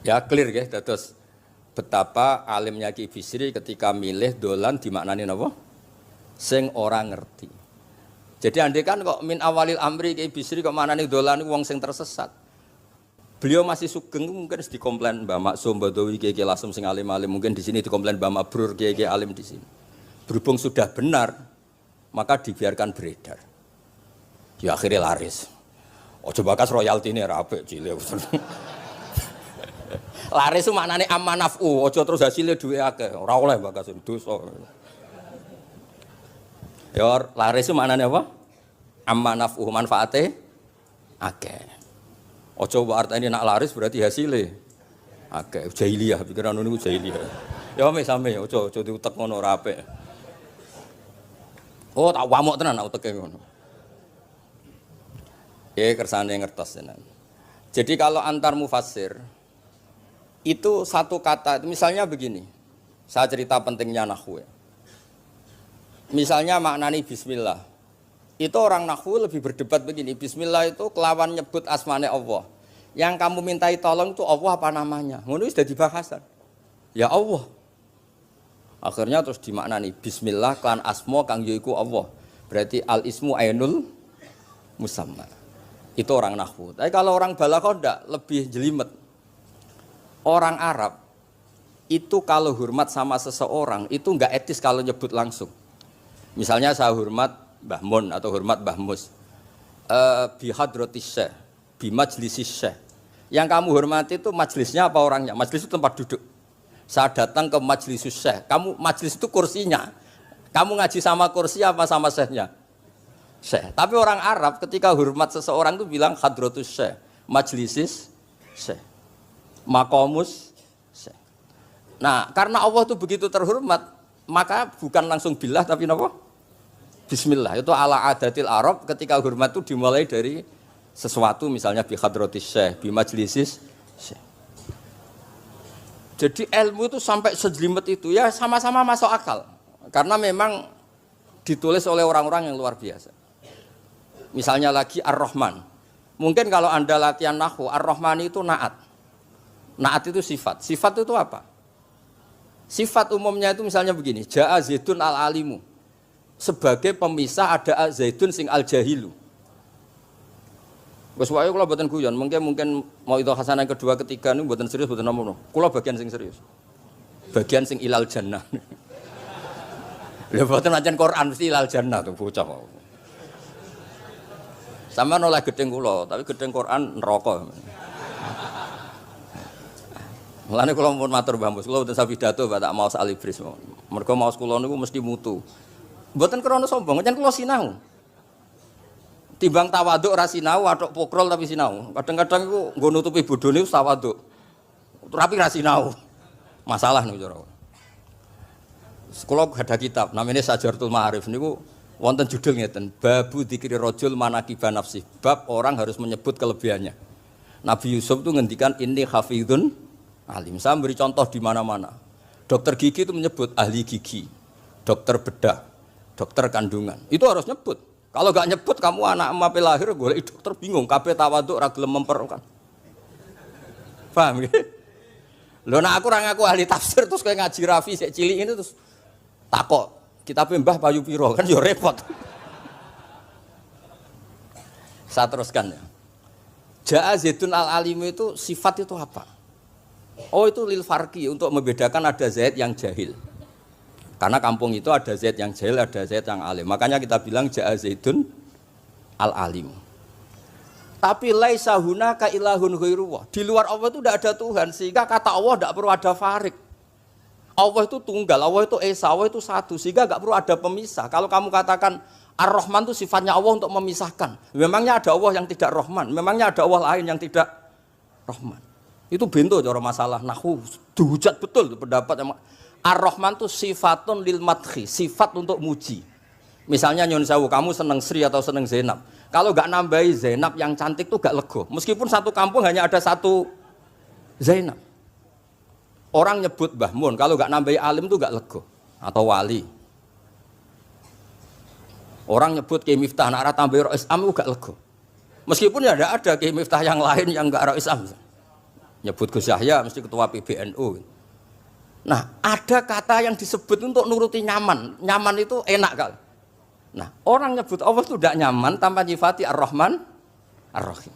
Ya clear ya. Terus betapa alimnya Ki Bisri ketika milih dolan dimaknani apa? Sing orang ngerti. Jadi andai kan kok min awalil amri Ki Bisri kok manane dolan wong sing tersesat. Beliau masih sugeng mungkin dikomplain Mbah Maksum Badawi Ki Lasem sing alim-alim mungkin di sini dikomplain Mbah Mabrur Ki alim di sini. Berhubung sudah benar maka dibiarkan beredar. Ya akhirnya laris. Ojo bakas royaltine ra apik cilik. Laris itu maknane amanafu, ojo terus hasilnya duwe akeh. Ora oleh bakas dosa. Ya laris itu maknanya apa? Amma naf'uhu manfaate akeh. Ojo artine nak laris berarti hasilnya akeh. Jahiliyah pikiran niku jahiliyah. Ya same ojo diutek ngono ora apik. Oh tak wamuk tenan nak uteke ngono. Kersane ngertos tenan. Jadi kalau antar mufassir itu satu kata misalnya begini. Saya cerita pentingnya nahwu. Misalnya maknani bismillah. Itu orang nahwu lebih berdebat begini. Bismillah itu kelawan nyebut asmane Allah. Yang kamu mintai tolong itu Allah apa namanya? Ngono wis dadi bahasan. Ya Allah. Akhirnya terus dimaknani bismillah kan asma kang yaiku Allah. Berarti al ismu ainul musamma. Itu orang nahwu. Tapi kalau orang balaghah ndak lebih jelimet. Orang Arab itu kalau hormat sama seseorang itu enggak etis kalau nyebut langsung. Misalnya saya hormat Mbah Mun atau hormat Mbah Mus. Bi hadratis syekh, bi majlisis syekh. Yang kamu hormati itu majlisnya apa orangnya? Majlis itu tempat duduk. Saya datang ke majlisus syekh. Kamu majlis itu kursinya. Kamu ngaji sama kursi apa sama syekhnya? syekh. Tapi orang Arab ketika hormat seseorang itu bilang hadratus syekh, majlisis syekh, maqamus syekh. Nah, karena Allah itu begitu terhormat, maka bukan langsung billah tapi napa? Bismillah. Itu ala adatil Arab ketika hormat itu dimulai dari sesuatu misalnya bi hadratis syekh, bi majlisis syekh. Jadi ilmu itu sampai sejelimet itu ya sama-sama masuk akal. Karena memang ditulis oleh orang-orang yang luar biasa. Misalnya lagi Ar-Rahman. Mungkin kalau Anda latihan nahwu, Ar-Rahman itu naat. Naat itu sifat. Sifat itu apa? Sifat umumnya itu misalnya begini, Ja'a Zaidun al-alimu. Sebagai pemisah ada Zaidun sing al-jahilu. Wes wae kula mboten guyon, mungkin mau itu hasanah kedua ketiga niku mboten serius mboten nomono. Kula bagian sing serius. Bagian sing ilal jannah. Lha mboten macen Quran mesti ilal jannah tuh bocah kok. Sampeyan oleh gedeng kula, tapi gedeng Quran neraka. Mulane kula mun matur Mbah Mus, kula mboten sapidato tak maos alibris. Mergo maos kula niku mesti mutu. Mboten krana sombong, pancen kula sinau. Timbang tawaduk ra sinau, atok pokrol tapi sinau. Kadang-kadang iku nggo nutupi bodhone wis tawaduk. Tapi ra sinau. Masalah niku cara. Sekolah ada kitab namanya Sajartul Ma'arif niku wonten judul ngeten, Babu Dzikri Rajul Manaqiba Nafsi. Bab orang harus menyebut kelebihannya. Nabi Yusuf itu ngendikan inni hafizun alim. Saya beri contoh di mana-mana. Dokter gigi itu menyebut ahli gigi, dokter bedah, dokter kandungan. Itu harus nyebut. Kalau gak nyebut kamu anak emak lahir golek dokter bingung, kabeh tawaduk ra gelem memperkan. Paham nggih? Lho nek aku ora ngaku ahli tafsir terus kowe ngaji Rafi sik cilik ini terus takok, kitabe Mbah Bayu piro kan ya repot. Saya teruskan ya. Ja'a Zaidun al-alim itu sifat itu apa? Oh itu lil farqi untuk membedakan ada Zaid yang jahil. Karena kampung itu ada Zaid yang jahil, ada Zaid yang alim. Makanya kita bilang Ja'a Zaidun al-alim. Tapi laisa hunaka ilahun ghairuwah. Di luar Allah itu tidak ada Tuhan, sehingga kata Allah tidak perlu ada farik. Allah itu tunggal, Allah itu esa, Allah itu satu, sehingga tidak perlu ada pemisah. Kalau kamu katakan Ar-Rahman itu sifatnya Allah untuk memisahkan. Memangnya ada Allah yang tidak Rahman, memangnya ada Allah lain yang tidak Rahman. Itu bento cara masalah nahwu. Dihujat betul itu pendapat yang Ar-Rahman itu sifatun lil madhi, sifat untuk muji. Misalnya nyun sewu, kamu seneng Sri atau seneng Zainab. Kalau gak nambahi Zainab yang cantik tuh gak lego. Meskipun satu kampung hanya ada satu Zainab. Orang nyebut Mbah Mun, kalau gak nambahi alim tuh gak lego. Atau wali. Orang nyebut Kiai Miftah, nak ora tambahi Rais Am gak lego. Meskipun ya ada Kiai Miftah yang lain yang gak Rais Am. Nyebut Gus Yahya mesti ketua PBNU. Nah, ada kata yang disebut untuk nuruti nyaman. Nyaman itu enak kali. Nah, orang nyebut Allah itu tidak nyaman tanpa nyifati Ar-Rahman, Ar-Rahim.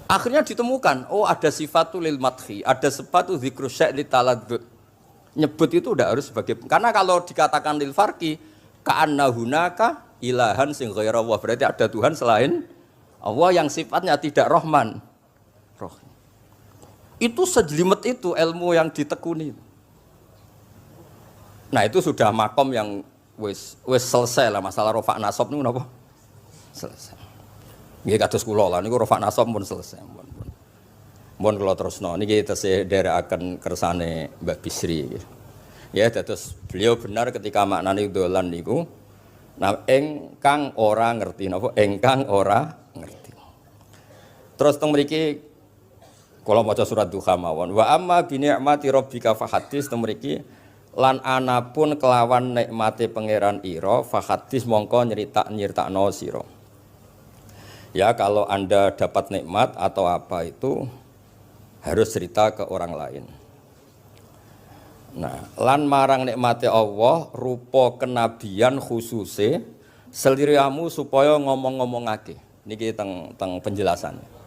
Akhirnya ditemukan, oh ada sifatul lil madhi, ada sifatul dzikru syai' li taladdud. Nyebut itu udah harus sebagai, karena kalau dikatakan lil farqi, ka'anna hunaka ilahan sing ghaira Allah, berarti ada Tuhan selain Allah yang sifatnya tidak Rahman, Rahim. Itu sejelimet itu ilmu yang ditekuni. Nah itu sudah makom yang wis selesai lah masalah rofa nasab niku napa? Selesai. Nggih kados kula lah niku rofa nasab pun selesai. Mun kula terusno niki tesih nderekaken kersane Mbak Bisri. Ya dados beliau benar ketika maknane dolan niku nah engkang ora ngerti napa engkang ora ngerti. Terus teng mriki kalau maca surat Duha mawon wa amma bi ni'mati rabbika fahadits temriki lan anapun kelawan nikmate pangeran ira fahadits mongko nyeritakno sira. Ya kalau Anda dapat nikmat atau apa itu harus cerita ke orang lain. Nah, lan marang nikmate Allah rupa kenabian khususe seliramu supaya ngomong-ngomongake. Niki teng penjelasannya.